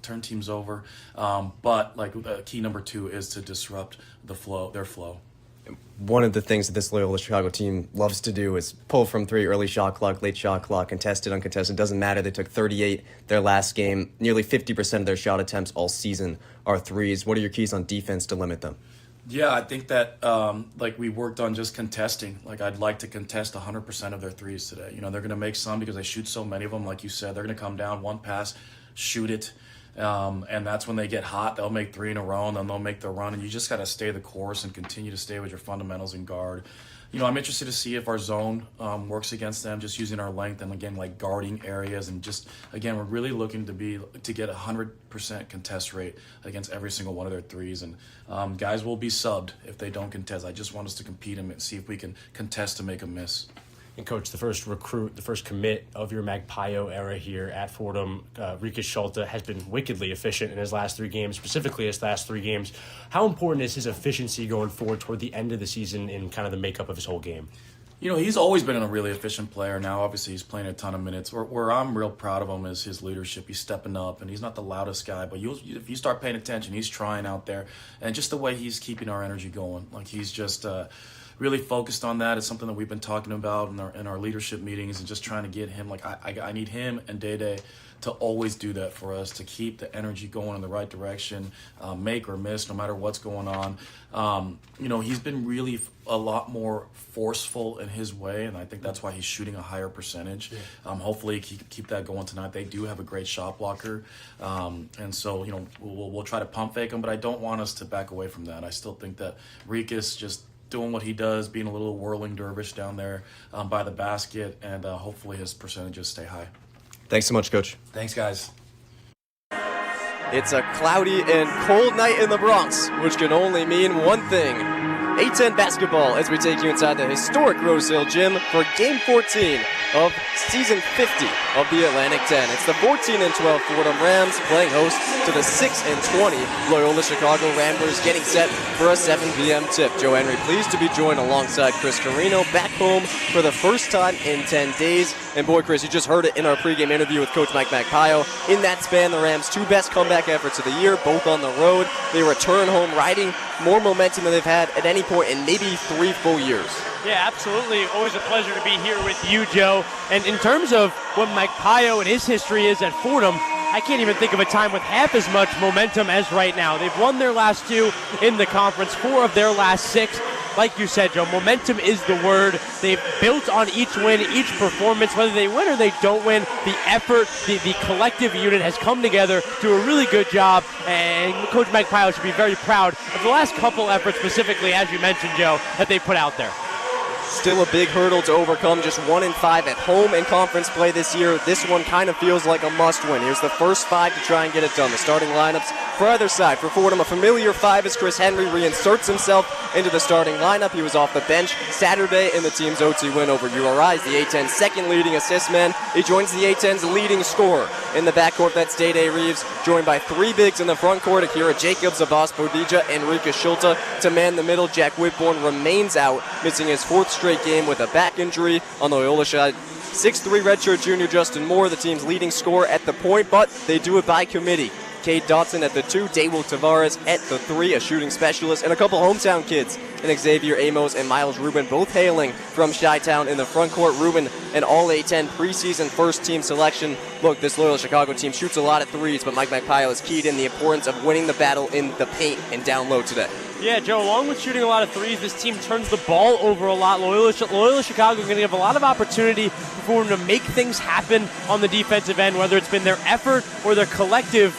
turn teams over. But like key number 2 is to disrupt their flow. One of the things that this Loyola Chicago team loves to do is pull from 3, early shot clock, late shot clock, contested, uncontested. Doesn't matter. They took 38 their last game. Nearly 50% of their shot attempts all season are threes. What are your keys on defense to limit them? Yeah, I think that like we worked on just contesting. Like I'd like to contest 100% of their threes today. You know, they're going to make some because they shoot so many of them. Like you said, they're going to come down, one pass, shoot it. And that's when they get hot. They'll make 3 in a row, and then they'll make the run. And you just got to stay the course and continue to stay with your fundamentals and guard. You know, I'm interested to see if our zone works against them, just using our length and, again, like guarding areas. And just, again, we're really looking to get 100% contest rate against every single one of their threes. And guys will be subbed if they don't contest. I just want us to compete them and see if we can contest to make a miss. And Coach, the first recruit, the first commit of your Magpio era here at Fordham, Rikus Schulte, has been wickedly efficient in his last 3 games, specifically his last 3 games. How important is his efficiency going forward toward the end of the season in kind of the makeup of his whole game? You know, he's always been a really efficient player. Now, obviously, he's playing a ton of minutes. Where I'm real proud of him is his leadership. He's stepping up, and he's not the loudest guy, but if you start paying attention, he's trying out there. And just the way he's keeping our energy going, like he's just really focused on that. It's something that we've been talking about in our leadership meetings and just trying to get him, like I need him and Day to always do that for us, to keep the energy going in the right direction, make or miss, no matter what's going on. You know, he's been really a lot more forceful in his way, and I think that's why he's shooting a higher percentage. Yeah. Hopefully he can keep that going tonight. They do have a great shot blocker, and so, you know, we'll try to pump fake him, but I don't want us to back away from that. I still think that Rikus just doing what he does, being a little whirling dervish down there by the basket, and hopefully his percentages stay high. Thanks so much, Coach. Thanks, guys. It's a cloudy and cold night in the Bronx, which can only mean one thing. A-10 basketball as we take you inside the historic Rose Hill Gym for Game 14 of Season 50 of the Atlantic 10. It's the 14-12 Fordham Rams playing host to the 6-20 Loyola Chicago Ramblers, getting set for a 7 p.m. tip. Joe Henry pleased to be joined alongside Chris Carrino, back home for the first time in 10 days. And boy, Chris, you just heard it in our pregame interview with Coach Mike Magpio. In that span, the Rams' 2 best comeback efforts of the year, both on the road. They return home riding more momentum than they've had at any point in maybe 3 full years. Yeah, absolutely. Always a pleasure to be here with you, Joe. And in terms of what Magpio and his history is at Fordham, I can't even think of a time with half as much momentum as right now. They've won their last 2 in the conference, 4 of their last 6. Like you said, Joe, momentum is the word. They've built on each win, each performance, whether they win or they don't win. The effort, the collective unit has come together, do a really good job, and Coach Magpio should be very proud of the last couple efforts, specifically, as you mentioned, Joe, that they put out there. Still a big hurdle to overcome, just 1-5 at home in conference play this year. This one kind of feels like a must-win. Here's the first 5 to try and get it done. The starting lineups for either side. For Fordham, a familiar 5 as Chris Henry reinserts himself into the starting lineup. He was off the bench Saturday in the team's OT win over URI. He's the A-10's second leading assist man. He joins the A-10's leading scorer. In the backcourt, that's Day Reeves, joined by 3 bigs in the front court, Akira Jacobs, Abbas Bodija, and Rikus Schulte. To man the middle, Jack Whitbourne remains out, missing his 4th straight game with a back injury. On the Loyola side, 6'3" redshirt junior Justin Moore, the team's leading scorer at the point, but they do it by committee. Cade Dotson at the 2, Daewoo Tavares at the 3, a shooting specialist, and a couple hometown kids, and Xavier Amos and Miles Rubin, both hailing from Chi-Town in the front court. Rubin, an All-A-10 preseason first-team selection. Look, this Loyola Chicago team shoots a lot of threes, but Mike Magpio has keyed in the importance of winning the battle in the paint and down low today. Yeah, Joe, along with shooting a lot of threes, this team turns the ball over a lot. Loyola Chicago is going to have a lot of opportunity for them to make things happen on the defensive end, whether it's been their effort or their collective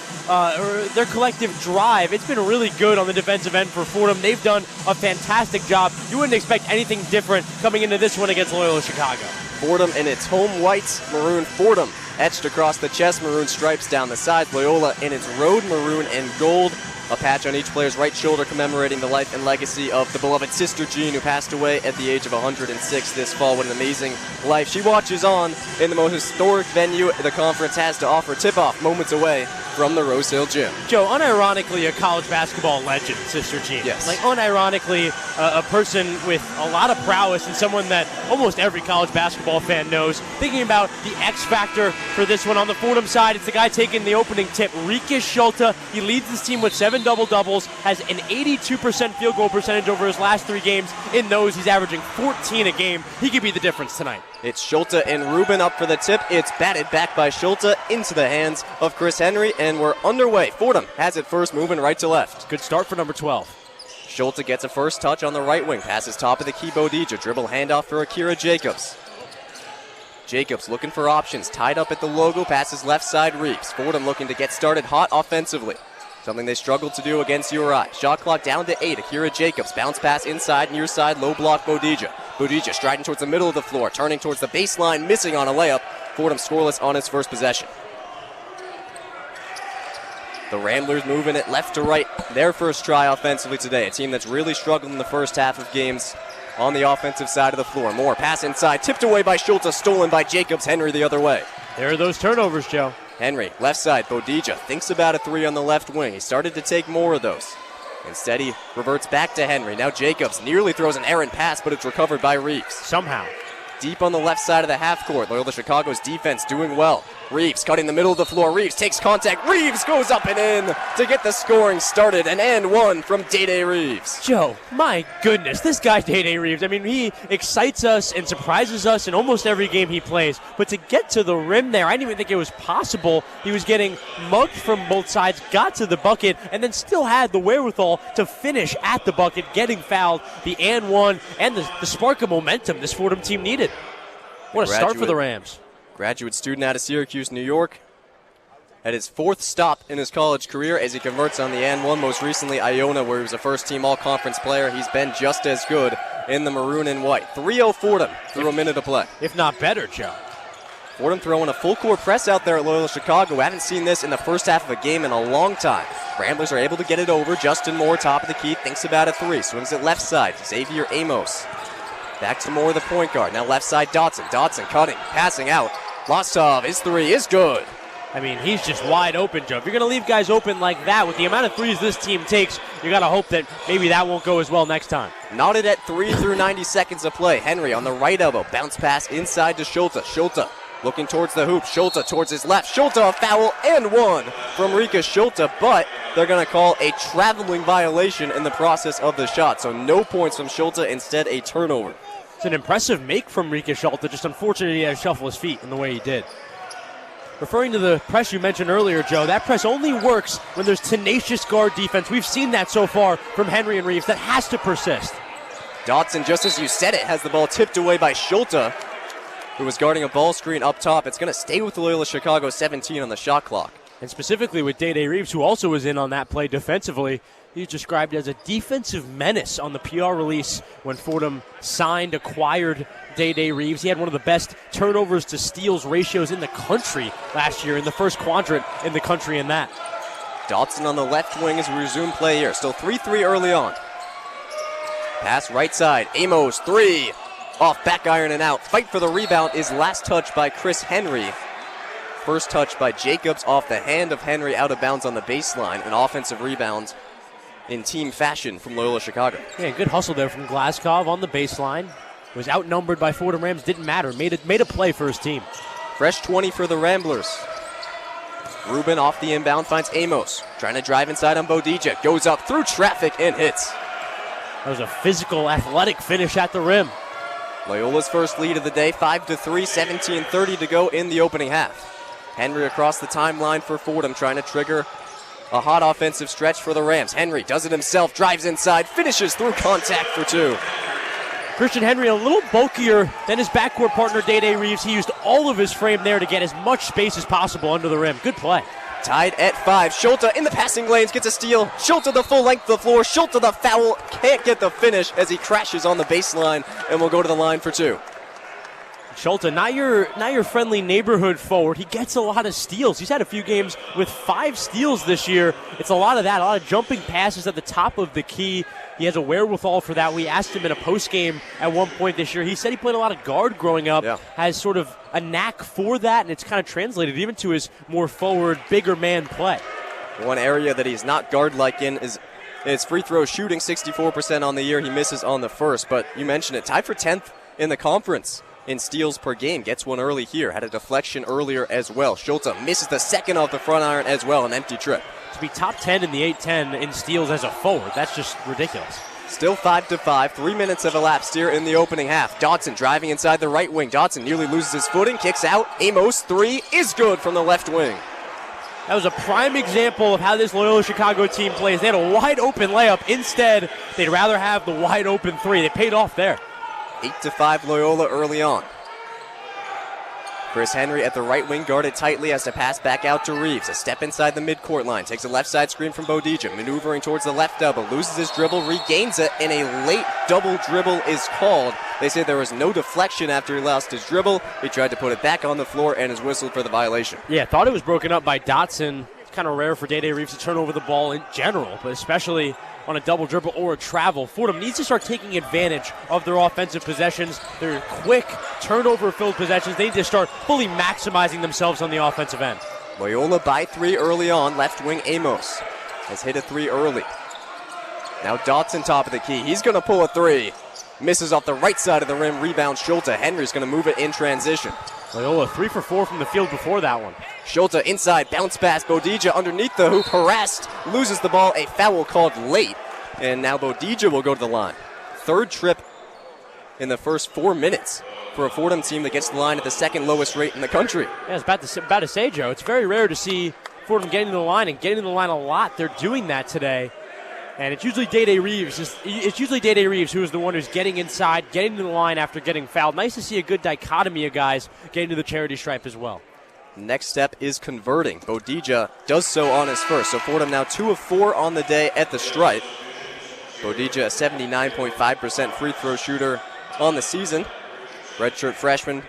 drive. It's been really good on the defensive end for Fordham. They've done a fantastic job. You wouldn't expect anything different coming into this one against Loyola Chicago. Fordham in its home whites, maroon Fordham etched across the chest, maroon stripes down the side. Loyola in its road maroon and gold. A patch on each player's right shoulder commemorating the life and legacy of the beloved Sister Jean, who passed away at the age of 106 this fall. What an amazing life. She watches on in the most historic venue the conference has to offer. Tip-off moments away from the Rose Hill Gym. Joe, unironically a college basketball legend, Sister Jean. Yes. Like, unironically a person with a lot of prowess and someone that almost every college basketball fan knows. Thinking about the X factor for this one on the Fordham side, it's the guy taking the opening tip, Rikus Schulte. He leads his team with 7 double-doubles, has an 82% field goal percentage over his last 3 games. In those, he's averaging 14 a game. He could be the difference tonight. It's Schulte and Rubin up for the tip. It's batted back by Schulte into the hands of Chris Henry, and we're underway. Fordham has it first, moving right to left. Good start for number 12. Schulte gets a first touch on the right wing. Passes top of the key, Bodija. Dribble handoff for Akira Jacobs. Jacobs looking for options. Tied up at the logo. Passes left side, Reeves. Fordham looking to get started hot offensively. Something they struggled to do against URI. Shot clock down to 8. Akira Jacobs. Bounce pass inside, near side. Low block, Bodija. Bodija striding towards the middle of the floor. Turning towards the baseline. Missing on a layup. Fordham scoreless on its first possession. The Ramblers moving it left to right. Their first try offensively today. A team that's really struggled in the first half of games on the offensive side of the floor. Moore pass inside. Tipped away by Schulte. Stolen by Jacobs. Henry the other way. There are those turnovers, Joe. Henry, left side. Bodija thinks about a 3 on the left wing. He started to take more of those. Instead, he reverts back to Henry. Now Jacobs nearly throws an errant pass, but it's recovered by Reeves. Somehow. Deep on the left side of the half court. Loyola Chicago's defense doing well. Reeves cutting the middle of the floor. Reeves takes contact. Reeves goes up and in to get the scoring started. An and one from Day Reeves. Joe, my goodness, this guy Day Reeves, I mean, he excites us and surprises us in almost every game he plays. But to get to the rim there, I didn't even think it was possible. He was getting mugged from both sides, got to the bucket, and then still had the wherewithal to finish at the bucket, getting fouled. The and one and the spark of momentum this Fordham team needed. What a start for the Rams. Graduate student out of Syracuse, New York. At his 4th stop in his college career as he converts on the and one. Most recently, Iona, where he was a first-team all-conference player. He's been just as good in the maroon and white. 3-0 Fordham through a minute of play. If not better, Joe. Fordham throwing a full-court press out there at Loyola Chicago. Haven't seen this in the first half of a game in a long time. Ramblers are able to get it over. Justin Moore, top of the key, thinks about a 3. Swings it left side. Xavier Amos. Back to Moore, the point guard. Now left side, Dotson. Dotson cutting, passing out. Lostov, his 3 is good. I mean, he's just wide open, Joe. If you're going to leave guys open like that, with the amount of threes this team takes, you got to hope that maybe that won't go as well next time. Knotted at 3 through 90 seconds of play. Henry on the right elbow. Bounce pass inside to Schulte. Schulte looking towards the hoop. Schulte towards his left. Schulte a foul and 1 from Rikus Schulte, but they're going to call a traveling violation in the process of the shot. So no points from Schulte, instead a turnover. It's an impressive make from Rikus Schulte, just unfortunately he had to shuffle his feet in the way he did. Referring to the press you mentioned earlier, Joe, that press only works when there's tenacious guard defense. We've seen that so far from Henry and Reeves. That has to persist. Dotson, just as you said it, has the ball tipped away by Schulte, who was guarding a ball screen up top. It's going to stay with Loyola Chicago, 17 on the shot clock. And specifically with Day Reeves, who also was in on that play defensively. He's described as a defensive menace on the PR release when Fordham acquired Day Reeves. He had one of the best turnovers to steals ratios in the country last year, in the first quadrant in the country in that. Dotson on the left wing as we resume play here. Still 3-3 early on. Pass right side. Amos, 3. Off back iron and out. Fight for the rebound is last touch by Chris Henry. First touch by Jacobs off the hand of Henry, out of bounds on the baseline. An offensive rebound in team fashion from Loyola Chicago. Yeah, good hustle there from Glaskov on the baseline. Was outnumbered by Fordham Rams, didn't matter. Made a play for his team. Fresh 20 for the Ramblers. Rubin off the inbound finds Amos. Trying to drive inside on Bodija. Goes up through traffic and hits. That was a physical, athletic finish at the rim. Loyola's first lead of the day, 5-3, 17:30 to go in the opening half. Henry across the timeline for Fordham, trying to trigger a hot offensive stretch for the Rams. Henry does it himself, drives inside, finishes through contact for 2. Christian Henry a little bulkier than his backcourt partner Day Reeves. He used all of his frame there to get as much space as possible under the rim. Good play. Tied at 5. Schulte in the passing lanes gets a steal. Schulte the full length of the floor. Schulte the foul. Can't get the finish as he crashes on the baseline and will go to the line for 2. Schulte, not your friendly neighborhood forward. He gets a lot of steals. He's had a few games with 5 steals this year. It's a lot of that, a lot of jumping passes at the top of the key. He has a wherewithal for that. We asked him in a postgame at one point this year. He said he played a lot of guard growing up, has sort of a knack for that, and it's kind of translated even to his more forward, bigger man play. One area that he's not guard-like in is his free throw shooting, 64% on the year. He misses on the first, but you mentioned it, tied for 10th in the conference in steals per game. Gets one early here. Had a deflection earlier as well. Schulte misses the second off the front iron as well, an empty trip. To be top 10 in the 8-10 in steals as a forward, that's just ridiculous. Still 5-5. 3 minutes have elapsed here in the opening half. Dotson driving inside the right wing. Dotson nearly loses his footing, kicks out. Amos, 3 is good from the left wing. That was a prime example of how this Loyola Chicago team plays. They had a wide open layup. Instead, they'd rather have the wide open 3. They paid off there. 8-5 Loyola early on. Chris Henry at the right wing, guarded tightly, has to pass back out to Reeves. A step inside the midcourt line, takes a left side screen from Bodija, maneuvering towards the left double, loses his dribble, regains it, and a late double dribble is called. They say there was no deflection after he lost his dribble. He tried to put it back on the floor and is whistled for the violation. Yeah, thought it was broken up by Dotson. It's kind of rare for Day Reeves to turn over the ball in general, but especially on a double dribble or a travel. Fordham needs to start taking advantage of their offensive possessions. They're quick, turnover-filled possessions. They need to start fully maximizing themselves on the offensive end. Loyola by 3 early on. Left wing Amos has hit a 3 early. Now Dotson top of the key. He's going to pull a 3. Misses off the right side of the rim. Rebound Schulte. Henry's going to move it in transition. Loyola 3 for 4 from the field before that one. Schulte inside, bounce pass. Bodija underneath the hoop, harassed, loses the ball. A foul called late, and now Bodija will go to the line. 3rd trip in the first 4 minutes for a Fordham team that gets to the line at the 2nd lowest rate in the country. Yeah, I was about to say, Joe, it's very rare to see Fordham getting to the line and getting to the line a lot. They're doing that today. And it's usually Day Reeves. It's usually Day Reeves who is the one who's getting inside, getting to the line after getting fouled. Nice to see a good dichotomy of guys getting to the charity stripe as well. Next step is converting. Bodija does so on his first. So Fordham now 2 of 4 on the day at the stripe. Bodija, a 79.5% free throw shooter on the season. Redshirt freshman.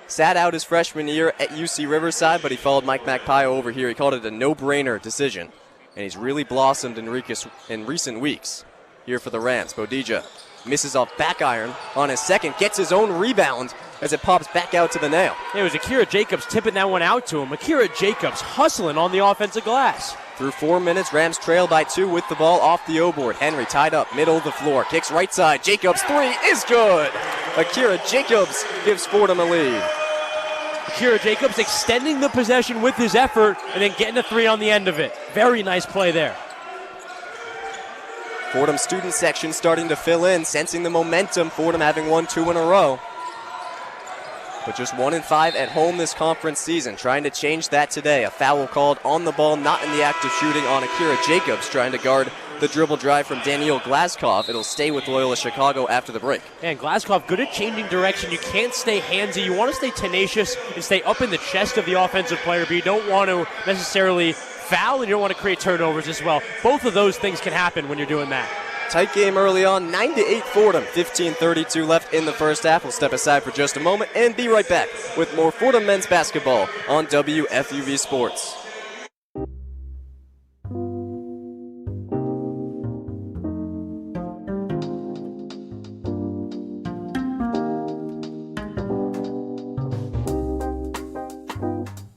Sat out his freshman year at UC Riverside, but he followed Mike Magpayo over here. He called it a no-brainer decision. And he's really blossomed in recent weeks here for the Rams. Bodija misses off back iron on his second, gets his own rebound as it pops back out to the nail. It was Akira Jacobs tipping that one out to him. Akira Jacobs hustling on the offensive glass. Through 4 minutes, Rams trail by 2 with the ball off the O-board. Henry tied up, middle of the floor, kicks right side. Jacobs' 3 is good. Akira Jacobs gives Fordham a lead. Akira Jacobs extending the possession with his effort and then getting a 3 on the end of it. Very nice play there. Fordham student section starting to fill in, sensing the momentum. Fordham having won 2 in a row. But just 1-5 at home this conference season. Trying to change that today. A foul called on the ball, not in the act of shooting, on Akira Jacobs, trying to guard the dribble drive from Daniel Glaskov. It'll stay with Loyola Chicago after the break. And Glaskov good at changing direction. You can't stay handsy. You want to stay tenacious and stay up in the chest of the offensive player, but you don't want to necessarily foul and you don't want to create turnovers as well. Both of those things can happen when you're doing that. Tight game early on, 9-8 Fordham, 15:32 left in the first half. We'll step aside for just a moment and be right back with more Fordham men's basketball on WFUV Sports.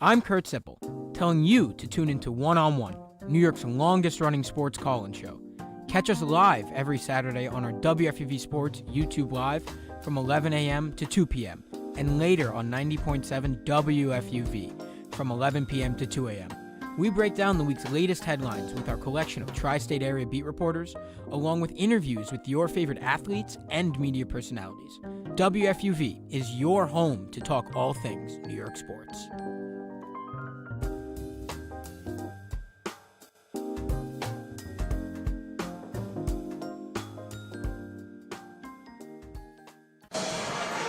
I'm Kurt Sippel, telling you to tune into One on One, New York's longest-running sports call-in show. Catch us live every Saturday on our WFUV Sports YouTube Live from 11 a.m. to 2 p.m. and later on 90.7 WFUV from 11 p.m. to 2 a.m. We break down the week's latest headlines with our collection of tri-state area beat reporters, along with interviews with your favorite athletes and media personalities. WFUV is your home to talk all things New York sports.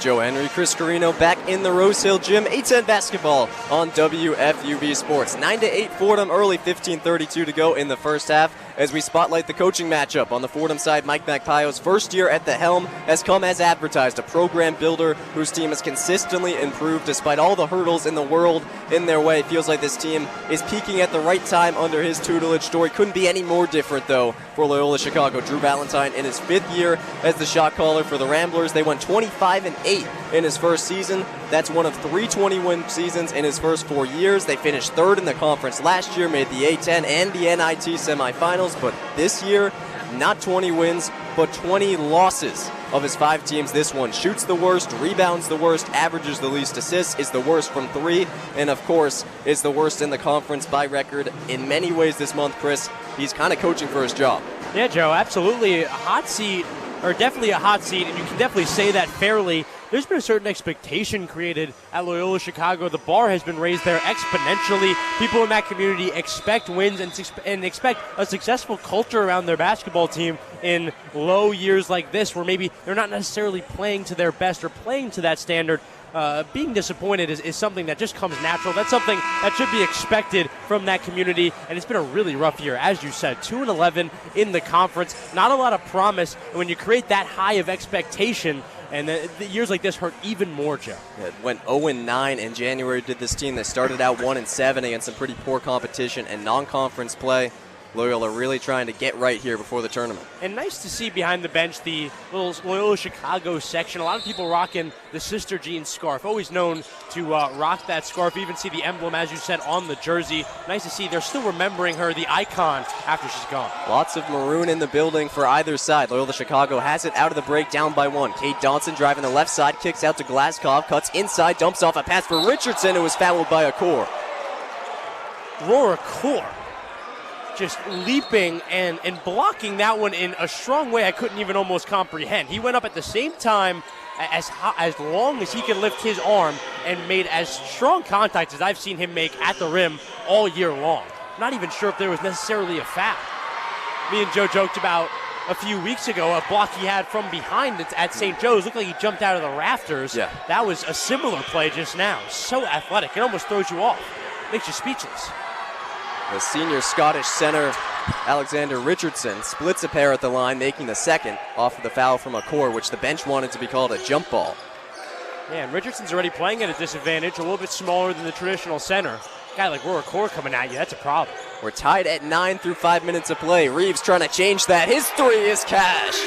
Joe Henry, Chris Carrino back in the Rose Hill Gym. 8-10 basketball on WFUV Sports. 9-8 Fordham early, 15:32 to go in the first half. as we spotlight the coaching matchup. On the Fordham side, Mike Magpaio's first year at the helm has come as advertised, a program builder whose team has consistently improved despite all the hurdles in the world in their way. It feels like this team is peaking at the right time under his tutelage. Story couldn't be any more different, though, for Loyola Chicago. Drew Valentine in his 5th year as the shot caller for the Ramblers. They went 25-8 in his first season. That's one of 3 20-win seasons in his first 4 years. They finished 3rd in the conference last year, made the A10 and the NIT semifinals, but this year, not 20 wins, but 20 losses. Of his 5 teams, this one shoots the worst, rebounds the worst, averages the least assists, is the worst from 3, and of course, is the worst in the conference by record. In many ways this month, Chris, he's kind of coaching for his job. Yeah, Joe, absolutely. A hot seat, or definitely a hot seat, and you can definitely say that fairly. There's been a certain expectation created at Loyola Chicago. The bar has been raised there exponentially. People in that community expect wins and expect a successful culture around their basketball team in low years like this, where maybe they're not necessarily playing to their best or playing to that standard. Being disappointed is something that just comes natural. That's something that should be expected from that community, and it's been a really rough year. As you said, 2-11 in the conference, not a lot of promise. And when you create that high of expectation, and the years like this hurt even more, Joe. It went 0-9 in January, did this team. They started out 1-7 against some pretty poor competition and non-conference play. Loyola really trying to get right here before the tournament. And nice to see behind the bench the little Loyola Chicago section. A lot of people rocking the Sister Jean scarf. Always known to rock that scarf. You even see the emblem, as you said, on the jersey. Nice to see they're still remembering her, the icon, after she's gone. Lots of maroon in the building for either side. Loyola Chicago has it out of the break, down by 1. Kate Dodson driving the left side, kicks out to Glaskov, cuts inside, dumps off a pass for Richardson, who was fouled by Akor. Roar Akor just leaping and blocking that one in a strong way I couldn't even almost comprehend. He went up at the same time as long as he could lift his arm and made as strong contact as I've seen him make at the rim all year long. Not even sure if there was necessarily a foul. Me and Joe joked about a few weeks ago a block he had from behind at St. Joe's. Looked like he jumped out of the rafters. Yeah. That was a similar play just now. So athletic. It almost throws you off. Makes you speechless. The senior Scottish center, Alexander Richardson, splits a pair at the line, making the second off of the foul from Akor, which the bench wanted to be called a jump ball. Yeah, and Richardson's already playing at a disadvantage, a little bit smaller than the traditional center. A guy like Roar Akor coming at you, that's a problem. We're tied at 9 through 5 minutes of play. Reeves trying to change that. His 3 is cash.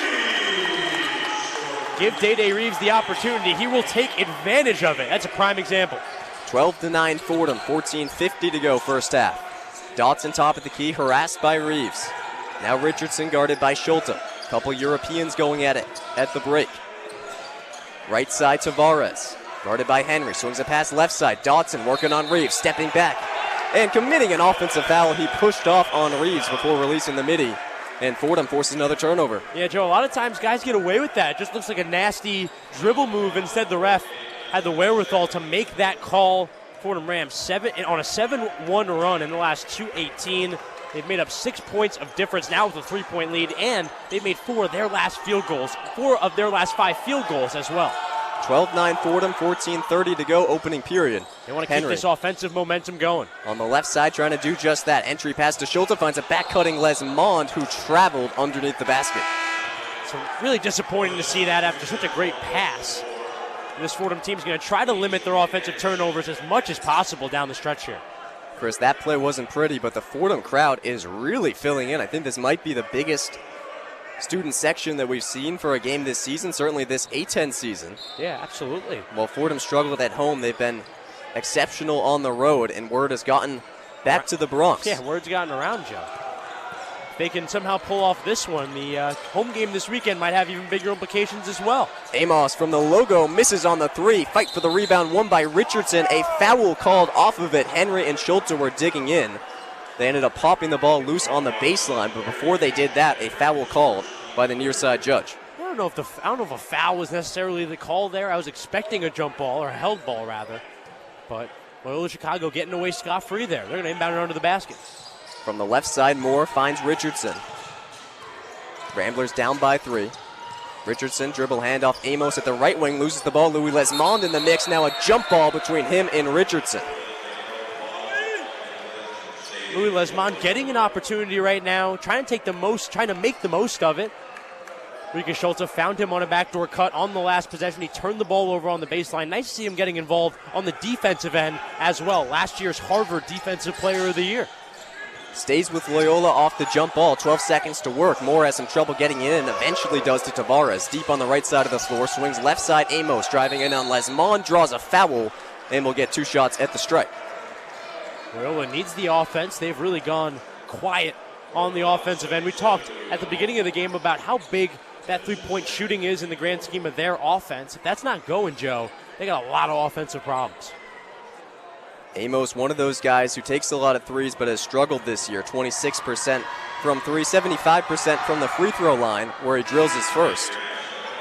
Give Day Reeves the opportunity. He will take advantage of it. That's a prime example. 12-9 Fordham, 14:50 to go first half. Dotson top of the key, harassed by Reeves. Now Richardson guarded by Schulte. Couple Europeans going at it at the break. Right side Tavares, guarded by Henry. Swings a pass left side. Dotson working on Reeves, stepping back and committing an offensive foul. He pushed off on Reeves before releasing the midi. And Fordham forces another turnover. Yeah, Joe, a lot of times guys get away with that. It just looks like a nasty dribble move. Instead, the ref had the wherewithal to make that call. Fordham Rams on a 7-1 run in the last 2:18. They've made up 6 points of difference now with a 3-point lead, and they've made 4 of their last 5 field goals as well. 12-9 Fordham, 14:30 to go, opening period. They want to keep this offensive momentum going. On the left side, trying to do just that. Entry pass to Schulte, finds a back-cutting Lesmond, who traveled underneath the basket. So really disappointing to see that after such a great pass. This Fordham team is going to try to limit their offensive turnovers as much as possible down the stretch here. Chris, that play wasn't pretty, but the Fordham crowd is really filling in. I think this might be the biggest student section that we've seen for a game this season, certainly this A10 season. Yeah, absolutely. While Fordham struggled at home, they've been exceptional on the road, and word has gotten back to the Bronx. Yeah, word's gotten around, Joe. If they can somehow pull off this one, the home game this weekend might have even bigger implications as well. Amos from the logo misses on the 3. Fight for the rebound, won by Richardson. A foul called off of it. Henry and Schulte were digging in. They ended up popping the ball loose on the baseline, but before they did that, a foul called by the near side judge. I don't know if a foul was necessarily the call there. I was expecting a jump ball, or a held ball rather. But Loyola Chicago getting away scot-free there. They're going to inbound it under the basket. From the left side, Moore finds Richardson. Ramblers down by 3. Richardson dribble handoff. Amos at the right wing loses the ball. Louis Lesmond in the mix. Now a jump ball between him and Richardson. Louis Lesmond getting an opportunity right now, trying to make the most of it. Rika Schulte found him on a backdoor cut on the last possession. He turned the ball over on the baseline. Nice to see him getting involved on the defensive end as well. Last year's Harvard Defensive Player of the Year. Stays with Loyola off the jump ball. 12 seconds to work. Moore has some trouble getting in and eventually does to Tavares. Deep on the right side of the floor. Swings left side. Amos driving in on Lesmond. Draws a foul and will get 2 shots at the strike. Loyola needs the offense. They've really gone quiet on the offensive end. We talked at the beginning of the game about how big that three-point shooting is in the grand scheme of their offense. If that's not going, Joe, they got a lot of offensive problems. Amos, one of those guys who takes a lot of threes but has struggled this year. 26% from three, 75% from the free throw line where he drills his first.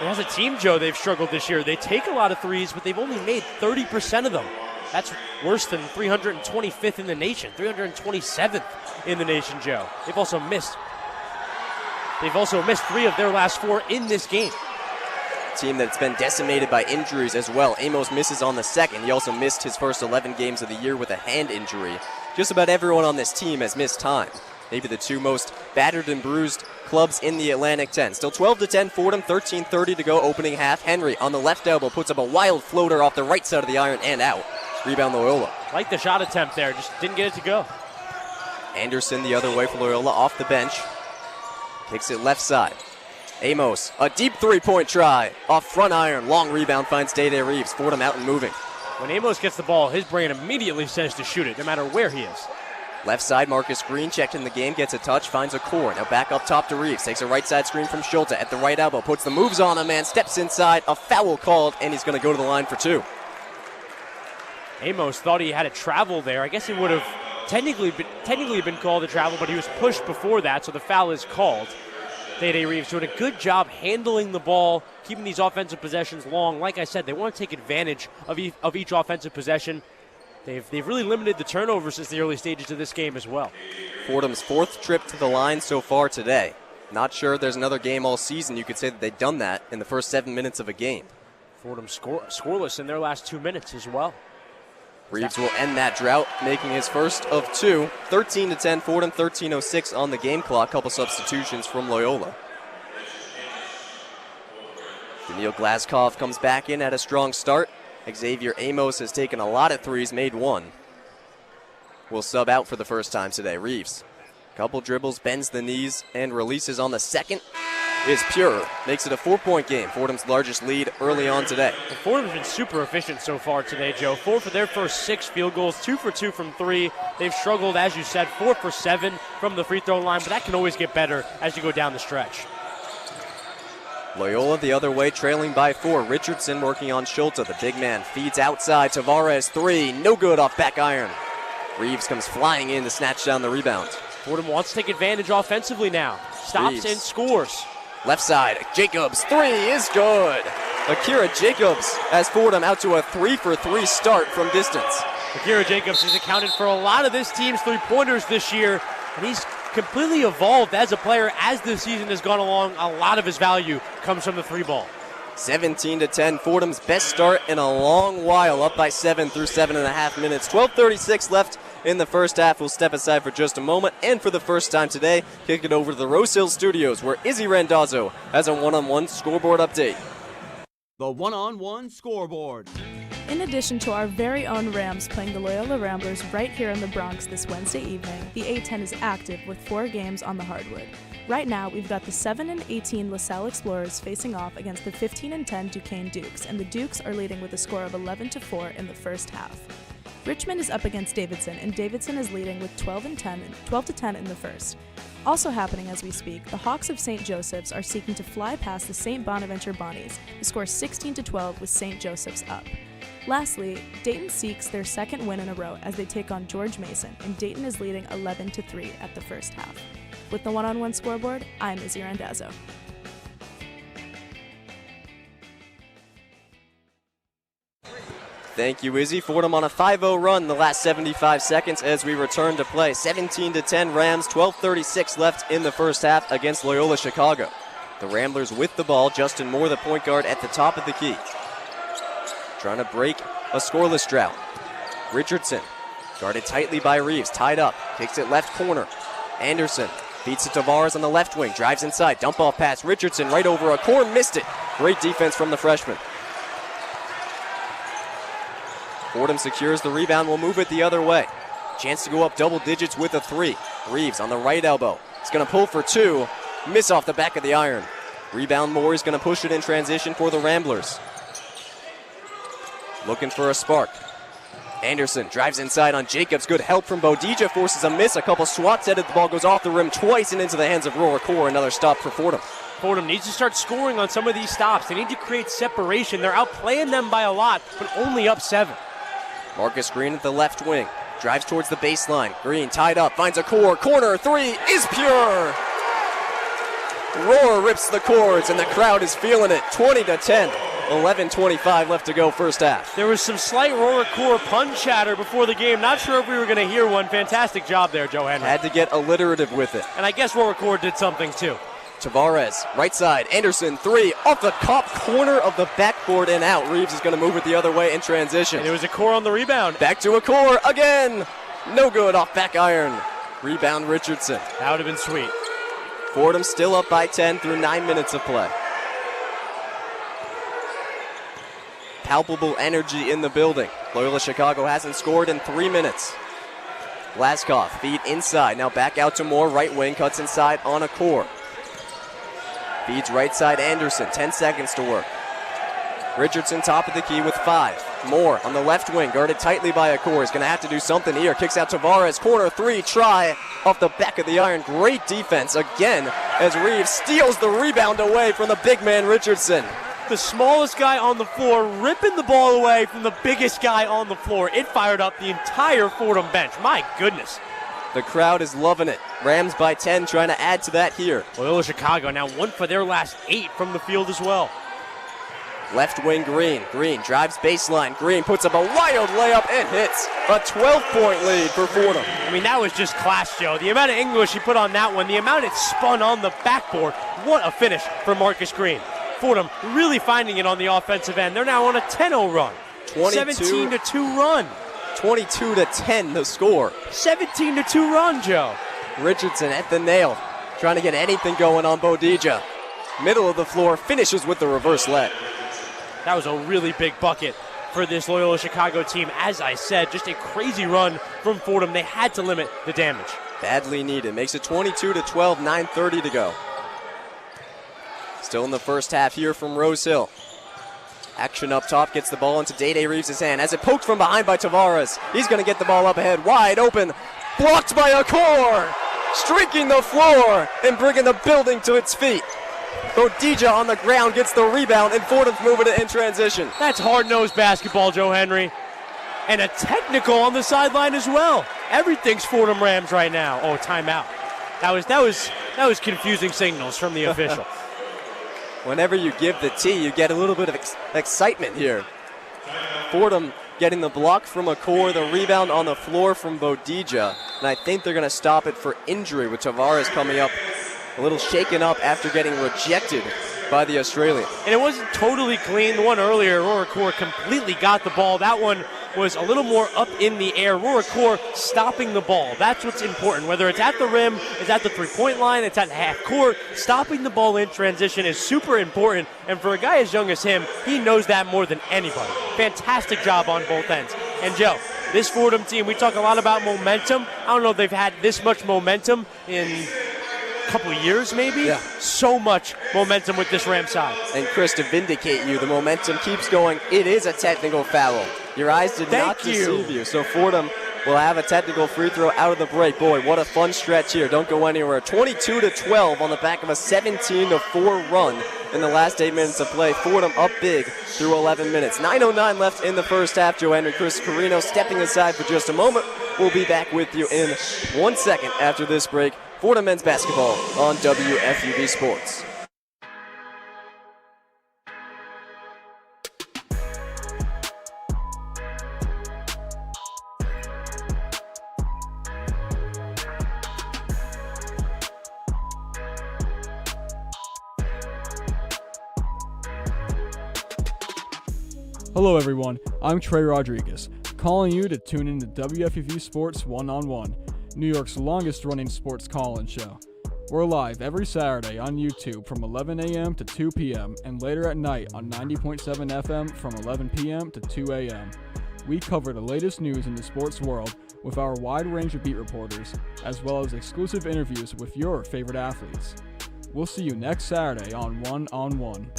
And as a team, Joe, they've struggled this year. They take a lot of threes, but they've only made 30% of them. That's worse than 325th in the nation, 327th in the nation, Joe. They've also missed 3 of their last 4 in this game. Team that's been decimated by injuries as well. Amos misses on the second. He also missed his first 11 games of the year with a hand injury. Just about everyone on this team has missed time. Maybe the 2 most battered and bruised clubs in the Atlantic 10. Still 12-10 Fordham, 13:30 to go opening half. Henry on the left elbow puts up a wild floater off the right side of the iron and out. Rebound Loyola. Like the shot attempt there, just didn't get it to go. Anderson the other way for Loyola off the bench. Kicks it left side. Amos, a deep three-point try. Off front iron, long rebound finds Day-Day Reeves. Fordham out and moving. When Amos gets the ball, his brain immediately says to shoot it, no matter where he is. Left side, Marcus Green checked in the game, gets a touch, finds a core. Now back up top to Reeves. Takes a right side screen from Schulte at the right elbow. Puts the moves on him, man. Steps inside. A foul called, and he's going to go to the line for 2. Amos thought he had a travel there. I guess he would have technically been called a travel, but he was pushed before that, so the foul is called. Day-Day Reeves doing a good job handling the ball, keeping these offensive possessions long. Like I said, they want to take advantage of each offensive possession. They've really limited the turnovers since the early stages of this game as well. Fordham's 4th trip to the line so far today. Not sure there's another game all season you could say that they've done that in the first 7 minutes of a game. Fordham scoreless in their last 2 minutes as well. Reeves will end that drought, making his first of 2. 13-10 Fordham, 13:06 on the game clock. Couple substitutions from Loyola. Daniil Glaskov comes back in at a strong start. Xavier Amos has taken a lot of threes, made 1. Will sub out for the first time today. Reeves, couple dribbles, bends the knees, and releases on the second. Is pure. Makes it a 4-point game. Fordham's largest lead early on today. Well, Fordham's been super efficient so far today, Joe. 4 for their first 6 field goals, 2 for 2 from 3. They've struggled, as you said, 4 for 7 from the free throw line, but that can always get better as you go down the stretch. Loyola the other way, trailing by 4. Richardson working on Schulte. The big man feeds outside. Tavares 3. No good off back iron. Reeves comes flying in to snatch down the rebound. Fordham wants to take advantage offensively now. Stops Reeves. and scores. Left side, Jacobs, 3 is good. Akira Jacobs has Fordham out to a 3-for-3 start from distance. Akira Jacobs has accounted for a lot of this team's three-pointers this year, and he's completely evolved as a player as the season has gone along. A lot of his value comes from the 3-ball. 17-10, Fordham's best start in a long while, up by 7 through 7.5 minutes. 12:36 left in the first half. We'll step aside for just a moment, and for the first time today, kick it over to the Rose Hill Studios, where Izzy Randazzo has a one-on-one scoreboard update. The one-on-one scoreboard. In addition to our very own Rams playing the Loyola Ramblers right here in the Bronx this Wednesday evening, the A-10 is active with 4 games on the hardwood. Right now, we've got the 7-18 LaSalle Explorers facing off against the 15-10 Duquesne Dukes, and the Dukes are leading with a score of 11-4 in the first half. Richmond is up against Davidson, and Davidson is leading with 12-10 in the first. Also happening as we speak, the Hawks of St. Joseph's are seeking to fly past the St. Bonaventure Bonnies. The score is 16-12 with St. Joseph's up. Lastly, Dayton seeks their second win in a row as they take on George Mason, and Dayton is leading 11-3 at the first half. With the one-on-one scoreboard, I'm Izzy Randazzo. Thank you, Izzy. Fordham on a 5-0 run the last 75 seconds as we return to play. 17-10 Rams, 12:36 left in the first half against Loyola Chicago. The Ramblers with the ball. Justin Moore, the point guard, at the top of the key. Trying to break a scoreless drought. Richardson Guarded tightly by Reeves, tied up, kicks it left corner. Anderson beats it to Tavares on the left wing, drives inside, dump off pass. Richardson right over a core, missed it. Great defense from the freshman. Fordham secures the rebound, will move it the other way. Chance to go up double digits with a 3. Reeves on the right elbow. He's going to pull for 2. Miss off the back of the iron. Rebound Moore is going to push it in transition for the Ramblers. Looking for a spark. Anderson drives inside on Jacobs. Good help from Bodija. Forces a miss. A couple swats at it. The ball goes off the rim twice and into the hands of Roar Core. Another stop for Fordham. Fordham needs to start scoring on some of these stops. They need to create separation. They're outplaying them by a lot, but only up 7. Marcus Green at the left wing. Drives towards the baseline. Green tied up. Finds a Core. Corner 3 is pure. Roar rips the cords and the crowd is feeling it. 20-10. 11:25 left to go first half. There was some slight Roar Core pun chatter before the game. Not sure if we were going to hear one. Fantastic job there, Joe Henry. Had to get alliterative with it. And I guess Roar Core did something too. Tavares, right side. Anderson, 3 off the top corner of the backboard and out. Reeves is going to move it the other way in transition. And it was a Core on the rebound. Back to a Core again. No good off back iron. Rebound Richardson. That would have been sweet. Fordham still up by 10 through 9 minutes of play. Palpable energy in the building. Loyola Chicago hasn't scored in 3 minutes. Glaskoff, feed inside. Now back out to Moore, right wing, cuts inside on a Core. Feeds right side Anderson, 10 seconds to work. Richardson top of the key with 5. Moore on the left wing, guarded tightly by a Core. He's going to have to do something here. Kicks out Tavares, corner 3, try off the back of the iron. Great defense again as Reeves steals the rebound away from the big man Richardson. The smallest guy on the floor ripping the ball away from the biggest guy on the floor. It fired up the entire Fordham bench. My goodness. The crowd is loving it. Rams by 10 trying to add to that here. Loyola Chicago now 1 for their last 8 from the field as well. Left wing Green. Green drives baseline. Green puts up a wild layup and hits. A 12-point lead for Fordham. I mean, that was just class, Joe. The amount of English he put on that one, the amount it spun on the backboard. What a finish for Marcus Green. Fordham really finding it on the offensive end. They're now on a 10-0 run. 17-2 run. 22-10 the score. 17-2 run, Joe. Richardson at the nail, trying to get anything going on Bodija. Middle of the floor, finishes with the reverse leg. That was a really big bucket for this Loyola Chicago team. As I said, just a crazy run from Fordham. They had to limit the damage. Badly needed. Makes it 22-12, 9:30 to go. Still in the first half here from Rose Hill. Action up top, gets the ball into Day-Day Reeves' hand. As it poked from behind by Tavares. He's going to get the ball up ahead, wide open. Blocked by a Core. Streaking the floor and bringing the building to its feet. Bodija on the ground gets the rebound, and Fordham's moving it in transition. That's hard-nosed basketball, Joe Henry. And a technical on the sideline as well. Everything's Fordham Rams right now. Oh, timeout. That was confusing signals from the official. Whenever you give the tee, you get a little bit of excitement here. Fordham getting the block from a Core, the rebound on the floor from Bodija, and I think they're going to stop it for injury with Tavares coming up a little shaken up after getting rejected by the Australian. And it wasn't totally clean. The one earlier, Roar Core completely got the ball. That one was a little more up in the air. Roar Core stopping the ball. That's what's important. Whether it's at the rim, it's at the three-point line, it's at half court, stopping the ball in transition is super important. And for a guy as young as him, he knows that more than anybody. Fantastic job on both ends. And Joe, this Fordham team, we talk a lot about momentum. I don't know if they've had this much momentum in couple of years maybe. Yeah. So much momentum with this Ram side. And Chris, to vindicate you, the momentum keeps going. It is a technical foul. Your eyes did not deceive you. So Fordham will have a technical free throw out of the break. Boy, what a fun stretch here. Don't go anywhere. 22-12 on the back of a 17-4 run in the last 8 minutes of play. Fordham up big through 11 minutes. 9:09 left in the first half. Joe Henry, Chris Carrino stepping aside for just a moment. We'll be back with you in 1 second after this break. Fordham men's basketball on WFUV Sports. Hello everyone, I'm Trey Rodriguez. calling you to tune in to WFUV Sports One-on-One, New York's longest-running sports call-in show. We're live every Saturday on YouTube from 11 a.m. to 2 p.m. and later at night on 90.7 FM from 11 p.m. to 2 a.m. We cover the latest news in the sports world with our wide range of beat reporters, as well as exclusive interviews with your favorite athletes. We'll see you next Saturday on One-on-One.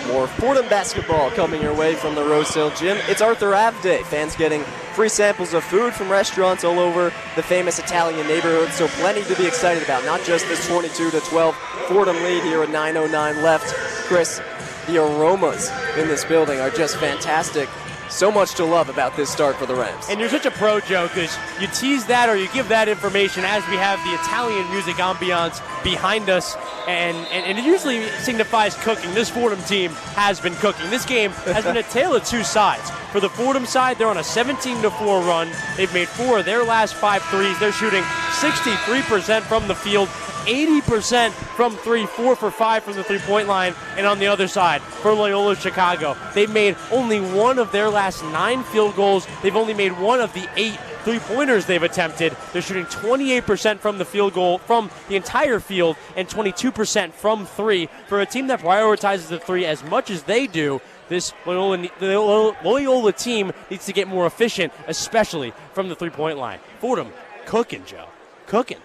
More Fordham basketball coming your way from the Rose Hill Gym. It's Arthur Ave Day. Fans getting free samples of food from restaurants all over the famous Italian neighborhood, so plenty to be excited about. Not just this 22-12 Fordham lead here with 9:09 left. Chris, the aromas in this building are just fantastic. So much to love about this start for the Rams. And you're such a pro, Joe, because you tease that or you give that information as we have the Italian music ambiance behind us, and it usually signifies cooking. This Fordham team has been cooking. This game has been a tale of two sides. For the Fordham side, they're on a 17-4 run. They've made 4 of their last 5 threes. They're shooting 63% from the field, 80% from 3, 4 for 5 from the three-point line. And on the other side, for Loyola Chicago, they've made only 1 of their last 9 field goals. They've only made 1 of the 8 three-pointers they've attempted. They're shooting 28% from the field goal, from the entire field, and 22% from 3. For a team that prioritizes the 3 as much as they do, this Loyola team needs to get more efficient, especially from the three-point line. Fordham cooking, Joe. Cooking.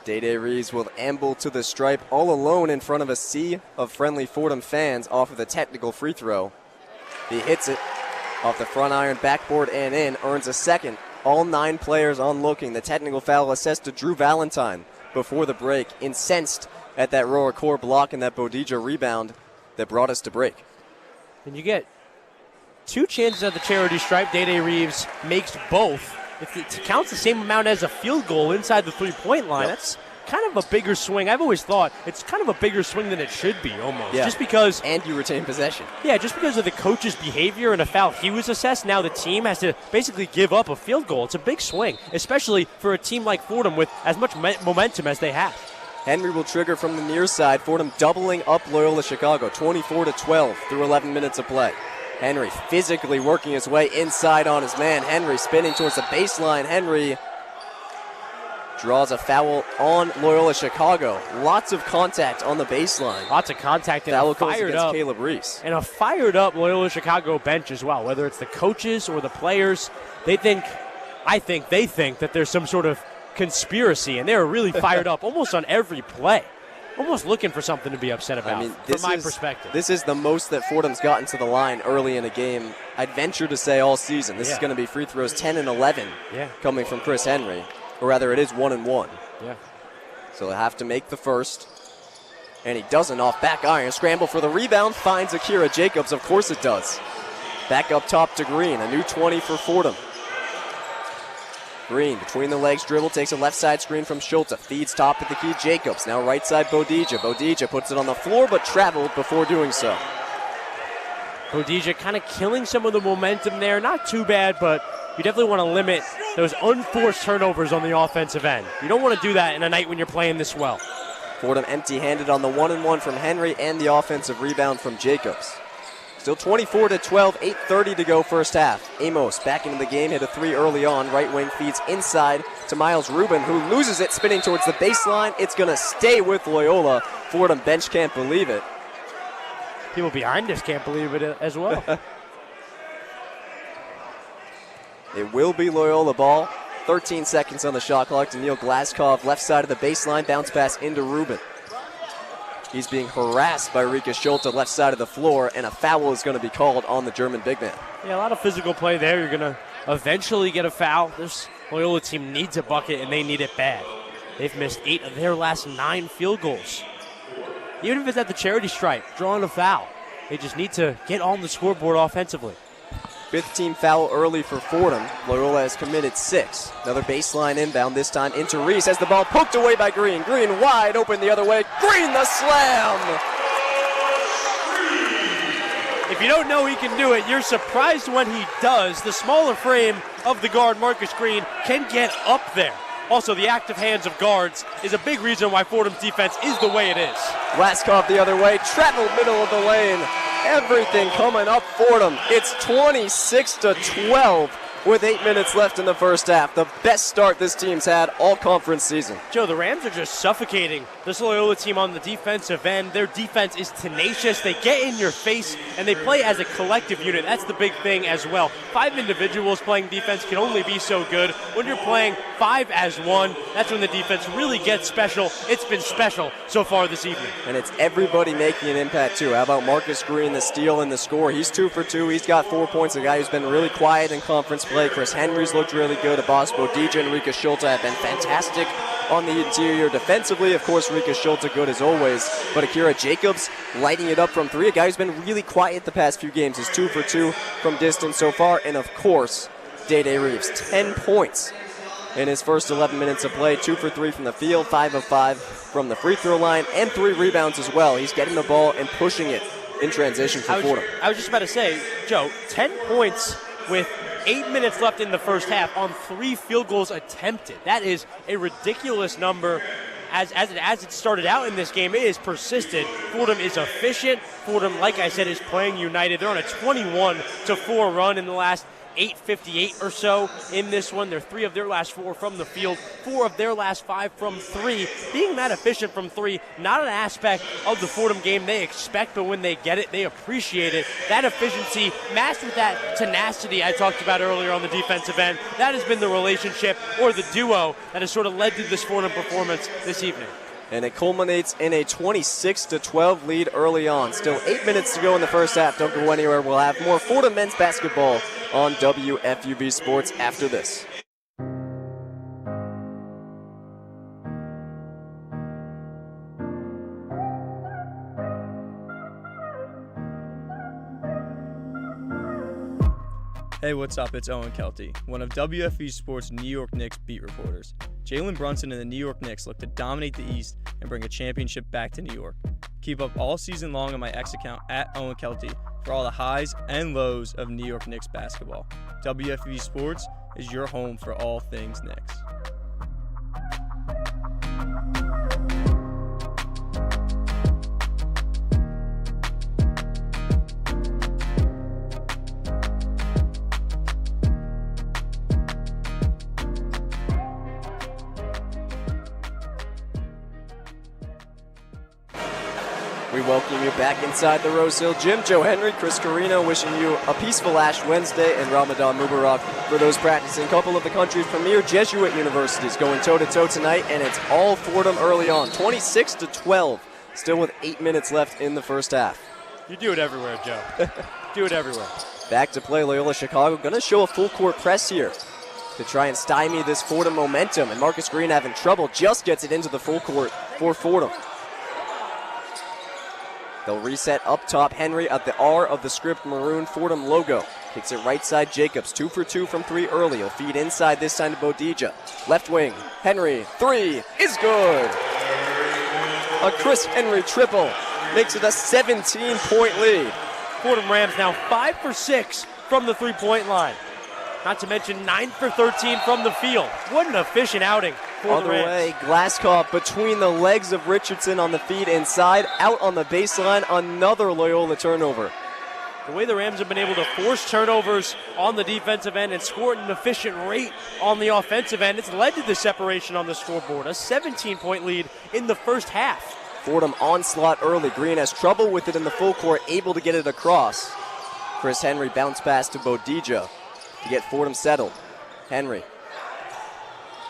Day Reeves will amble to the stripe all alone in front of a sea of friendly Fordham fans off of the technical free throw. He hits it off the front iron backboard and in, earns a second. All 9 players on looking. The technical foul assessed to Drew Valentine before the break, incensed at that Roar Core block and that Bodija rebound that brought us to break. And you get 2 chances at the charity stripe. Day Reeves makes both. It counts the same amount as a field goal inside the three-point line. Yep. That's kind of a bigger swing. I've always thought it's kind of a bigger swing than it should be, almost. Yeah. Just because. And you retain possession. Yeah, just because of the coach's behavior and a foul he was assessed, now the team has to basically give up a field goal. It's a big swing, especially for a team like Fordham with as much momentum as they have. Henry will trigger from the near side. Fordham doubling up Loyola Chicago, 24-12 through 11 minutes of play. Henry physically working his way inside on his man. Henry spinning towards the baseline. Henry draws a foul on Loyola Chicago. Lots of contact on the baseline. Lots of contact and foul a goes fired against up. Caleb Reese. And a fired up Loyola Chicago bench as well, whether it's the coaches or the players. I think they think that there's some sort of conspiracy, and they're really fired up almost on every play. Almost looking for something to be upset about, from my perspective. This is the most that Fordham's gotten to the line early in a game, I'd venture to say, all season. This is going to be free throws 10 and 11 coming from Chris Henry. Or rather, it is 1 and 1. Yeah. So they'll have to make the first. And he doesn't off back iron. Scramble for the rebound, finds Akira Jacobs. Of course it does. Back up top to Green, a new 20 for Fordham. Green, between the legs dribble, takes a left side screen from Schulte, feeds top at the key, Jacobs. Now right side Bodija. Bodija puts it on the floor, but traveled before doing so. Bodija kind of killing some of the momentum there. Not too bad, but you definitely want to limit those unforced turnovers on the offensive end. You don't want to do that in a night when you're playing this well. Fordham empty-handed on the 1-and-1 from Henry and the offensive rebound from Jacobs. Still 24-12, 8:30 to go first half. Amos back into the game, hit a 3 early on. Right wing feeds inside to Miles Rubin, who loses it, spinning towards the baseline. It's going to stay with Loyola. Fordham bench can't believe it. People behind us can't believe it as well. It will be Loyola ball. 13 seconds on the shot clock to Neil Glaskov, left side of the baseline, bounce pass into Rubin. He's being harassed by Rika Schulte, left side of the floor, and a foul is going to be called on the German big man. Yeah, a lot of physical play there. You're going to eventually get a foul. This Loyola team needs a bucket, and they need it bad. They've missed 8 of their last 9 field goals. Even if it's at the charity stripe, drawing a foul, they just need to get on the scoreboard offensively. 5th team foul early for Fordham. Loyola has committed 6. Another baseline inbound, this time into Reese. Has the ball poked away by Green. Green wide open the other way. Green the slam! If you don't know he can do it, you're surprised when he does. The smaller frame of the guard, Marcus Green, can get up there. Also, the active hands of guards is a big reason why Fordham's defense is the way it is. Glasscock the other way, traveled middle of the lane. Everything coming up Fordham. It's 26-12 with 8 minutes left in the first half. The best start this team's had all conference season. Joe, the Rams are just suffocating this Loyola team on the defensive end. Their defense is tenacious. They get in your face, and they play as a collective unit. That's the big thing as well. 5 individuals playing defense can only be so good. When you're playing 5 as one, that's when the defense really gets special. It's been special so far this evening. And it's everybody making an impact, too. How about Marcus Green, the steal and the score? He's 2 for 2. He's got 4 points. A guy who's been really quiet in conference play. Chris Henry's looked really good. Abbas Bodija and Rika Schulte have been fantastic on the interior. Defensively, of course, Rika Schulte good as always. But Akira Jacobs lighting it up from 3. A guy who's been really quiet the past few games is 2 for 2 from distance so far. And, of course, Day Reeves, 10 points in his first 11 minutes of play. 2 for 3 from the field, 5 of 5 from the free throw line, and 3 rebounds as well. He's getting the ball and pushing it in transition for Fordham. I was just about to say, Joe, 10 points with 8 minutes left in the first half on 3 field goals attempted. That is a ridiculous number. As it started out in this game, it is persistent. Fordham is efficient. Fordham, like I said, is playing united. They're on a 21-4 run in the last 8:58 or so in this one. They're 3 of their last 4 from the field, 4 of their last 5 from 3. Being that efficient from 3, not an aspect of the Fordham game they expect, but when they get it, they appreciate it. That efficiency matched with that tenacity I talked about earlier on the defensive end, that has been the relationship or the duo that has sort of led to this Fordham performance this evening. And it culminates in a 26-12 lead early on. Still 8 minutes to go in the first half. Don't go anywhere. We'll have more Fordham men's basketball on WFUV Sports after this. Hey, what's up? It's Owen Kelty, one of WFUV Sports' New York Knicks beat reporters. Jalen Brunson and the New York Knicks look to dominate the East and bring a championship back to New York. Keep up all season long on my X account at Owen Kelty for all the highs and lows of New York Knicks basketball. WFUV Sports is your home for all things Knicks. We welcome you back inside the Rose Hill Gym. Joe Henry, Chris Carrino wishing you a peaceful Ash Wednesday and Ramadan Mubarak for those practicing. A couple of the country's premier Jesuit universities going toe-to-toe tonight, and it's all Fordham early on. 26-12, still with 8 minutes left in the first half. You do it everywhere, Joe. Do it everywhere. Back to play, Loyola Chicago going to show a full-court press here to try and stymie this Fordham momentum, and Marcus Green having trouble, just gets it into the full court for Fordham. They'll reset up top. Henry at the R of the script maroon Fordham logo. Kicks it right side. Jacobs 2 for 2 from 3 early. He'll feed inside this time to Bodija. Left wing. Henry. 3 is good. A Chris Henry triple makes it a 17-point lead. Fordham Rams now 5 for 6 from the three-point line. Not to mention 9 for 13 from the field. What an efficient outing for the Other Rams. way, Glasscock between the legs of Richardson on the feed inside. Out on the baseline, another Loyola turnover. The way the Rams have been able to force turnovers on the defensive end and score at an efficient rate on the offensive end, it's led to the separation on the scoreboard. A 17-point lead in the first half. Fordham onslaught early. Green has trouble with it in the full court, able to get it across. Chris Henry bounce pass to Bodija to get Fordham settled. Henry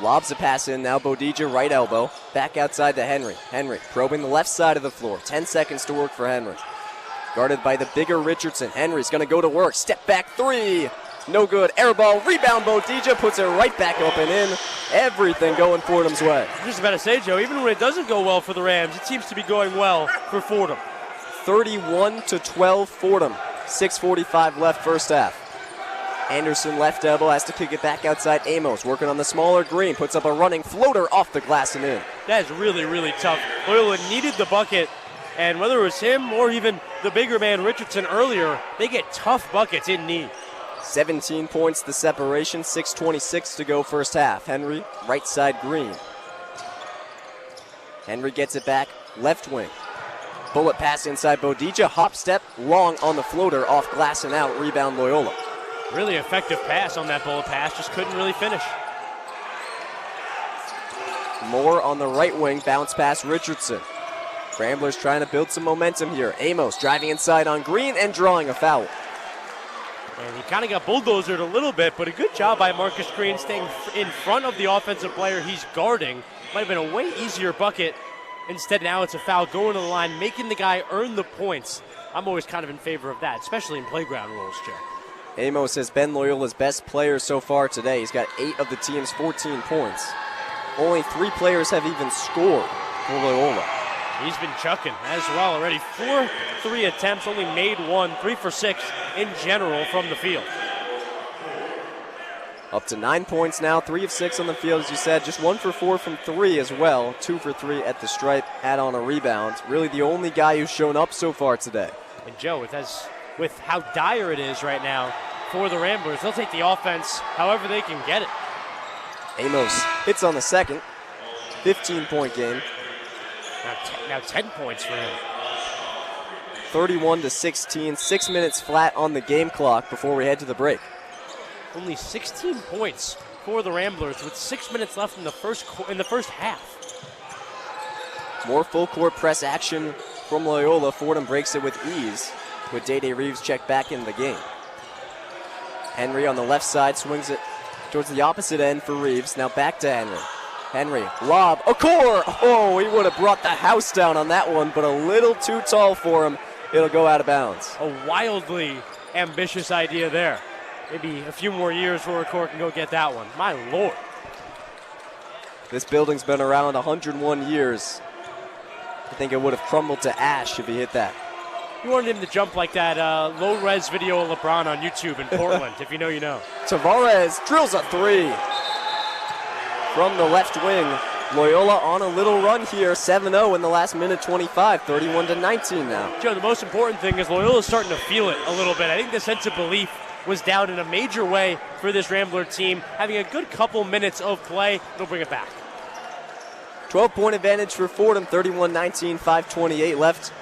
lobs a pass in now. Bodija right elbow. Back outside to Henry. Henry probing the left side of the floor. 10 seconds to work for Henry. Guarded by the bigger Richardson. Henry's going to go to work. Step back 3. No good. Air ball. Rebound. Bodija puts it right back up and in. Everything going Fordham's way. I was just about to say, Joe, even when it doesn't go well for the Rams, it seems to be going well for Fordham. 31-12 Fordham. 6:45 left first half. Anderson left elbow has to kick it back outside. Amos working on the smaller Green. Puts up a running floater off the glass and in. That is really, really tough. Loyola needed the bucket, and whether it was him or even the bigger man Richardson earlier, they get tough buckets in need. 17 points the separation, 6:26 to go first half. Henry, right side Green. Henry gets it back, left wing. Bullet pass inside Bodija, hop step, long on the floater, off glass and out, rebound Loyola. Really effective pass on that bullet pass, just couldn't really finish. Moore on the right wing, bounce pass Richardson. Ramblers trying to build some momentum here. Amos driving inside on Green and drawing a foul. And he kind of got bulldozered a little bit, but a good job by Marcus Green staying in front of the offensive player he's guarding. Might have been a way easier bucket. Instead, now it's a foul going to the line, making the guy earn the points. I'm always kind of in favor of that, especially in playground rules, Joe. Amos has been Loyola's best player so far today. He's got 8 of the team's 14 points. Only 3 players have even scored for Loyola. He's been chucking as well already. 4 3 attempts, only made 1, 3 for 6 in general from the field. Up to 9 points now, 3 of 6 on the field, as you said. Just 1 for 4 from 3 as well. 2 for 3 at the stripe, add on a rebound. Really the only guy who's shown up so far today. And Joe, with how dire it is right now for the Ramblers, they'll take the offense however they can get it. Amos hits on the second. 15-point game. Now 10 points for him. 31-16, 6 minutes flat on the game clock before we head to the break. Only 16 points for the Ramblers with 6 minutes left in the first half. More full court press action from Loyola. Fordham breaks it with ease with Day-Day Reeves checked back in the game. Henry on the left side swings it towards the opposite end for Reeves. Now back to Henry. Henry, lob, Okor! Oh, he would have brought the house down on that one, but a little too tall for him. It'll go out of bounds. A wildly ambitious idea there. Maybe a few more years before Okor can go get that one. My Lord. This building's been around 101 years. I think it would have crumbled to ash if he hit that. You wanted him to jump like that low-res video of LeBron on YouTube in Portland. If you know, you know. Tavares drills a 3 from the left wing. Loyola on a little run here, 7-0 in the last minute 25, 31-19 now. Joe, the most important thing is Loyola's starting to feel it a little bit. I think the sense of belief was down in a major way for this Rambler team. Having a good couple minutes of play, they'll bring it back. 12-point advantage for Fordham, 31-19, 5:28 left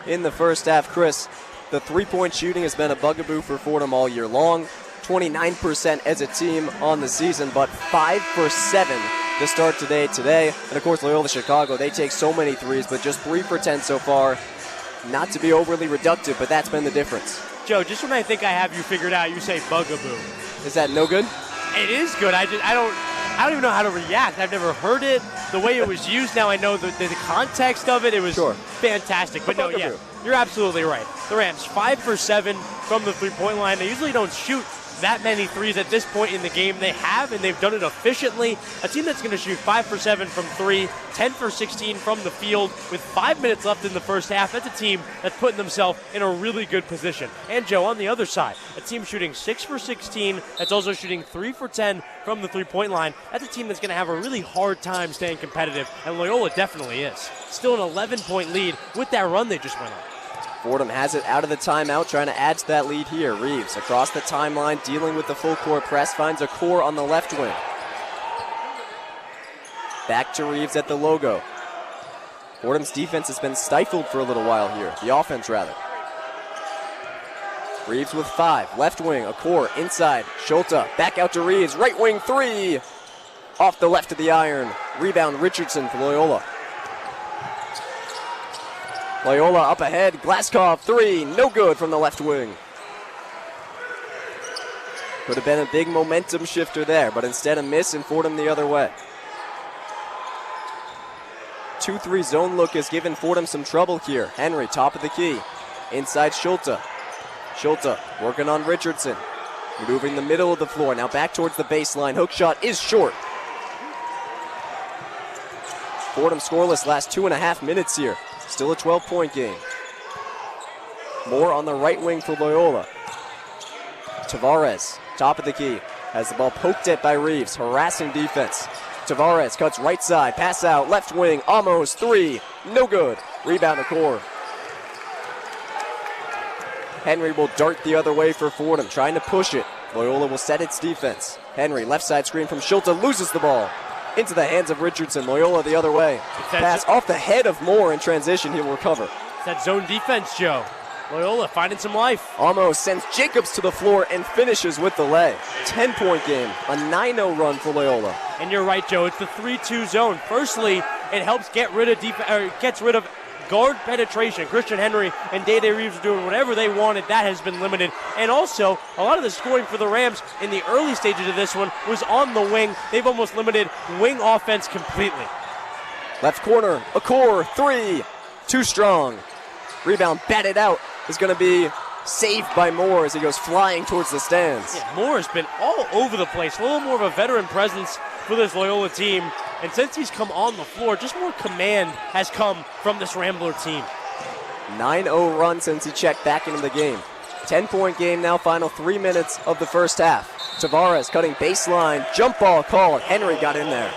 in the first half. Chris, the three-point shooting has been a bugaboo for Fordham all year long. 29% as a team on the season, but 5 for 7 to start today. And of course, Loyola Chicago, they take so many threes, but just 3 for 10 so far. Not to be overly reductive, but that's been the difference. Joe, just when I think I have you figured out, you say bugaboo. Is that no good? It is good. I don't even know how to react. I've never heard it. The way it was used, now I know the context of it. It was fantastic. But no, yeah, you're absolutely right. The Rams, 5 for 7 from the three-point line. They usually don't shoot that many threes at this point in the game. They have, and they've done it efficiently. A team that's going to shoot 5 for 7 from 3, 10 for 16 from the field with 5 minutes left in the first half. That's a team that's putting themselves in a really good position. And Joe, on the other side, a team shooting 6 for 16, that's also shooting 3 for 10 from the three-point line. That's a team that's going to have a really hard time staying competitive, and Loyola definitely is. Still an 11-point lead with that run they just went on. Fordham has it out of the timeout, trying to add to that lead here. Reeves across the timeline, dealing with the full court press, finds a core on the left wing. Back to Reeves at the logo. Fordham's defense has been stifled for a little while here. The offense, rather. Reeves with 5. Left wing, a core inside. Schulta back out to Reeves. Right wing 3. Off the left of the iron. Rebound Richardson for Loyola. Loyola up ahead. Glaskov 3. No good from the left wing. Could have been a big momentum shifter there, but instead a miss and Fordham the other way. 2-3 zone look has given Fordham some trouble here. Henry, top of the key. Inside Schulta. Schulta working on Richardson. Moving the middle of the floor. Now back towards the baseline. Hook shot is short. Fordham scoreless last 2.5 minutes here. Still a 12-point game. Moore on the right wing for Loyola. Tavares, top of the key. Has the ball poked at by Reeves. Harassing defense. Tavares cuts right side. Pass out. Left wing. Almost 3. No good. Rebound to core. Henry will dart the other way for Fordham, trying to push it. Loyola will set its defense. Henry, left side screen from Schulte, loses the ball. Into the hands of Richardson. Loyola the other way. Pass off the head of Moore in transition. He will recover. It's that zone defense, Joe. Loyola finding some life. Almost sends Jacobs to the floor and finishes with the lay. 10-point game, a 9-0 run for Loyola. And you're right, Joe. It's the 3-2 zone. Firstly, it helps gets rid of guard penetration. Christian Henry and Day Reeves are doing whatever they wanted. That has been limited. And also, a lot of the scoring for the Rams in the early stages of this one was on the wing. They've almost limited wing offense completely. Left corner, a core, 3. Too strong. Rebound batted out is going to be saved by Moore as he goes flying towards the stands. Yeah, Moore has been all over the place. A little more of a veteran presence for this Loyola team. And since he's come on the floor, just more command has come from this Rambler team. 9-0 run since he checked back into the game. 10-point game now, final 3 minutes of the first half. Tavares cutting baseline, jump ball called. Henry got in there.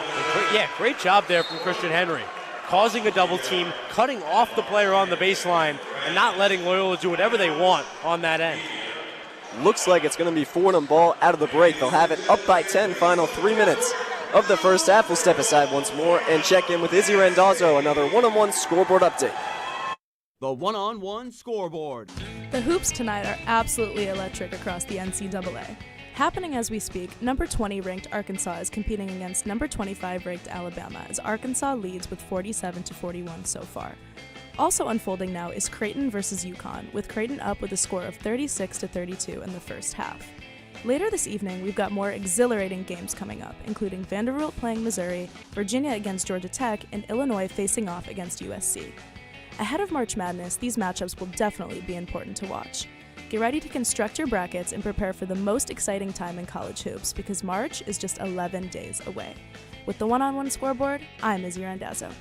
Yeah, great job there from Christian Henry. Causing a double team, cutting off the player on the baseline, and not letting Loyola do whatever they want on that end. Looks like it's going to be Fordham ball out of the break. They'll have it up by 10, final 3 minutes of the first half. We'll step aside once more and check in with Izzy Randazzo, another one-on-one scoreboard update. The one-on-one scoreboard. The hoops tonight are absolutely electric across the NCAA. Happening as we speak, number 20 ranked Arkansas is competing against number 25 ranked Alabama as Arkansas leads with 47-41 so far. Also unfolding now is Creighton versus UConn, with Creighton up with a score of 36-32 in the first half. Later this evening, we've got more exhilarating games coming up, including Vanderbilt playing Missouri, Virginia against Georgia Tech, and Illinois facing off against USC. Ahead of March Madness, these matchups will definitely be important to watch. Get ready to construct your brackets and prepare for the most exciting time in college hoops because March is just 11 days away. With the one-on-one scoreboard, I'm Izzy Randazzo.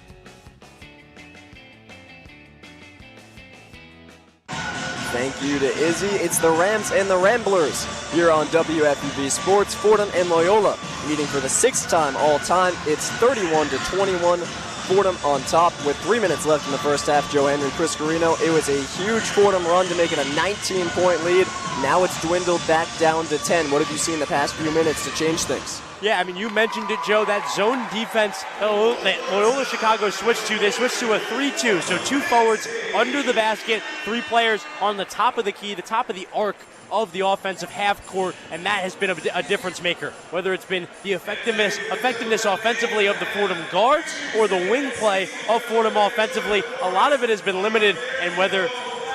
Thank you to Izzy. It's the Rams and the Ramblers here on WFUV Sports. Fordham and Loyola meeting for the 6th time all-time. It's 31-21. Fordham on top with 3 minutes left in the first half. Joe Henry, Chris Carrino. It was a huge Fordham run to make it a 19-point lead. Now it's dwindled back down to 10. What have you seen the past few minutes to change things? Yeah, I mean, you mentioned it, Joe, that zone defense that Loyola Chicago switched to. They switched to a 3-2, so 2 forwards under the basket, 3 players on the top of the key, the top of the arc of the offensive half court, and that has been a difference maker. Whether it's been the effectiveness offensively of the Fordham guards or the wing play of Fordham offensively, a lot of it has been limited, and whether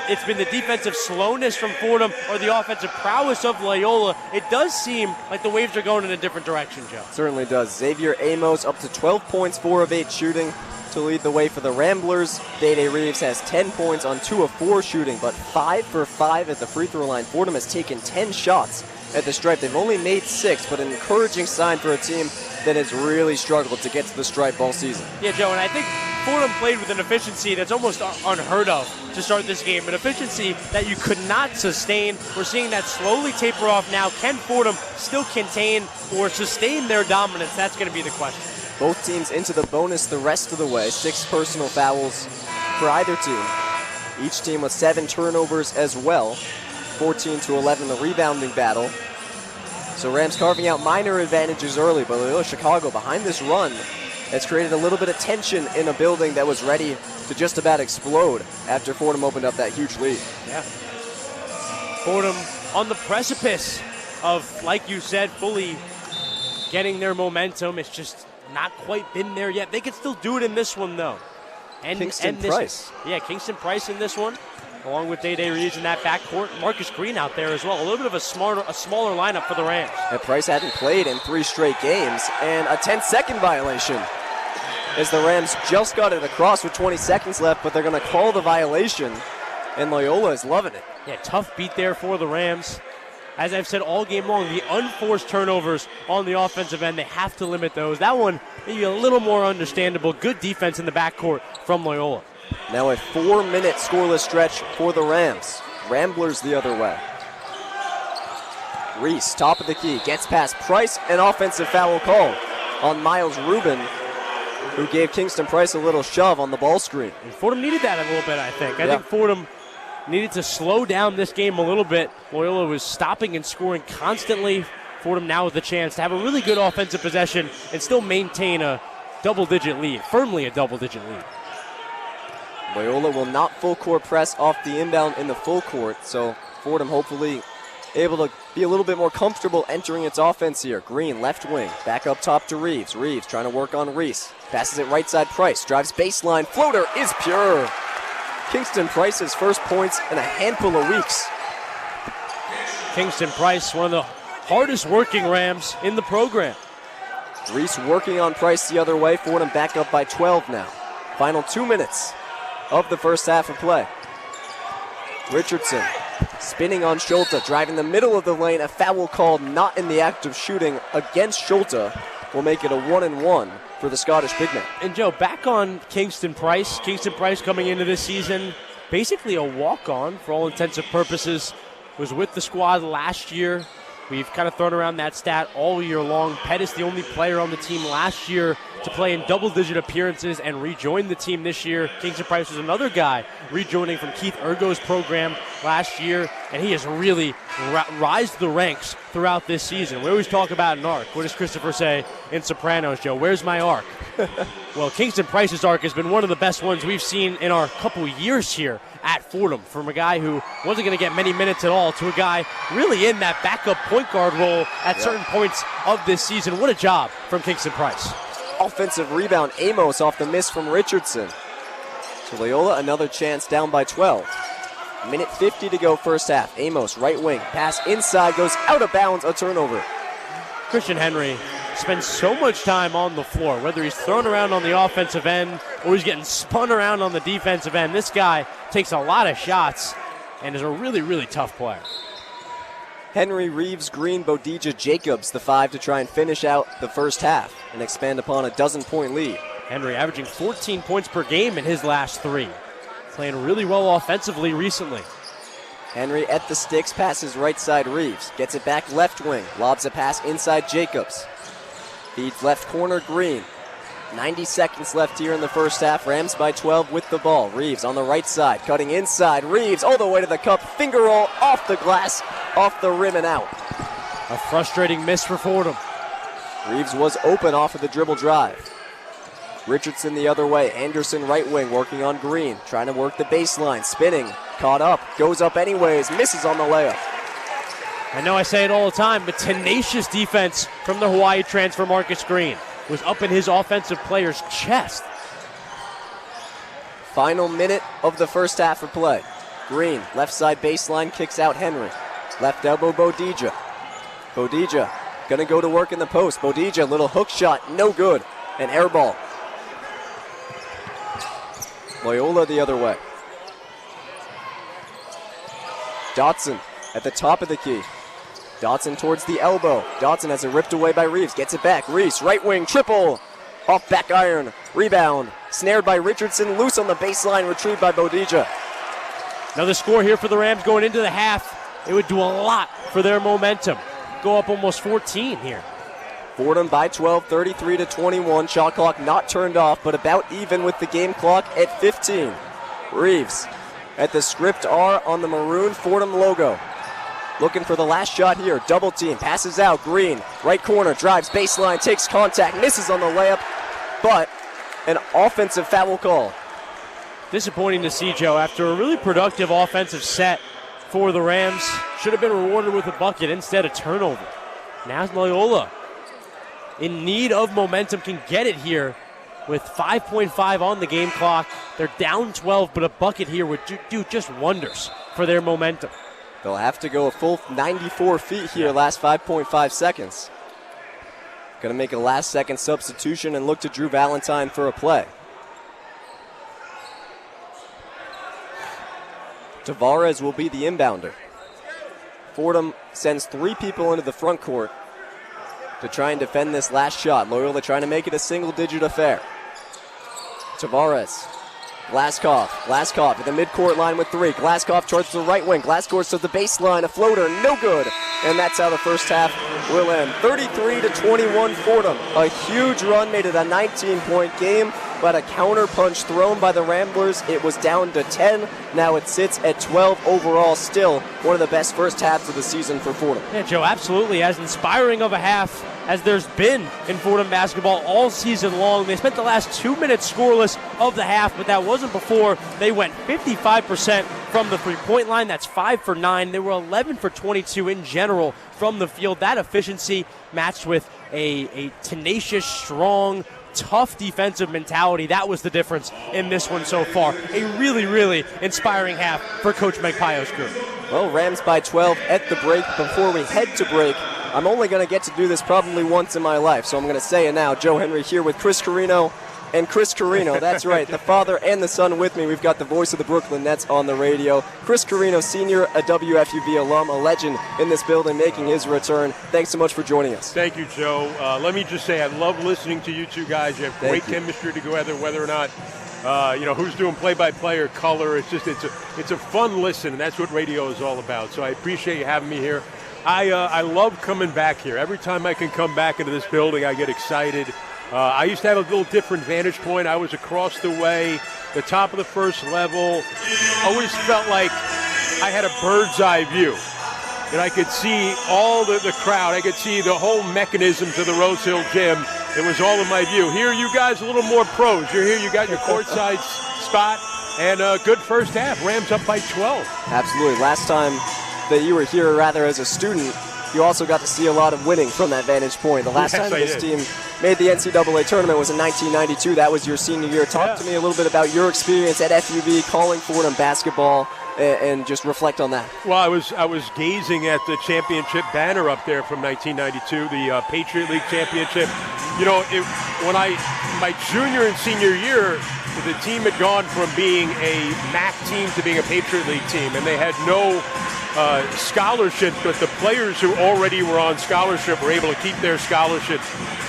it's been the defensive slowness from Fordham or the offensive prowess of Loyola, it does seem like the Waves are going in a different direction, Joe. Certainly does. Xavier Amos up to 12 points, 4 of 8 shooting to lead the way for the Ramblers. Day Reeves has 10 points on 2 of 4 shooting, but 5 for 5 at the free throw line. Fordham has taken 10 shots at the stripe. They've only made 6, but an encouraging sign for a team that has really struggled to get to the stripe all season. Yeah, Joe, and I think Fordham played with an efficiency that's almost unheard of to start this game, an efficiency that you could not sustain. We're seeing that slowly taper off now. Can Fordham still contain or sustain their dominance? That's going to be the question. Both teams into the bonus the rest of the way. 6 personal fouls for either team. Each team with 7 turnovers as well. 14-11 the rebounding battle. So Rams carving out minor advantages early, but Loyola Chicago behind this run has created a little bit of tension in a building that was ready to just about explode after Fordham opened up that huge lead. Yeah. Fordham on the precipice of, like you said, fully getting their momentum. It's just not quite been there yet. They can still do it in this one, though. Kingston Price. Yeah, Kingston Price in this one, along with Day Reeves in that backcourt. Marcus Green out there as well. A little bit of a smaller lineup for the Rams. And Price hadn't played in 3 straight games, and a 10-second violation as the Rams just got it across with 20 seconds left, but they're going to call the violation, and Loyola is loving it. Yeah, tough beat there for the Rams. As I've said all game long, the unforced turnovers on the offensive end, they have to limit those. That one, maybe a little more understandable. Good defense in the backcourt from Loyola. Now a 4-minute scoreless stretch for the Rams. Ramblers the other way. Reese, top of the key, gets past Price, an offensive foul call on Miles Rubin, who gave Kingston Price a little shove on the ball screen. And Fordham needed that a little bit, I think. I think Fordham needed to slow down this game a little bit. Loyola was stopping and scoring constantly. Fordham now with the chance to have a really good offensive possession and still maintain a double-digit lead, firmly a double-digit lead. Loyola will not full court press off the inbound in the full court, so Fordham hopefully able to be a little bit more comfortable entering its offense here. Green, left wing, back up top to Reeves. Reeves trying to work on Reese. Passes it right side Price, drives baseline, floater is pure. Kingston Price's first points in a handful of weeks. Kingston Price, one of the hardest working Rams in the program. Reese working on Price the other way. Fordham back up by 12 now. Final 2 minutes of the first half of play. Richardson spinning on Schulte, driving the middle of the lane. A foul called not in the act of shooting against Schulte will make it a 1-1 for the Scottish big man. And Joe, back on Kingston Price. Kingston Price coming into this season, basically a walk-on for all intents and purposes. Was with the squad last year. We've kind of thrown around that stat all year long. Pettis, the only player on the team last year to play in double-digit appearances and rejoin the team this year. Kingston Price was another guy rejoining from Keith Ergo's program last year, and he has really rise the ranks throughout this season. We always talk about an arc. What does Christopher say in Sopranos, Joe? Where's my arc? Well, Kingston Price's arc has been one of the best ones we've seen in our couple years here at Fordham, from a guy who wasn't going to get many minutes at all to a guy really in that backup point guard role at certain points of this season. What a job from Kingston Price. Offensive rebound, Amos off the miss from Richardson. So Loyola, another chance, down by 12. Minute 50 to go first half. Amos, right wing, pass inside, goes out of bounds, a turnover. Christian Henry spends so much time on the floor, whether he's thrown around on the offensive end or he's getting spun around on the defensive end. This guy takes a lot of shots and is a really, really tough player. Henry, Reeves, Green, Bodija, Jacobs, the 5 to try and finish out the first half and expand upon a 12-point lead. Henry averaging 14 points per game in his last 3. Playing really well offensively recently. Henry at the sticks, passes right side Reeves. Gets it back left wing, lobs a pass inside Jacobs. Feeds left corner Green. 90 seconds left here in the first half. Rams by 12 with the ball. Reeves on the right side, cutting inside. Reeves all the way to the cup. Finger roll off the glass, off the rim and out. A frustrating miss for Fordham. Reeves was open off of the dribble drive. Richardson the other way. Anderson right wing working on Green. Trying to work the baseline. Spinning. Caught up. Goes up anyways. Misses on the layup. I know I say it all the time, but tenacious defense from the Hawaii transfer Marcus Green. Was up in his offensive player's chest. Final minute of the first half of play. Green, left side baseline, kicks out Henry. Left elbow Bodija. Bodija gonna go to work in the post. Bodija, little hook shot, no good. An air ball. Loyola the other way. Dotson at the top of the key. Dotson towards the elbow. Dotson has it ripped away by Reeves. Gets it back. Reese, right wing, triple. Off back iron. Rebound. Snared by Richardson. Loose on the baseline. Retrieved by Bodija. Another score here for the Rams going into the half. It would do a lot for their momentum. Go up almost 14 here. Fordham by 12, 33-21. Shot clock not turned off, but about even with the game clock at 15. Reeves at the script R on the maroon Fordham logo. Looking for the last shot here. Double team. Passes out. Green. Right corner. Drives baseline. Takes contact. Misses on the layup. But an offensive foul call. Disappointing to see, Joe. After a really productive offensive set for the Rams. Should have been rewarded with a bucket. Instead, a turnover. Now Loyola, in need of momentum, can get it here with 5.5 on the game clock. They're down 12, but a bucket here would do just wonders for their momentum. They'll have to go a full 94 feet here, last 5.5 seconds. Going to make a last-second substitution and look to Drew Valentine for a play. Tavares will be the inbounder. Fordham sends 3 people into the front court to try and defend this last shot. Loyola trying to make it a single-digit affair. Tavares. Glaskov at the midcourt line with 3. Glaskov towards the right wing. Glaskov to the baseline. A floater, no good. And that's how the first half will end. 33-21 Fordham. A huge run, made it a 19-point game. but a counter punch thrown by the Ramblers, it was down to 10. Now it sits at 12 overall. Still one of the best first halves of the season for Fordham. Yeah, Joe, absolutely. As inspiring of a half as there's been in Fordham basketball all season long. They spent the last 2 minutes scoreless of the half, but that wasn't before they went 55% from the three-point line. That's 5 for 9. They were 11 for 22 in general from the field. That efficiency matched with a tenacious, strong, tough defensive mentality. That was the difference in this one so far. A really, really inspiring half for Coach Mike Paio's group. Well, Rams by 12 at the break. Before we head to break, I'm only going to get to do this probably once in my life, so I'm going to say it now. Joe Henry here with Chris Carrino. And Chris Carrino, that's right, the father and the son with me. We've got the voice of the Brooklyn Nets on the radio. Chris Carrino, senior, a WFUV alum, a legend in this building, making his return. Thanks so much for joining us. Thank you, Joe. Let me just say I love listening to you two guys. You have great chemistry together, whether or not who's doing play-by-play or color. It's a fun listen, and that's what radio is all about. So I appreciate you having me here. I love coming back here. Every time I can come back into this building, I get excited. I used to have a little different vantage point. I was across the way, the top of the first level. Always felt like I had a bird's eye view. And I could see all the crowd. I could see the whole mechanism to the Rose Hill Gym. It was all in my view. Here, you guys a little more pros. You're here, you got your courtside spot, and a good first half. Rams up by 12. Absolutely. Last time that you were here, rather as a student, you also got to see a lot of winning from that vantage point. The last time this team made the NCAA tournament was in 1992. That was your senior year. Talk to me a little bit about your experience at FUV, calling Fordham basketball, and just reflect on that. Well, I was gazing at the championship banner up there from 1992, the Patriot League championship. My junior and senior year, the team had gone from being a MAC team to being a Patriot League team, and they had no scholarships, but the players who already were on scholarship were able to keep their scholarships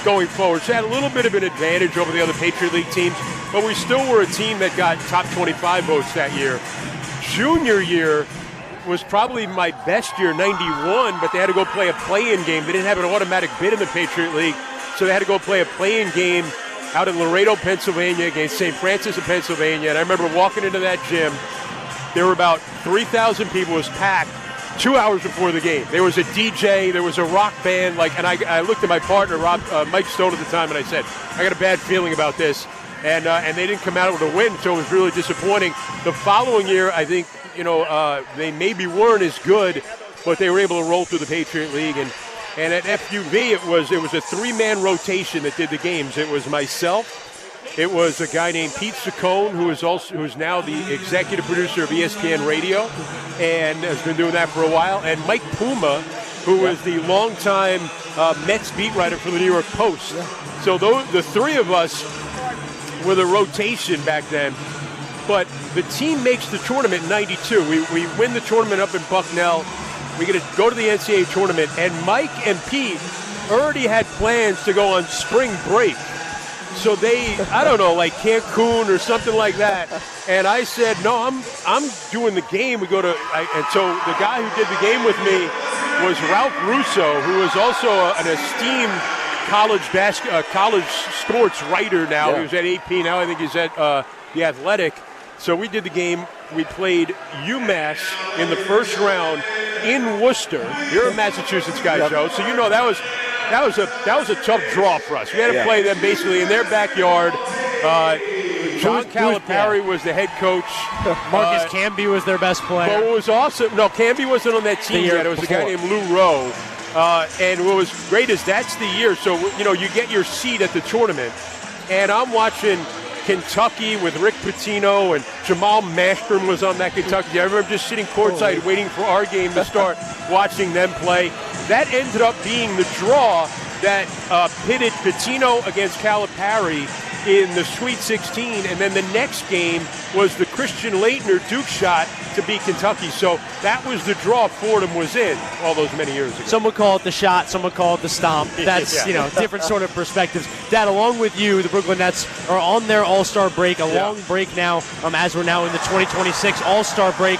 going forward. So they had a little bit of an advantage over the other Patriot League teams, but we still were a team that got top 25 votes that year. Junior year was probably my best year, 91, but they had to go play a play-in game. They didn't have an automatic bid in the Patriot League, so they had to go play a play-in game out in Laredo, Pennsylvania against St. Francis of Pennsylvania. And I remember walking into that gym. There were about 3,000 people. It was packed 2 hours before the game. There was a DJ. There was a rock band. And I looked at my partner, Mike Stone, at the time, and I said, I got a bad feeling about this. And they didn't come out with a win, so it was really disappointing. The following year, I think, they maybe weren't as good, but they were able to roll through the Patriot League. And at FUV, it was a three-man rotation that did the games. It was myself. It was a guy named Pete Saccone, who's now the executive producer of ESPN Radio and has been doing that for a while, and Mike Puma, who was the longtime Mets beat writer for the New York Post. So the three of us were the rotation back then. But the team makes the tournament in 92. We win the tournament up in Bucknell. We get to go to the NCAA tournament, and Mike and Pete already had plans to go on spring break. So they, I don't know, like Cancun or something like that. And I said, no, I'm doing the game. And so the guy who did the game with me was Ralph Russo, who is also an esteemed college sports writer now. Yeah. He was at AP. Now I think he's at The Athletic. So we did the game. We played UMass in the first round in Worcester. You're a Massachusetts guy, Joe, so you know that was a tough draw for us. We had to play them basically in their backyard. John Calipari was the head coach. Marcus Camby was their best player. But what was awesome, no, Camby wasn't on that team yet. It was a guy named Lou Rowe. And what was great is that's the year. So, you get your seat at the tournament. And I'm watching Kentucky with Rick Pitino, and Jamal Mastrom was on that Kentucky. I remember just sitting courtside waiting for our game to start, watching them play. That ended up being the draw that pitted Pitino against Calipari in the Sweet 16, and then the next game was the Christian Laettner Duke shot to beat Kentucky. So that was the draw Fordham was in all those many years ago. Some would call it the shot, some would call it the stomp. That's, different sort of perspectives. Dad, along with you, the Brooklyn Nets are on their All-Star break, a long break now, as we're now in the 2026 All-Star break.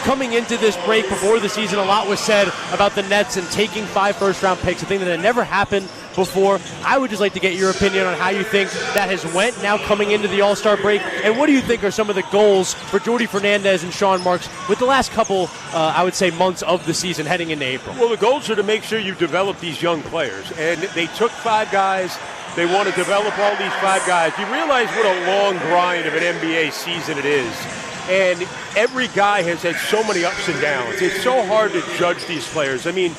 coming into this break before the season, a lot was said about the Nets and taking 5 first-round picks, a thing that had never happened before. I would just like to get your opinion on how you think that has went now coming into the All-Star break, and what do you think are some of the goals for Jordy Fernandez and Sean Marks with the last couple, I would say, months of the season heading into April? Well, the goals are to make sure you develop these young players, and they took 5 guys. They want to develop all these 5 guys. You realize what a long grind of an NBA season it is. And every guy has had so many ups and downs. It's so hard to judge these players. I mean,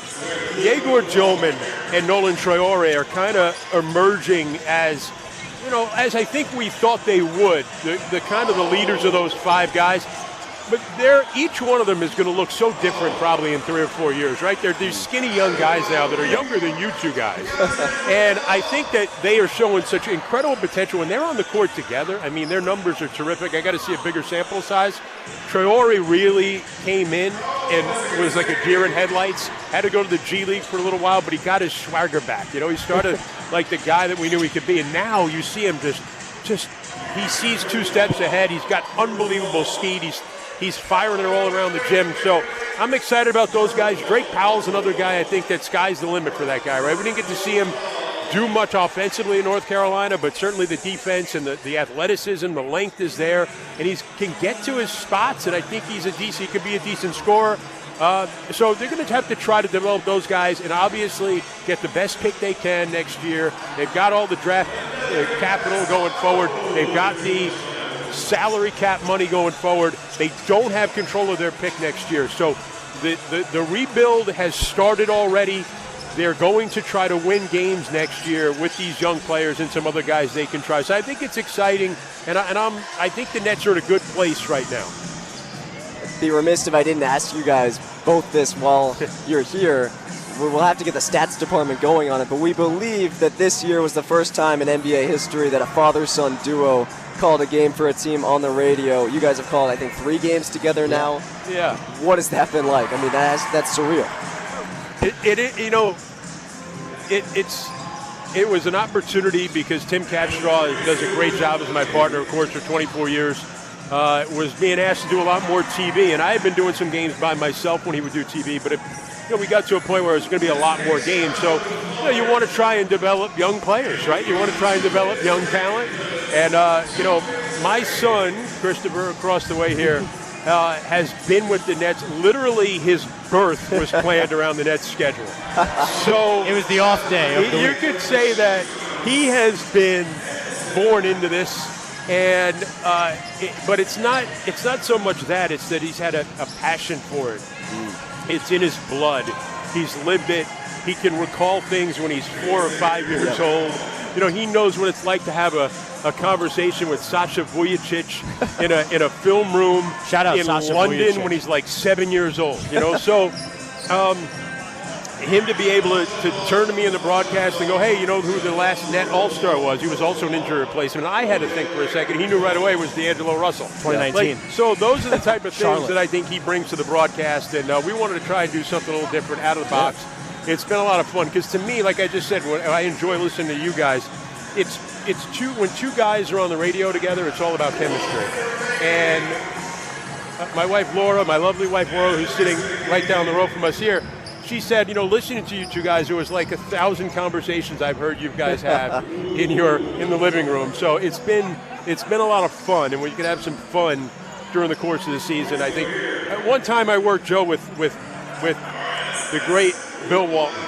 Yegor Dillman and Nolan Traore are kind of emerging as, as I think we thought they would, the kind of the leaders of those 5 guys. But each one of them is going to look so different probably in 3 or 4 years, right? They're these skinny young guys now that are younger than you 2 guys. And I think that they are showing such incredible potential when they're on the court together. I mean, their numbers are terrific. I got to see a bigger sample size. Traore really came in and was like a deer in headlights. Had to go to the G League for a little while, but he got his swagger back. He started like the guy that we knew he could be. And now you see him just he sees 2 steps ahead. He's got unbelievable speed. He's firing it all around the gym. So I'm excited about those guys. Drake Powell's another guy. I think that sky's the limit for that guy, right? We didn't get to see him do much offensively in North Carolina, but certainly the defense and the athleticism, the length is there, and he can get to his spots, and I think he could be a decent scorer. So they're going to have to try to develop those guys and obviously get the best pick they can next year. They've got all the draft capital going forward. They've got the salary cap money going forward. They don't have control of their pick next year. So the rebuild has started already. They're going to try to win games next year with these young players and some other guys they can try. So I think it's exciting, and I think the Nets are in a good place right now. I'd be remiss if I didn't ask you guys both this while you're here. We'll have to get the stats department going on it, but we believe that this year was the first time in NBA history that a father-son duo called a game for a team on the radio. You guys have called, I think, 3 games together now. Yeah. What has that been like? I mean, that's surreal. It was an opportunity because Tim Catstraw does a great job as my partner, of course, for 24 years. Was being asked to do a lot more TV, and I had been doing some games by myself when he would do TV, but we got to a point where it was going to be a lot more games. So you want to try and develop young players, right? You want to try and develop young talent. And, my son, Christopher, across the way here, has been with the Nets. Literally, his birth was planned around the Nets' schedule. So it was the off day of the you week. could say that he has been born into this, and but it's not so much that, it's that he's had a passion for it. It's in his blood. He's lived it. He can recall things when he's 4 or 5 years old. He knows what it's like to have a conversation with Sasha Vujicic in a film room Shout out in Sasha London Vujicic. when he's like 7 years old. So him to be able to turn to me in the broadcast and go, hey, you know who the last Net All-Star was? He was also an injury replacement. I had to think for a second. He knew right away it was D'Angelo Russell. 2019. So those are the type of things Charlotte. that I think he brings to the broadcast, and we wanted to try and do something a little different, out of the box. It's been a lot of fun because to me, like I just said, when I enjoy listening to you guys. When 2 guys are on the radio together, it's all about chemistry. And my wife Laura, my lovely wife Laura, who's sitting right down the road from us here, she said, listening to you 2 guys, it was like 1,000 conversations I've heard you guys have in the living room. So it's been a lot of fun, and we can have some fun during the course of the season. I think at one time I worked, Joe, with the great Bill Walton.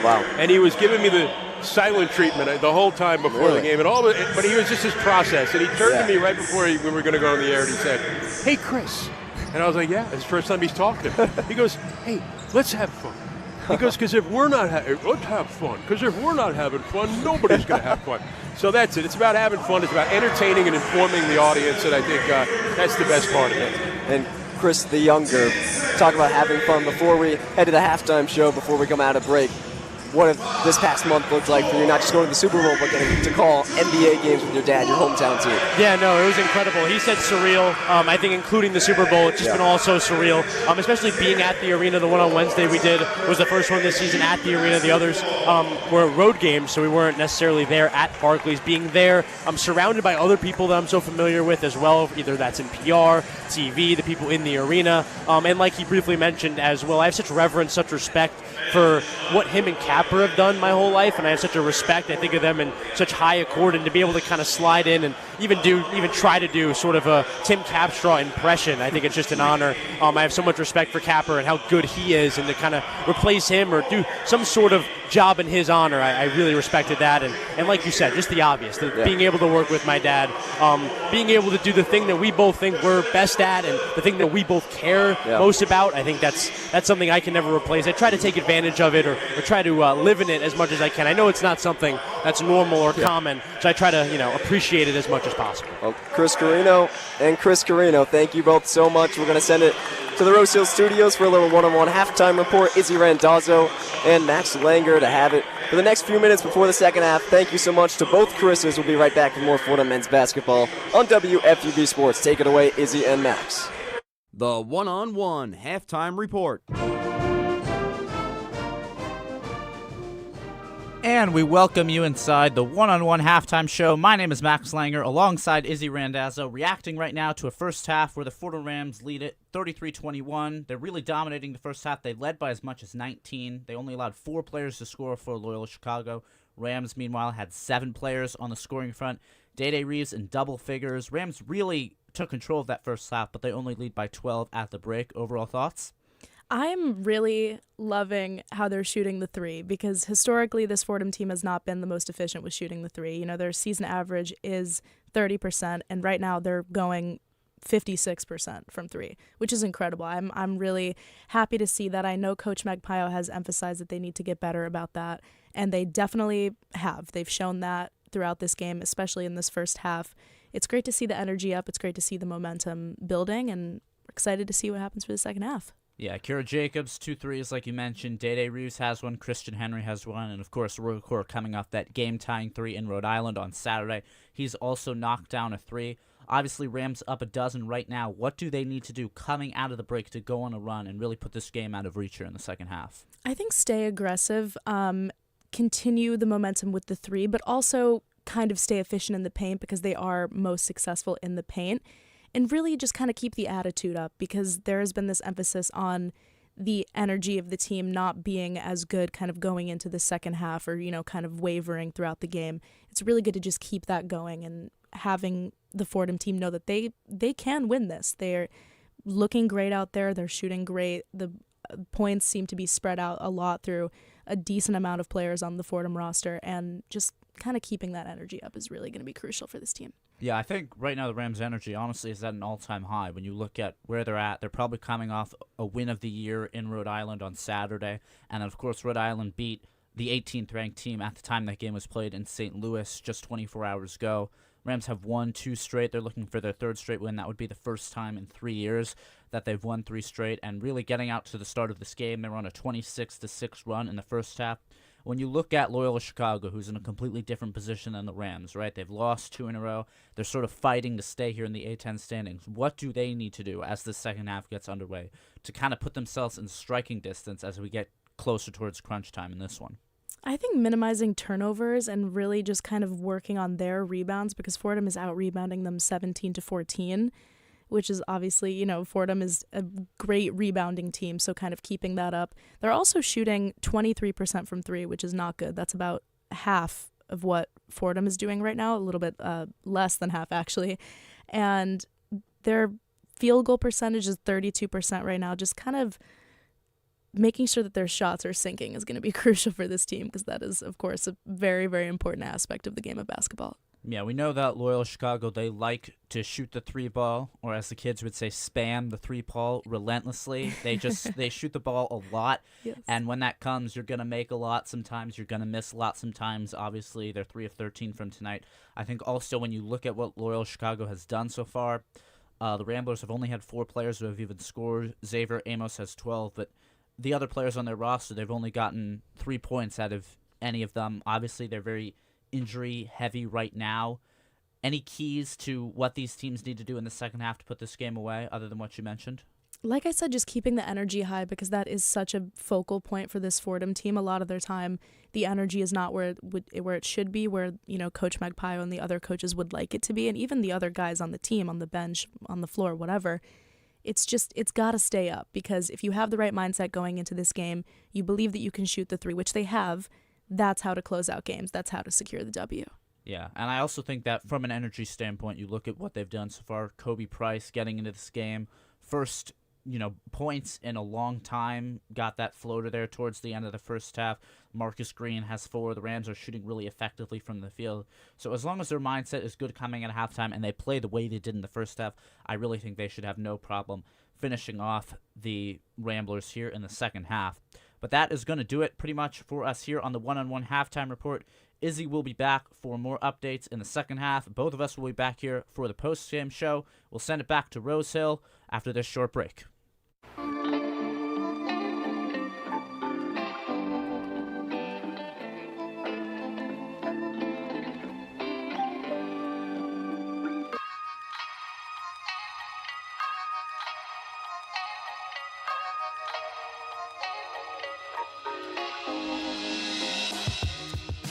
Wow. And he was giving me the silent treatment the whole time before the game, but he was just his process. And he turned to me right before we were going to go on the air, and he said, "Hey, Chris." And I was like, "Yeah." It's the first time he's talking. He goes, "Hey, let's have fun." He goes, "Because if we're not let's have fun. Because if we're not having fun, nobody's going to have fun." So that's it. It's about having fun. It's about entertaining and informing the audience, and I think that's the best part of it. And Chris, the younger, talk about having fun before we head to the halftime show, before we come out of break. what if this past month looked like for you, not just going to the Super Bowl, but getting to call NBA games with your dad, your hometown team? Yeah, no, it was incredible. He said surreal. I think including the Super Bowl, it's just been also surreal. Especially being at the arena. The one on Wednesday we did was the first one this season at the arena. The others were road games, so we weren't necessarily there at Barclays. Being there, I'm surrounded by other people that I'm so familiar with as well, either that's in PR, TV, the people in the arena. And like he briefly mentioned as well, I have such reverence, such respect for what him and Capper have done my whole life, and I have such a respect. I think of them in such high accord, and to be able to kind of slide in and even try to do sort of a Tim Capstraw impression, I think it's just an honor. I have so much respect for Capper and how good he is, and to kind of replace him or do some sort of job in his honor, I really respected that. And like you said, just the obvious, being able to work with my dad, being able to do the thing that we both think we're best at and the thing that we both care most about, I think that's something I can never replace. I try to take advantage of it or try to live in it as much as I can. I know it's not something that's normal or common, so I try to appreciate it as much as possible. Well, Chris Carrino and Chris Carrino, thank you both so much. We're going to send it to the Rose Hill Studios for a little one-on-one halftime report. Izzy Randazzo and Max Langer to have it for the next few minutes before the second half. Thank you so much to both Chris's. We'll be right back with more Fordham men's basketball on WFUV Sports. Take it away, Izzy and Max. The one-on-one halftime report. And we welcome you inside the one-on-one halftime show. My name is Max Langer, alongside Izzy Randazzo, reacting right now to a first half where the Fordham Rams lead it 33-21. They're really dominating the first half. They led by as much as 19. They only allowed 4 players to score for Loyola Chicago. Rams, meanwhile, had 7 players on the scoring front. Day Reeves in double figures. Rams really took control of that first half, but they only lead by 12 at the break. Overall thoughts? I'm really loving how they're shooting the three, because historically this Fordham team has not been the most efficient with shooting the three. Their season average is 30%, and right now they're going 56% from three, which is incredible. I'm really happy to see that. I know Coach Magpio has emphasized that they need to get better about that, and they definitely have. They've shown that throughout this game, especially in this first half. It's great to see the energy up. It's great to see the momentum building, and we're excited to see what happens for the second half. Yeah, Kira Jacobs, 2 threes, like you mentioned. Day Reeves has one. Christian Henry has one. And, of course, Roy Core coming off that game-tying 3 in Rhode Island on Saturday. He's also knocked down a 3. Obviously, Rams up a dozen right now. What do they need to do coming out of the break to go on a run and really put this game out of reach here in the second half? I think stay aggressive, continue the momentum with the 3, but also kind of stay efficient in the paint, because they are most successful in the paint. And really just kind of keep the attitude up, because there has been this emphasis on the energy of the team not being as good kind of going into the second half, or, kind of wavering throughout the game. It's really good to just keep that going and having the Fordham team know that they can win this. They're looking great out there. They're shooting great. The points seem to be spread out a lot through a decent amount of players on the Fordham roster, and just kind of keeping that energy up is really going to be crucial for this team. Yeah, I think right now the Rams' energy, honestly, is at an all-time high. When you look at where they're at, they're probably coming off a win of the year in Rhode Island on Saturday. And, of course, Rhode Island beat the 18th-ranked team at the time that game was played in St. Louis just 24 hours ago. Rams have won 2 straight. They're looking for their 3rd straight win. That would be the first time in 3 years that they've won 3 straight. And really getting out to the start of this game, they were on a 26-6 run in the first half. When you look at Loyola Chicago, who's in a completely different position than the Rams, right? They've lost 2 in a row. They're sort of fighting to stay here in the A10 standings. What do they need to do as the second half gets underway to kind of put themselves in striking distance as we get closer towards crunch time in this one? I think minimizing turnovers and really just kind of working on their rebounds, because Fordham is out-rebounding them 17-14, which is obviously, Fordham is a great rebounding team, so kind of keeping that up. They're also shooting 23% from 3, which is not good. That's about half of what Fordham is doing right now, a little bit less than half, actually. And their field goal percentage is 32% right now. Just kind of making sure that their shots are sinking is going to be crucial for this team, because that is, of course, a very, very important aspect of the game of basketball. Yeah, we know that Loyola Chicago, they like to shoot the 3 ball, or as the kids would say, spam the 3 ball relentlessly. They shoot the ball a lot, yes. And when that comes, you're going to make a lot sometimes. You're going to miss a lot sometimes. Obviously, they're 3 of 13 from tonight. I think also when you look at what Loyola Chicago has done so far, the Ramblers have only had 4 players who have even scored. Xavier Amos has 12, but the other players on their roster, they've only gotten 3 points out of any of them. Obviously, they're very injury heavy right now. Any keys to what these teams need to do in the second half to put this game away, other than what you mentioned? Like I said, just keeping the energy high, because that is such a focal point for this Fordham team. A lot of their time, the energy is not where it should be, where, you know, Coach Magpie and the other coaches would like it to be, and even the other guys on the team, on the bench, on the floor, whatever. It's got to stay up, because if you have the right mindset going into this game, you believe that you can shoot the three, which they have. That's how to close out games. That's how to secure the W. Yeah, and I also think that from an energy standpoint, you look at what they've done so far. Kobe Price getting into this game, first, points in a long time, got that floater there towards the end of the first half. Marcus Green has 4. The Rams are shooting really effectively from the field. So as long as their mindset is good coming at halftime and they play the way they did in the first half, I really think they should have no problem finishing off the Ramblers here in the second half. But that is going to do it pretty much for us here on the one-on-one halftime report. Izzy will be back for more updates in the second half. Both of us will be back here for the post-game show. We'll send it back to Rose Hill after this short break.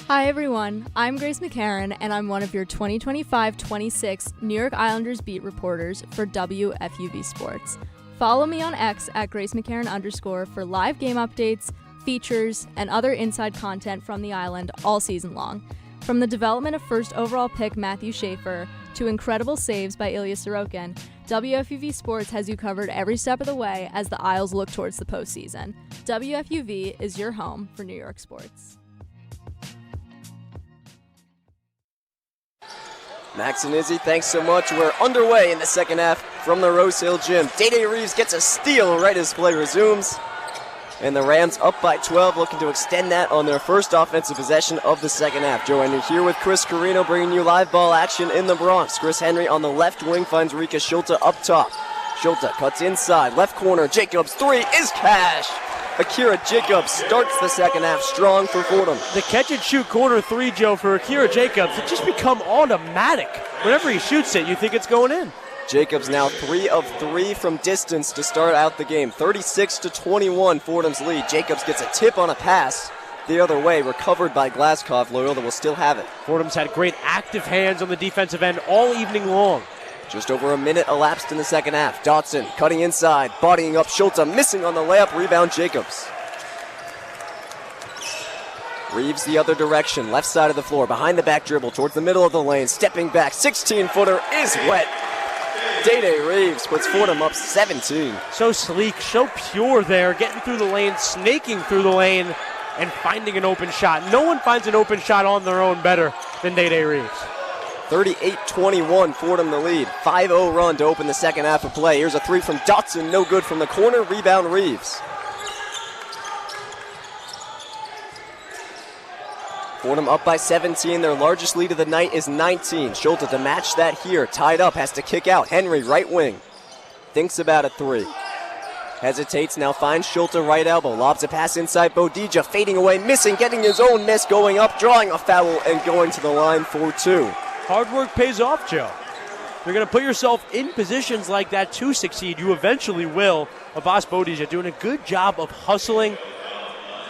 Hi everyone, I'm Grace McCarran and I'm one of your 2025-26 New York Islanders beat reporters for WFUV Sports. Follow me on X at GraceMcCarran_ for live game updates, features, and other inside content from the island all season long. From the development of first overall pick Matthew Schaefer to incredible saves by Ilya Sorokin, WFUV Sports has you covered every step of the way as the Isles look towards the postseason. WFUV is your home for New York sports. Max and Izzy, thanks so much. We're underway in the second half from the Rose Hill Gym. Day-Day Reeves gets a steal right as play resumes. And the Rams up by 12, looking to extend that on their first offensive possession of the second half. Joe Henry here with Chris Carrino, bringing you live ball action in the Bronx. Chris Henry on the left wing finds Rika Schulte up top. Schulte cuts inside, left corner. Jacobs' 3 is cash. Akira Jacobs starts the second half strong for Fordham. The catch-and-shoot corner 3, Joe, for Akira Jacobs, it just become automatic. Whenever he shoots it, you think it's going in. Jacobs now 3 of 3 from distance to start out the game. 36-21, Fordham's lead. Jacobs gets a tip on a pass the other way, recovered by Glaskov. Loyola will still have it. Fordham's had great active hands on the defensive end all evening long. Just over a minute elapsed in the second half. Dotson cutting inside, bodying up Schulte, missing on the layup, rebound Jacobs. Reeves the other direction, left side of the floor, behind the back dribble, towards the middle of the lane, stepping back, 16-footer is wet. Day-Day Reeves puts Fordham up 17. So sleek, so pure there, getting through the lane, snaking through the lane, and finding an open shot. No one finds an open shot on their own better than Day-Day Reeves. 38-21, Fordham the lead. 5-0 run to open the second half of play. Here's a 3 from Dotson, no good from the corner. Rebound Reeves. Fordham up by 17. Their largest lead of the night is 19. Schulte to match that here. Tied up, has to kick out. Henry, right wing. Thinks about a 3. Hesitates, now finds Schulte right elbow. Lobs a pass inside Bodija, fading away, missing, getting his own miss, going up, drawing a foul, and going to the line for 2. Hard work pays off, Joe. You're going to put yourself in positions like that to succeed. You eventually will. Abbas Bodija doing a good job of hustling.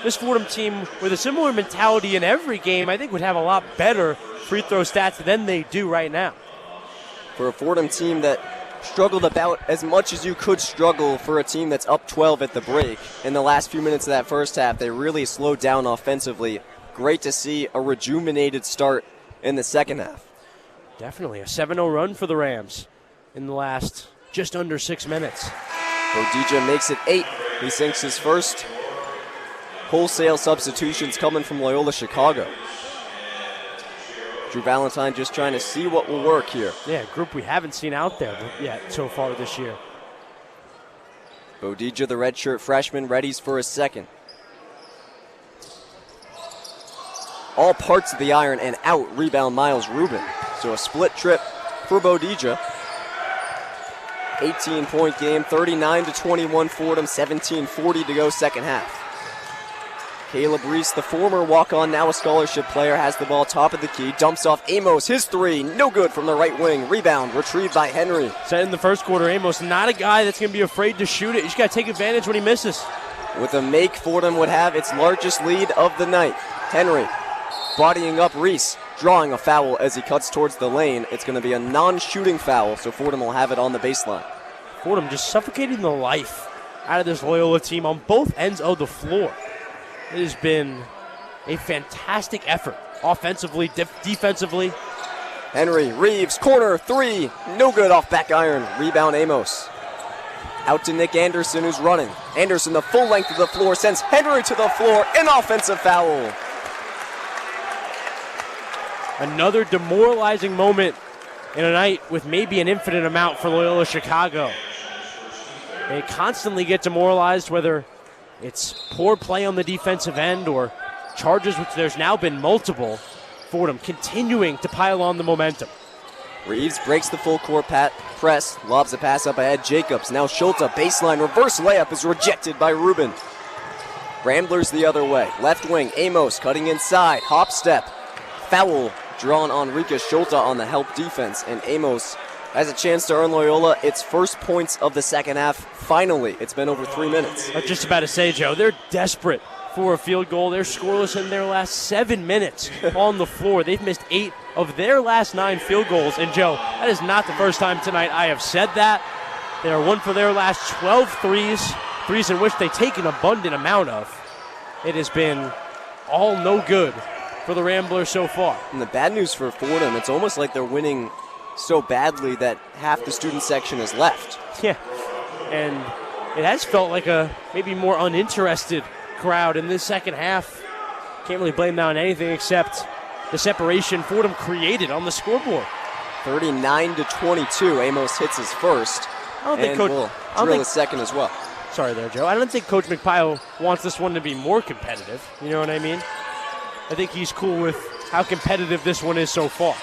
This Fordham team, with a similar mentality in every game, I think would have a lot better free throw stats than they do right now. For a Fordham team that struggled about as much as you could struggle for a team that's up 12 at the break, in the last few minutes of that first half, they really slowed down offensively. Great to see a rejuvenated start in the second half. Definitely a 7-0 run for the Rams in the last just under 6 minutes. Bodija makes it 8. He sinks his first. Wholesale substitutions coming from Loyola Chicago. Drew Valentine just trying to see what will work here. Yeah, a group we haven't seen out there yet so far this year. Bodija, the redshirt freshman, readies for his second. All parts of the iron and out. Rebound Miles Rubin. So a split trip for Bodija. 18-point game, 39-21 Fordham, 17:40 to go second half. Caleb Reese, the former walk-on, now a scholarship player, has the ball top of the key, dumps off Amos, his three, no good from the right wing. Rebound, retrieved by Henry. Said in the first quarter, Amos, not a guy that's going to be afraid to shoot it. You just got to take advantage when he misses. With a make, Fordham would have its largest lead of the night. Henry bodying up Reese, drawing a foul as he cuts towards the lane. It's going to be a non-shooting foul, so Fordham will have it on the baseline. Fordham just suffocating the life out of this Loyola team on both ends of the floor. It has been a fantastic effort, offensively, defensively. Henry, Reeves, corner, three, no good off back iron. Rebound Amos. Out to Nick Anderson, who's running. Anderson, the full length of the floor, sends Henry to the floor. An offensive foul. Another demoralizing moment in a night with maybe an infinite amount for Loyola Chicago. They constantly get demoralized, whether it's poor play on the defensive end or charges, which there's now been multiple. Fordham continuing to pile on the momentum. Reeves breaks the full court press, lobs a pass up ahead. Jacobs, now Schulte, baseline, reverse layup is rejected by Rubin. Ramblers the other way. Left wing, Amos cutting inside, hop step. Foul drawn on Rika Schulte on the help defense, and Amos has a chance to earn Loyola its first points of the second half. Finally, it's been over 3 minutes. I was just about to say, Joe, they're desperate for a field goal. They're scoreless in their last 7 minutes on the floor. They've missed 8 of their last 9 field goals. And, Joe, that is not the first time tonight I have said that. They are 1 for their last 12 threes in which they take an abundant amount of. It has been all no good for the Ramblers so far. And the bad news for Fordham, it's almost like they're winning so badly that half the student section is left. Yeah, and it has felt like a maybe more uninterested crowd in this second half. Can't really blame that on anything except the separation Fordham created on the scoreboard. 39-22, Amos hits his first, and will drill his second as well. Sorry there, Joe. I don't think Coach McPile wants this one to be more competitive. You know what I mean? I think he's cool with how competitive this one is so far.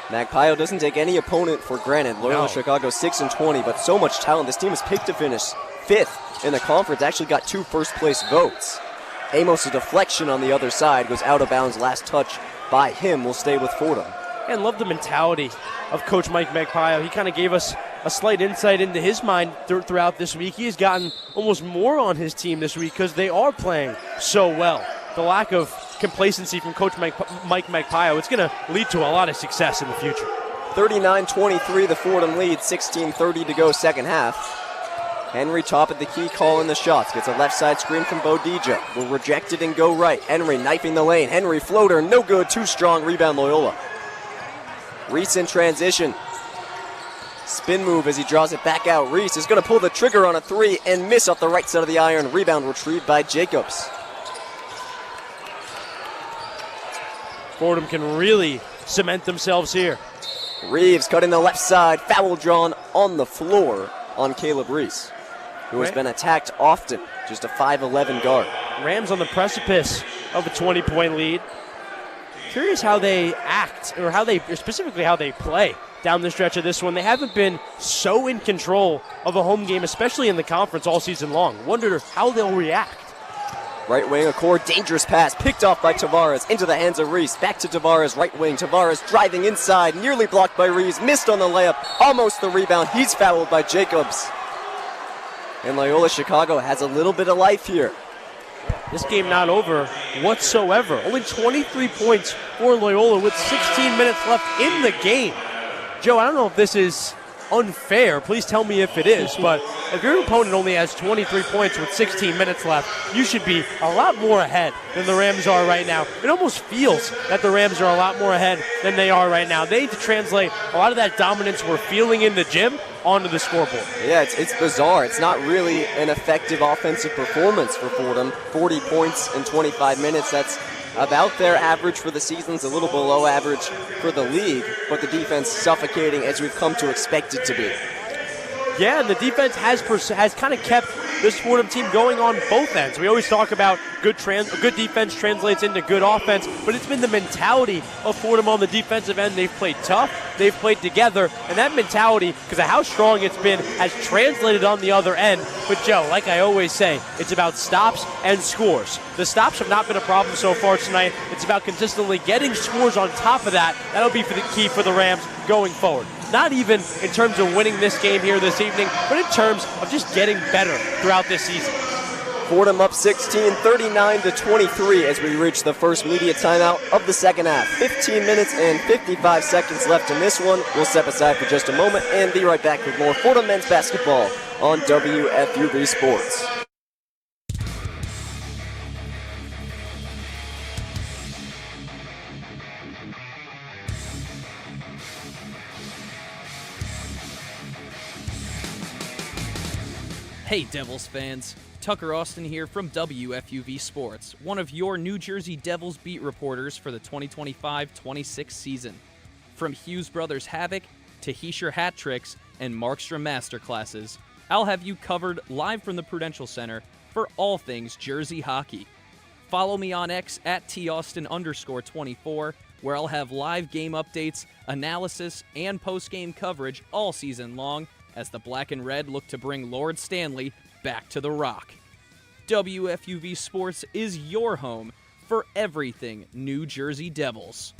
Magpio doesn't take any opponent for granted. Loyola Chicago 6-20, but so much talent. This team is picked to finish 5th in the conference. Actually got 2 first-place votes. Amos' deflection on the other side goes out of bounds. Last touch by him will stay with Fordham. And love the mentality of Coach Mike Magpio. He kind of gave us a slight insight into his mind throughout this week. He has gotten almost more on his team this week because they are playing so well. The lack of complacency from Coach Mike Magpio, it's going to lead to a lot of success in the future. 39-23, the Fordham lead, 16:30 to go second half. Henry top of the key, calling the shots. Gets a left side screen from Bodija. Will reject it and go right. Henry knifing the lane. Henry floater, no good, too strong. Rebound Loyola. Reese in transition. Spin move as he draws it back out. Reese is going to pull the trigger on a three and miss off the right side of the iron. Rebound retrieved by Jacobs. Fordham can really cement themselves here. Reeves cutting the left side. Foul drawn on the floor on Caleb Reese, who has been attacked often. Just a 5'11 guard. Rams on the precipice of a 20-point lead. Curious how they act, or specifically how they play down the stretch of this one. They haven't been so in control of a home game, especially in the conference all season long. Wonder how they'll react. Right wing, a core dangerous pass, picked off by Tavares, into the hands of Reese, back to Tavares, right wing, Tavares driving inside, nearly blocked by Reese, missed on the layup, almost the rebound, he's fouled by Jacobs. And Loyola Chicago has a little bit of life here. This game not over whatsoever. Only 23 points for Loyola with 16 minutes left in the game. Joe, I don't know if this is unfair. Please tell me if it is. But if your opponent only has 23 points with 16 minutes left, you should be a lot more ahead than the Rams are right now. It almost feels that the Rams are a lot more ahead than they are right now. They need to translate a lot of that dominance we're feeling in the gym onto the scoreboard. Yeah, it's bizarre. It's not really an effective offensive performance for Fordham. 40 points in 25 minutes. That's about their average for the season. It's a little below average for the league, but the defense suffocating as we've come to expect it to be. Yeah, and the defense has kind of kept this Fordham team going on both ends. We always talk about good defense translates into good offense, but it's been the mentality of Fordham on the defensive end. They've played tough. they've played together, and that mentality, because of how strong it's been, has translated on the other end. But Joe, like I always say, it's about stops and scores. The stops have not been a problem so far tonight. It's about consistently getting scores on top of that. That'll be the key for the Rams going forward. Not even in terms of winning this game here this evening, but in terms of just getting better throughout this season. Fordham up 16, 39-23 as we reach the first media timeout of the second half. 15 minutes and 55 seconds left in this one. We'll step aside for just a moment and be right back with more Fordham men's basketball on WFUV Sports. Hey Devils fans, Tucker Austin here from WFUV Sports, one of your New Jersey Devils beat reporters for the 2025-26 season. From Hughes Brothers Havoc to Heischer hat tricks and Markstrom masterclasses, I'll have you covered live from the Prudential Center for all things Jersey hockey. Follow me on X at @T_Austin_24, where I'll have live game updates, analysis, and post-game coverage all season long as the Black and Red look to bring Lord Stanley back to the Rock. WFUV Sports is your home for everything New Jersey Devils.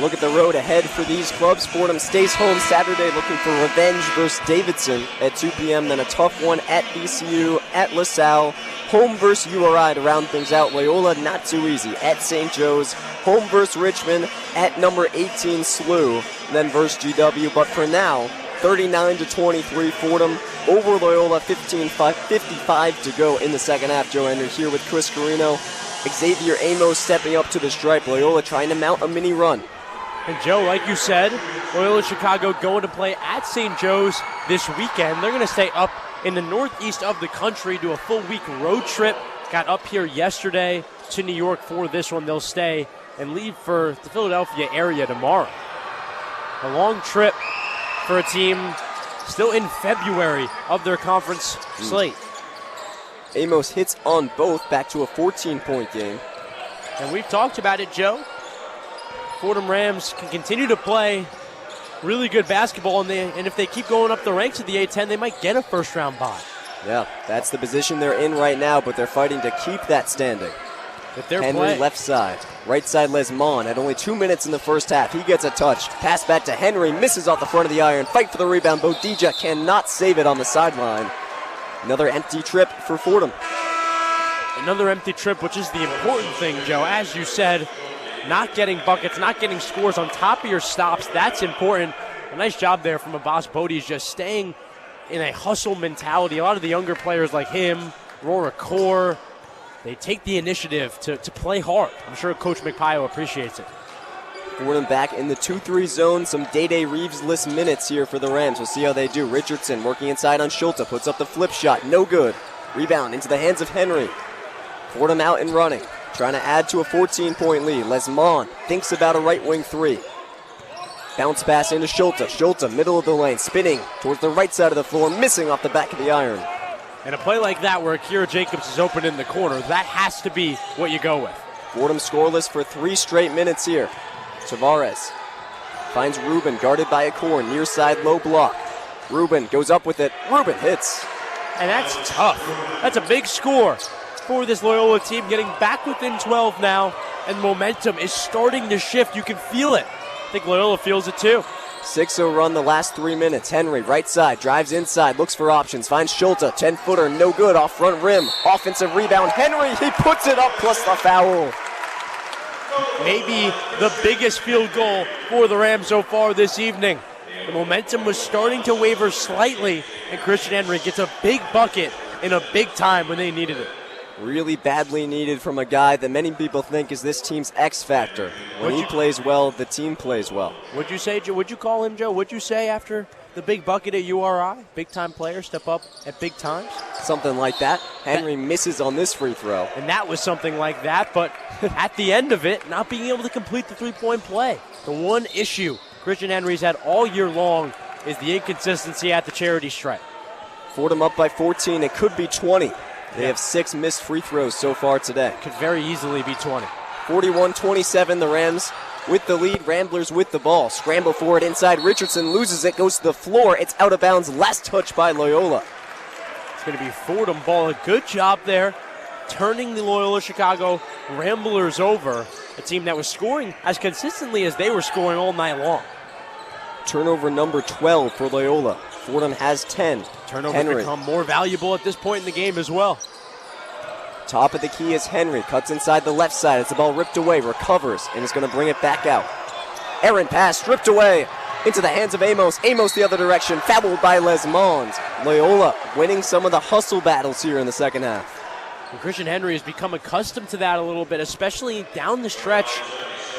Look at the road ahead for these clubs. Fordham stays home Saturday looking for revenge versus Davidson at 2 p.m. Then a tough one at VCU, at LaSalle. Home versus URI to round things out. Loyola, not too easy. At St. Joe's. Home versus Richmond. At number 18, SLU. Then versus GW. But for now, 39-23 Fordham over Loyola. 55 to go in the second half. Joe Henry here with Chris Carrino. Xavier Amos stepping up to the stripe. Loyola trying to mount a mini run. And Joe, like you said, Loyola Chicago going to play at St. Joe's this weekend. They're going to stay up in the northeast of the country, do a full week road trip. Got up here yesterday to New York for this one. They'll stay and leave for the Philadelphia area tomorrow. A long trip for a team still in February of their conference slate. Amos hits on both, back to a 14-point game. And we've talked about it, Joe. Fordham Rams can continue to play really good basketball, and if they keep going up the ranks of the A-10, they might get a first-round bye. Yeah, that's the position they're in right now, but they're fighting to keep that standing. If they're Henry playing. Left side. Right side Lesmond at only 2 minutes in the first half. He gets a touch. Pass back to Henry. Misses off the front of the iron. Fight for the rebound. Bodija cannot save it on the sideline. Another empty trip for Fordham. Another empty trip, which is the important thing, Joe. As you said, not getting buckets, not getting scores on top of your stops, that's important. A nice job there from Abbas Bodija, just staying in a hustle mentality. A lot of the younger players like him, Rora Core, they take the initiative to play hard. I'm sure Coach McPaio appreciates it. Fordham back in the 2-3 zone. Some Day-Day Reeves-less minutes here for the Rams. We'll see how they do. Richardson working inside on Schulte. Puts up the flip shot. No good. Rebound into the hands of Henry. Fordham out and running. Trying to add to a 14-point lead. Lesmond thinks about a right wing three. Bounce pass into Schulte. Schulte, middle of the lane, spinning towards the right side of the floor, missing off the back of the iron. And a play like that where Akira Jacobs is open in the corner, that has to be what you go with. Fordham scoreless for 3 straight minutes here. Tavares finds Rubin, guarded by Akor, near side low block. Rubin goes up with it. Rubin hits. And that's tough. That's a big score for this Loyola team, getting back within 12 now, and momentum is starting to shift. You can feel it. I think Loyola feels it too. 6-0 run the last 3 minutes. Henry, right side, drives inside, looks for options, finds Schulte, 10-footer, no good, off front rim. Offensive rebound, Henry, he puts it up, plus the foul. Maybe the biggest field goal for the Rams so far this evening. The momentum was starting to waver slightly, and Christian Henry gets a big bucket in a big time when they needed it. Really badly needed from a guy that many people think is this team's X factor. When he plays well, the team plays well. Would you say, Joe? Would you call him, Joe? Would you say after the big bucket at URI, big-time player, step up at big times? Something like that. Henry misses on this free throw. And that was something like that, but at the end of it, not being able to complete the three-point play. The one issue Christian Henry's had all year long is the inconsistency at the charity stripe. Fordham up by 14. It could be 20. They have 6 missed free throws so far today. Could very easily be 20. 41-27, the Rams with the lead. Ramblers with the ball. Scramble for it inside. Richardson loses it, goes to the floor. It's out of bounds. Last touch by Loyola. It's going to be Fordham ball. A good job there, turning the Loyola Chicago Ramblers over, a team that was scoring as consistently as they were scoring all night long. Turnover number 12 for Loyola. Fordham has 10. Turnovers become more valuable at this point in the game as well. Top of the key is Henry. Cuts inside the left side. It's the ball ripped away. Recovers and is going to bring it back out. Errant pass stripped away into the hands of Amos. Amos the other direction. Fouled by Les Mons. Loyola winning some of the hustle battles here in the second half. And Christian Henry has become accustomed to that a little bit, especially down the stretch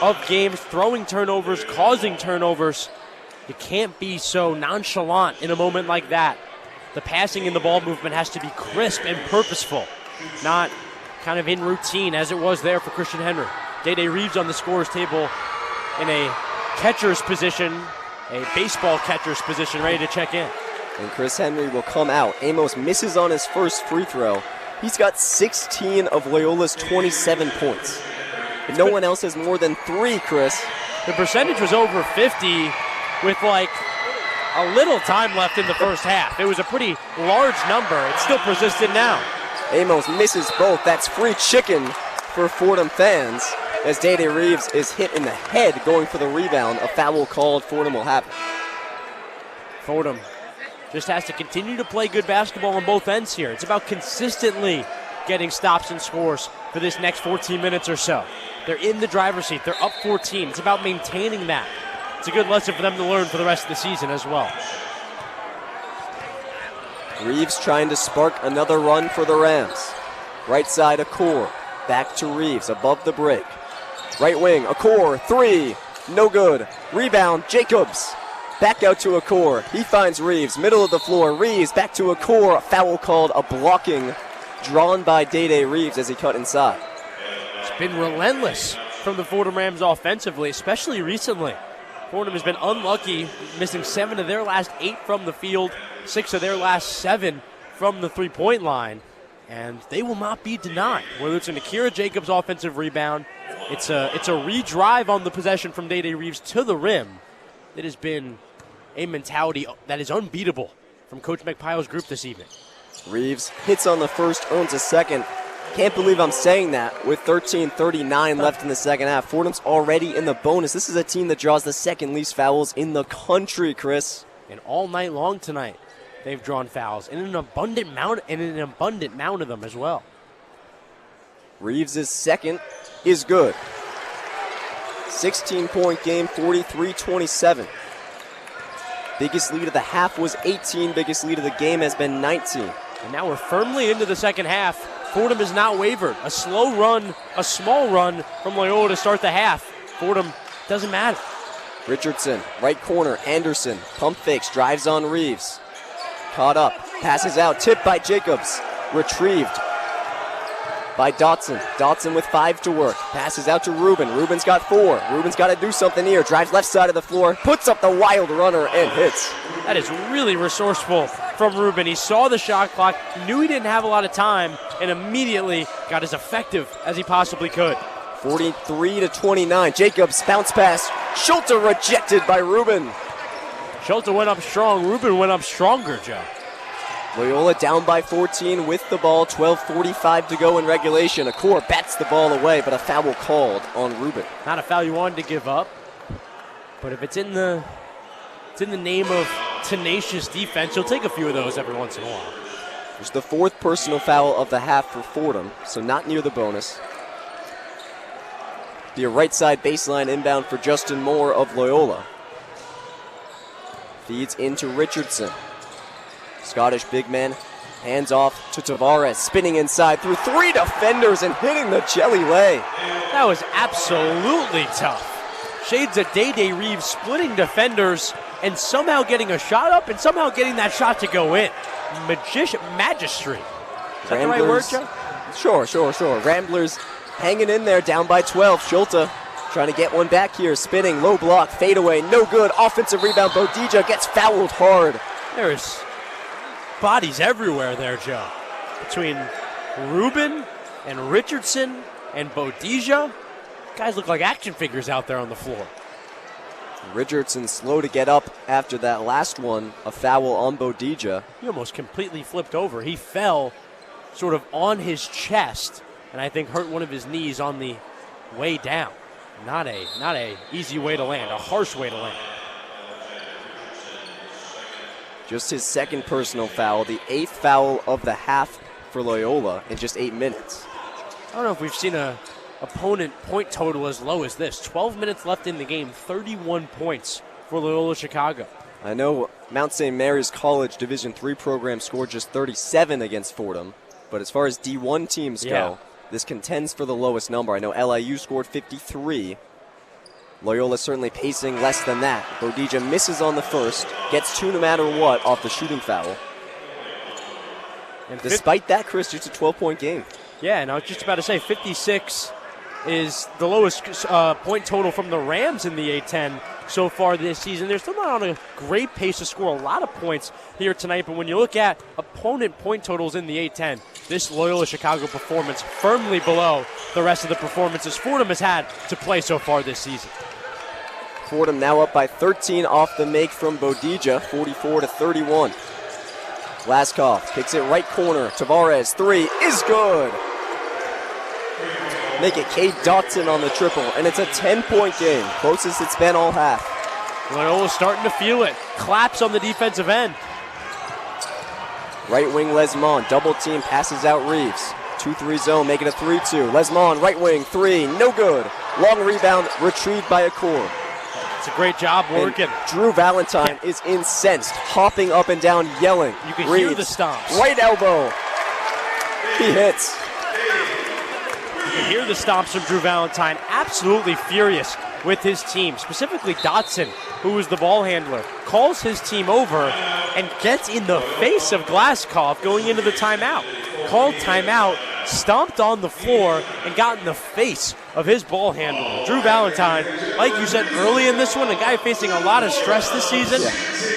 of games, throwing turnovers, causing turnovers. You can't be so nonchalant in a moment like that. The passing and the ball movement has to be crisp and purposeful, not kind of in routine as it was there for Christian Henry. Day Reeves on the scorer's table in a catcher's position, a baseball catcher's position, ready to check in. And Chris Henry will come out. Amos misses on his first free throw. He's got 16 of Loyola's 27 points. No one else has more than 3, Chris. The percentage was over 50 with like a little time left in the first half. It was a pretty large number. It's still persistent now. Amos misses both. That's free chicken for Fordham fans as Day Reeves is hit in the head going for the rebound. A foul called. Fordham will have it. Fordham just has to continue to play good basketball on both ends here. It's about consistently getting stops and scores for this next 14 minutes or so. They're in the driver's seat. They're up 14. It's about maintaining that. It's a good lesson for them to learn for the rest of the season as well. Reeves trying to spark another run for the Rams. Right side, Akor. Back to Reeves, above the break. Right wing, Akor, 3. No good. Rebound, Jacobs. Back out to Akor. He finds Reeves, middle of the floor. Reeves back to Akor. A foul called, a blocking drawn by Day Reeves as he cut inside. It's been relentless from the Fordham Rams offensively, especially recently. Fordham has been unlucky, missing 7 of their last 8 from the field, 6 of their last 7 from the three-point line, and they will not be denied. Whether it's an Akira Jacobs offensive rebound, it's a redrive on the possession from Day Reeves to the rim. It has been a mentality that is unbeatable from Coach McPile's group this evening. Reeves hits on the first, earns a second. Can't believe I'm saying that with 13:39 left in the second half. Fordham's already in the bonus. This is a team that draws the second least fouls in the country, Chris. And all night long tonight, they've drawn fouls in an abundant amount of them as well. Reeves' second is good. 16-point game, 43-27. Biggest lead of the half was 18. Biggest lead of the game has been 19. And now we're firmly into the second half. Fordham has not wavered. A small run from Loyola to start the half. Fordham doesn't matter. Richardson, right corner, Anderson, pump fakes, drives on Reeves. Caught up, passes out, tipped by Jacobs. Retrieved by Dotson. Dotson with 5 to work. Passes out to Rubin. Rubin's got 4. Rubin's got to do something here. Drives left side of the floor, puts up the wild runner and hits. That is really resourceful from Rubin. He saw the shot clock, knew he didn't have a lot of time, and immediately got as effective as he possibly could. 43-29. Jacobs bounce pass. Schulte rejected by Rubin. Schulte went up strong. Rubin went up stronger, Joe. Loyola down by 14 with the ball. 12:45 to go in regulation. Akor bats the ball away, but a foul called on Rubin. Not a foul you wanted to give up, but if it's in the name of tenacious defense, you'll take a few of those every once in a while. It's the 4th personal foul of the half for Fordham, so not near the bonus. Be a right side baseline inbound for Justin Moore of Loyola. Feeds into Richardson. Scottish big man, hands off to Tavares, spinning inside through 3 defenders and hitting the jelly lay. That was absolutely tough. Shades of Day Reeves splitting defenders and somehow getting a shot up and somehow getting that shot to go in. Magistry. Is that the right word, Joe? Sure. Ramblers hanging in there, down by 12. Schulte trying to get one back here. Spinning, low block, fadeaway, no good. Offensive rebound, Bodija gets fouled hard. There's bodies everywhere there, Joe. Between Rubin and Richardson and Bodija, guys look like action figures out there on the floor. Richardson slow to get up after that last one, a foul on Bodija. He almost completely flipped over. He fell sort of on his chest, and I think hurt one of his knees on the way down. Not a easy way to land, a harsh way to land. Just his second personal foul, the 8th foul of the half for Loyola in just 8 minutes. I don't know if we've seen a opponent point total as low as this. 12 minutes left in the game, 31 points for Loyola Chicago. I know Mount St. Mary's College Division III program scored just 37 against Fordham, but as far as D1 teams go, this contends for the lowest number. I know LIU scored 53. Loyola certainly pacing less than that. Bodija misses on the first, gets 2 no matter what off the shooting foul. And despite that, Chris, just a 12-point game. Yeah, and I was just about to say 56 is the lowest point total from the Rams in the A-10 so far this season. They're still not on a great pace to score a lot of points here tonight, but when you look at opponent point totals in the A-10, this Loyola Chicago performance firmly below the rest of the performances Fordham has had to play so far this season. Fordham now up by 13 off the make from Bodija, 44-31. Glaskov kicks it right corner. Tavares, 3 is good. Make it Cade Dotson on the triple, and it's a 10-point game, closest it's been all half. Loyola's starting to feel it. Claps on the defensive end. Right wing Lesmond, double team, passes out Reeves. 2-3 zone, make it a 3-2. Lesmond, right wing, 3, no good. Long rebound, retrieved by Akor. It's a great job working. And Drew Valentine is incensed, hopping up and down, yelling. You can Reeves, hear the stomps. Right elbow. He hits. You can hear the stomps from Drew Valentine. Absolutely furious with his team, specifically Dotson, who was the ball handler, calls his team over and gets in the face of Glaskov going into the timeout. Called timeout, stomped on the floor, and got in the face of his ball handler. Drew Valentine, like you said early in this one, a guy facing a lot of stress this season,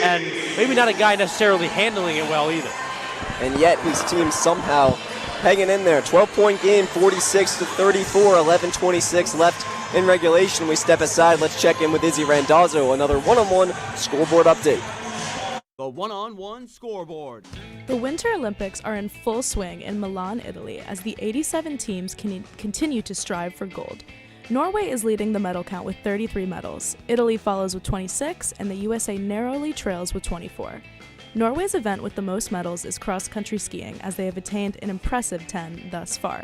and maybe not a guy necessarily handling it well either. And yet his team somehow hanging in there. 12-point game, 46-34, 11:26 left in regulation. We step aside. Let's check in with Izzy Randazzo. Another one-on-one scoreboard update. The one-on-one scoreboard. The Winter Olympics are in full swing in Milan, Italy, as the 87 teams continue to strive for gold. Norway is leading the medal count with 33 medals. Italy follows with 26, and the USA narrowly trails with 24. Norway's event with the most medals is cross-country skiing, as they have attained an impressive 10 thus far.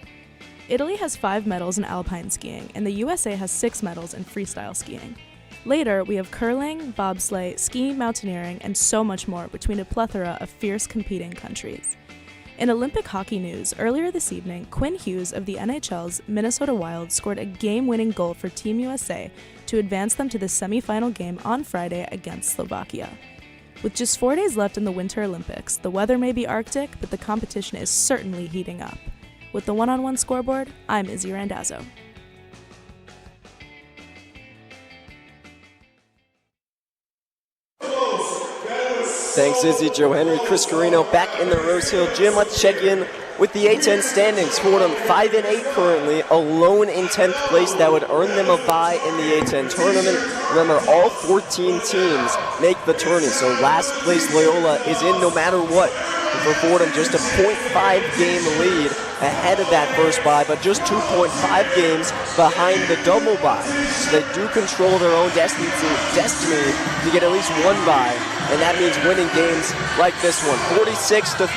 Italy has 5 medals in alpine skiing, and the USA has 6 medals in freestyle skiing. Later, we have curling, bobsleigh, ski mountaineering, and so much more between a plethora of fierce competing countries. In Olympic hockey news, earlier this evening, Quinn Hughes of the NHL's Minnesota Wild scored a game-winning goal for Team USA to advance them to the semifinal game on Friday against Slovakia. With just 4 days left in the Winter Olympics, the weather may be Arctic, but the competition is certainly heating up. With the one-on-one scoreboard, I'm Izzy Randazzo. Thanks, Izzy. Joe Henry, Chris Carrino back in the Rose Hill Gym. Let's check in with the A-10 standings. Fordham 5-8 currently, alone in 10th place. That would earn them a bye in the A-10 tournament. Remember, all 14 teams make the tourney, so last place Loyola is in no matter what. And for Fordham, just a 0.5 game lead ahead of that first bye, but just 2.5 games behind the double bye. So they do control their own destiny to get at least one bye, and that means winning games like this one. 46-34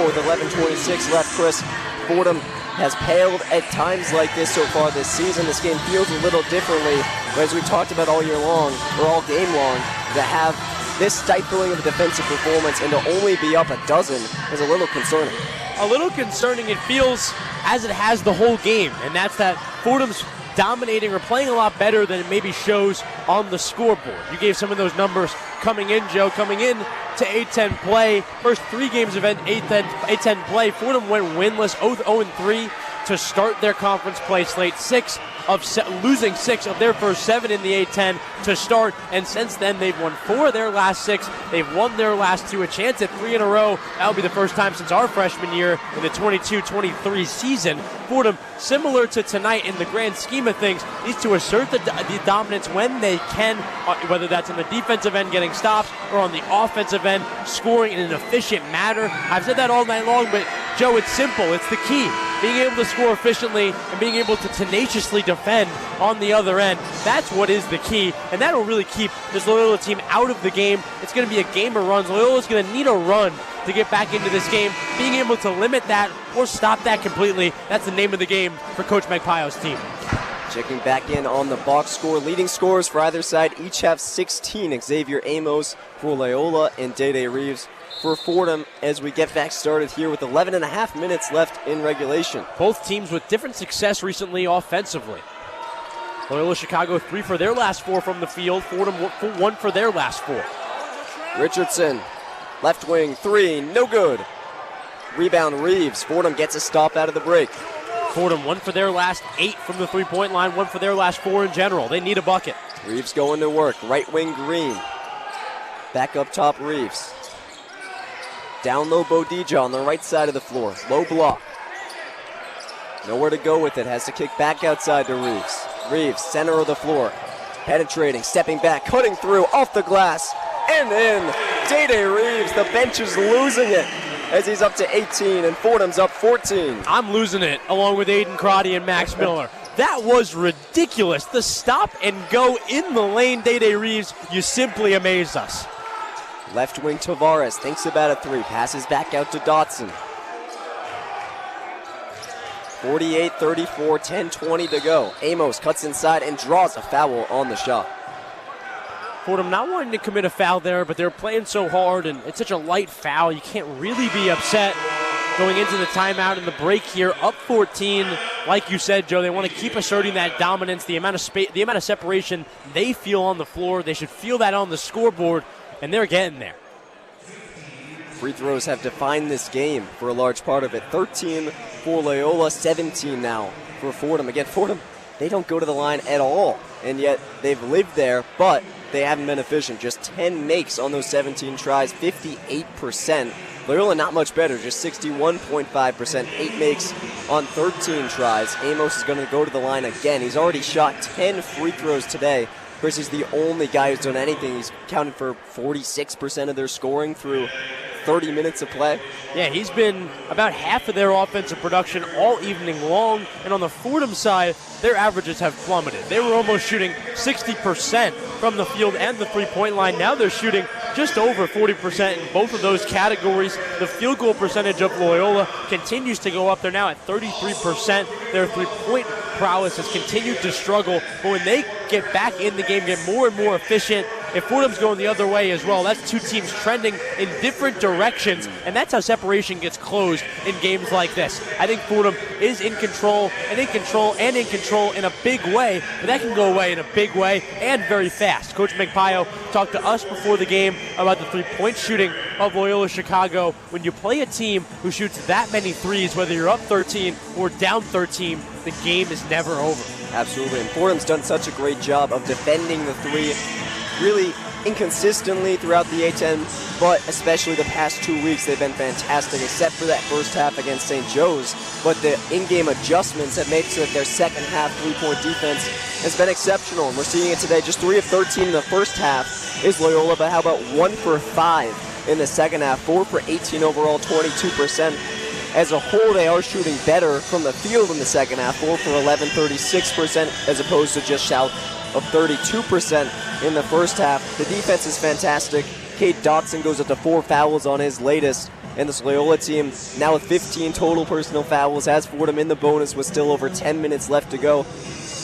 with 11:26 left, Chris. Fordham has paled at times like this so far this season. This game feels a little differently, but as we talked about all year long, or all game long, to have this stifling of a defensive performance and to only be up a dozen is a little concerning. A little concerning. It feels as it has the whole game, and that's that Fordham's dominating or playing a lot better than it maybe shows on the scoreboard. You gave some of those numbers coming in, Joe. Coming in to A-10 play, first 3 games of A-10 play, Fordham went winless, 0-3 to start their conference play slate, losing 6 of their first 7 in the A-10 to start, and since then they've won 4 of their last 6. They've won their last 2, a chance at 3 in a row. That'll be the first time since our freshman year in the 22-23 season. Fordham, similar to tonight in the grand scheme of things, needs to assert the dominance when they can, whether that's on the defensive end getting stops or on the offensive end scoring in an efficient manner. I've said that all night long, but Joe, it's simple. It's the key. Being able to score efficiently and being able to tenaciously defend on the other end. That's what is the key, and that will really keep this Loyola team out of the game. It's going to be a game of runs. Loyola's going to need a run to get back into this game. Being able to limit that or stop that completely, that's the name of the game for Coach Magpaio's team. Checking back in on the box score. Leading scorers for either side each have 16. Xavier Amos for Loyola and Day Reeves for Fordham as we get back started here with 11 and a half minutes left in regulation. Both teams with different success recently offensively. Loyola Chicago 3 for their last 4 from the field. Fordham 1 for their last 4. Richardson, left wing 3, no good. Rebound Reeves. Fordham gets a stop out of the break. Fordham 1 for their last 8 from the three-point line, 1 for their last 4 in general. They need a bucket. Reeves going to work. Right wing Green. Back up top Reeves. Down low Bodija on the right side of the floor. Low block. Nowhere to go with it. Has to kick back outside to Reeves. Reeves, center of the floor. Penetrating, stepping back, cutting through, off the glass, and in. Day Reeves, the bench is losing it as he's up to 18 and Fordham's up 14. I'm losing it along with Aiden Crotty and Max Miller. That was ridiculous. The stop and go in the lane, Day Reeves, you simply amaze us. Left wing Tavares thinks about a 3, passes back out to Dotson. 48-34, 10-20 to go. Amos cuts inside and draws a foul on the shot. Fordham not wanting to commit a foul there, but they're playing so hard and it's such a light foul, you can't really be upset going into the timeout and the break here, up 14. Like you said, Joe, they want to keep asserting that dominance, the amount of separation they feel on the floor. They should feel that on the scoreboard, and they're getting there. Free throws have defined this game for a large part of it. 13 for Loyola, 17 now for Fordham. Again, Fordham, they don't go to the line at all, and yet they've lived there, but they haven't been efficient. Just 10 makes on those 17 tries, 58%. Loyola not much better, just 61.5%, 8 makes on 13 tries. Amos is going to go to the line again. He's already shot 10 free throws today. Chris is the only guy who's done anything. He's counted for 46% of their scoring through 30 minutes of play. Yeah, he's been about half of their offensive production all evening long. And on the Fordham side, their averages have plummeted. They were almost shooting 60% from the field and the three-point line. Now they're shooting just over 40% in both of those categories. The field goal percentage of Loyola continues to go up. They're now at 33%. Their three-point prowess has continued to struggle. But when they get back in the game, get more and more efficient, if Fordham's going the other way as well, that's two teams trending in different directions, and that's how separation gets closed in games like this. I think Fordham is in control in a big way, but that can go away in a big way and very fast. Coach Magpaio talked to us before the game about the three-point shooting of Loyola Chicago. When you play a team who shoots that many threes, whether you're up 13 or down 13, the game is never over. Absolutely, and Fordham's done such a great job of defending the three really inconsistently throughout the A-10, but especially the past 2 weeks they've been fantastic, except for that first half against St. Joe's. But the in-game adjustments have made so that their second half three-point defense has been exceptional, and we're seeing it today. Just 3 of 13 in the first half is Loyola, but how about 1 for 5 in the second half, 4 for 18 overall, 22%. As a whole, they are shooting better from the field in the second half, 4 for 11, 36%, as opposed to just south of 32% in the first half. The defense is fantastic. Cade Dotson goes up to 4 fouls on his latest, and this Loyola team now with 15 total personal fouls has Fordham in the bonus with still over 10 minutes left to go.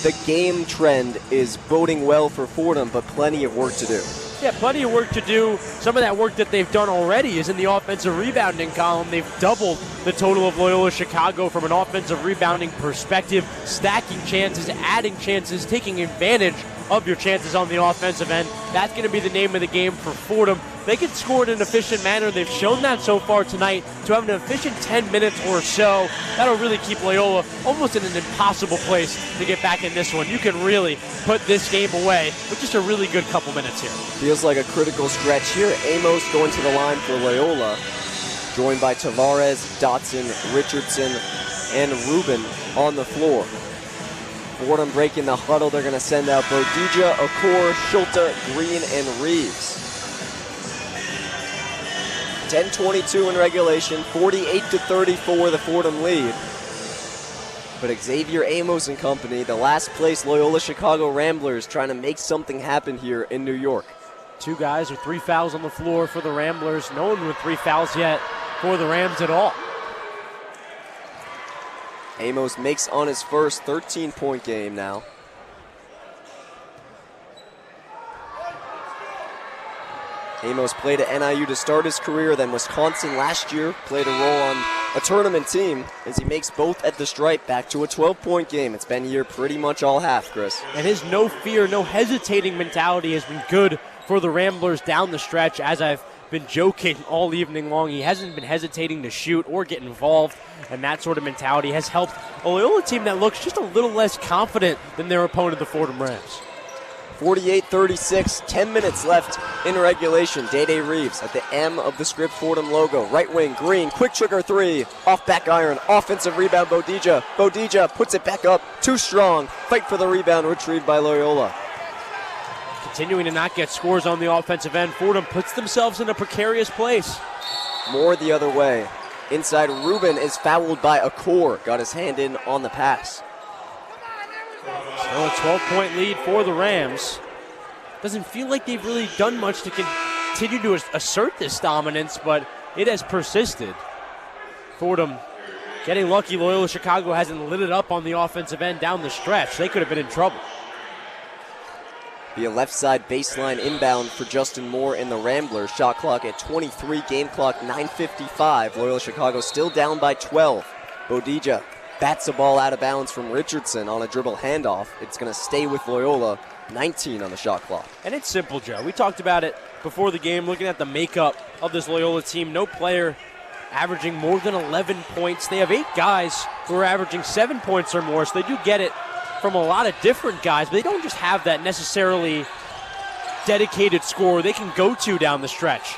The game trend is boding well for Fordham, but plenty of work to do. Yeah, plenty of work to do. Some of that work that they've done already is in the offensive rebounding column. They've doubled the total of Loyola Chicago from an offensive rebounding perspective, stacking chances, adding chances, taking advantage of your chances on the offensive end. That's going to be the name of the game for Fordham. they can score in an efficient manner. They've shown that so far tonight. To have an efficient 10 minutes or so, that'll really keep Loyola almost in an impossible place to get back in this one. You can really put this game away with just a really good couple minutes here. Feels like a critical stretch here. Amos going to the line for Loyola, joined by Tavares, Dotson, Richardson, and Rubin on the floor. Fordham breaking the huddle. They're going to send out Bodija, Okor, Schulte, Green, and Reeves. 10-22 in regulation, 48-34 the Fordham lead. But Xavier Amos and company, the last place Loyola Chicago Ramblers, trying to make something happen here in New York. 2 guys with 3 fouls on the floor for the Ramblers. No one with 3 fouls yet for the Rams at all. Amos makes on his first 13-point game now. Amos played at NIU to start his career, then Wisconsin last year, played a role on a tournament team as he makes both at the stripe back to a 12-point game. It's been here pretty much all half, Chris. And his no fear, no hesitating mentality has been good for the Ramblers down the stretch. As I've been joking all evening long, he hasn't been hesitating to shoot or get involved, and that sort of mentality has helped a Loyola team that looks just a little less confident than their opponent, the Fordham Rams. 48-36, 10 minutes left in regulation. Day-Day Reeves at the M of the Script Fordham logo. Right wing, Green, quick trigger 3, off back iron, offensive rebound, Bodija. Bodija puts it back up, too strong. Fight for the rebound, retrieved by Loyola. Continuing to not get scores on the offensive end, Fordham puts themselves in a precarious place. More the other way. Inside, Rubin is fouled by Okor. Got his hand in on the pass. Still a 12-point lead for the Rams. Doesn't feel like they've really done much to continue to assert this dominance, but it has persisted. Fordham getting lucky. Loyola Chicago hasn't lit it up on the offensive end down the stretch. They could have been in trouble. Be a left side baseline inbound for Justin Moore and the Ramblers. Shot clock at 23, game clock 9:55. Loyola Chicago still down by 12. Bodija bats the ball out of bounds from Richardson on a dribble handoff. It's going to stay with Loyola. 19 on the shot clock. And it's simple, Joe. We talked about it before the game, looking at the makeup of this Loyola team. No player averaging more than 11 points. They have 8 guys who are averaging 7 points or more, so they do get it from a lot of different guys, but they don't just have that necessarily dedicated scorer they can go to down the stretch.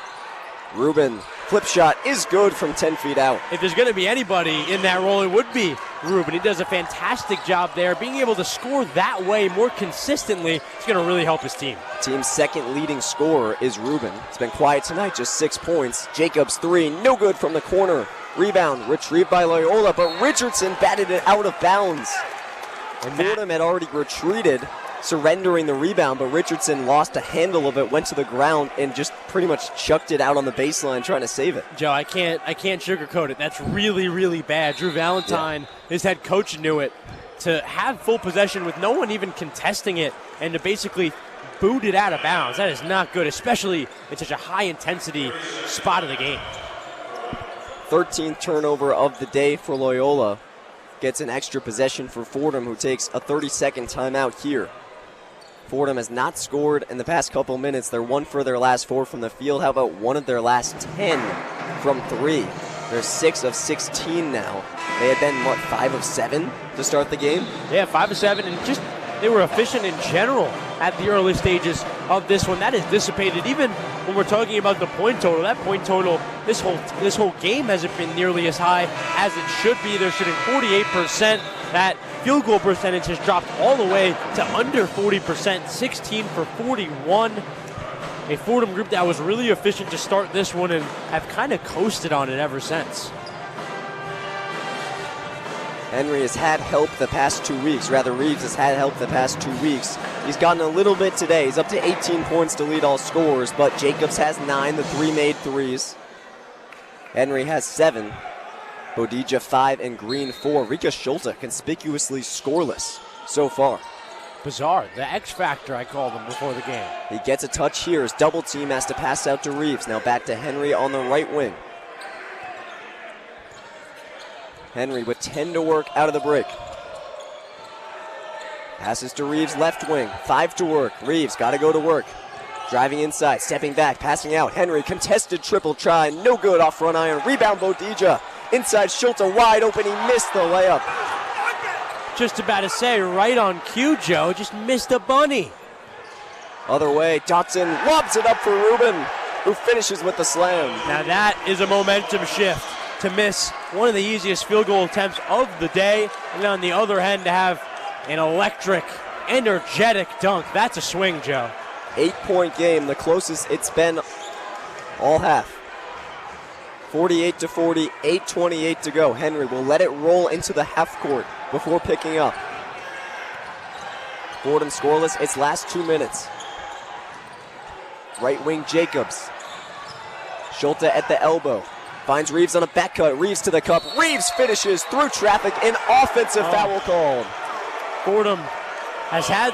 Rubin, flip shot is good from 10 feet out. If there's going to be anybody in that role, it would be Rubin. He does a fantastic job there. Being able to score that way more consistently is going to really help his team. Team's second leading scorer is Rubin. It's been quiet tonight, just 6 points. Jacobs 3, no good from the corner. Rebound retrieved by Loyola, but Richardson batted it out of bounds. And Fordham had already retreated, surrendering the rebound, but Richardson lost a handle of it, went to the ground, and just pretty much chucked it out on the baseline trying to save it. Joe, I can't sugarcoat it. That's really, really bad. Drew Valentine, his head coach, knew it. To have full possession with no one even contesting it and to basically boot it out of bounds, that is not good, especially in such a high-intensity spot of the game. 13th turnover of the day for Loyola. Gets an extra possession for Fordham, who takes a 30-second timeout here. Fordham has not scored in the past couple minutes. They're 1 for their last 4 from the field. How about 1 of their last 10 from 3? They're 6 of 16 now. They had been, 5 of 7 to start the game? Yeah, 5 of 7, and just they were efficient in general at the early stages of this one. That is dissipated. Even when we're talking about the point total, that point total this whole game hasn't been nearly as high as it should be. They're shooting 48%. That field goal percentage has dropped all the way to under 40%, 16 for 41. A Fordham group that was really efficient to start this one and have kind of coasted on it ever since. Henry has had help the past 2 weeks. Rather, Reeves has had help the past 2 weeks. He's gotten a little bit today. He's up to 18 points to lead all scorers, but Jacobs has 9, the 3 made threes. Henry has 7. Bodija 5 and Green 4. Rika Schulte conspicuously scoreless so far. Bizarre. The X Factor, I called him before the game. He gets a touch here. His double team has to pass out to Reeves. Now back to Henry on the right wing. Henry with 10 to work out of the break. Passes to Reeves left wing. 5 to work. Reeves got to go to work. Driving inside, stepping back, passing out. Henry, contested triple try, no good off front iron. Rebound Bodija. Inside Schulte, wide open, he missed the layup. Just about to say, right on cue, Joe, just missed a bunny. Other way, Dotson lobs it up for Rubin, who finishes with the slam. Now that is a momentum shift to miss one of the easiest field goal attempts of the day, and on the other hand to have an electric, energetic dunk. That's a swing, Joe. 8-point game, the closest it's been all half. 48-40, 8:28 to go. Henry will let it roll into the half court before picking up. Fordham scoreless, its last 2 minutes. Right wing Jacobs. Schulte at the elbow. Finds Reeves on a back cut. Reeves to the cup. Reeves finishes through traffic. An offensive foul called. Fordham has had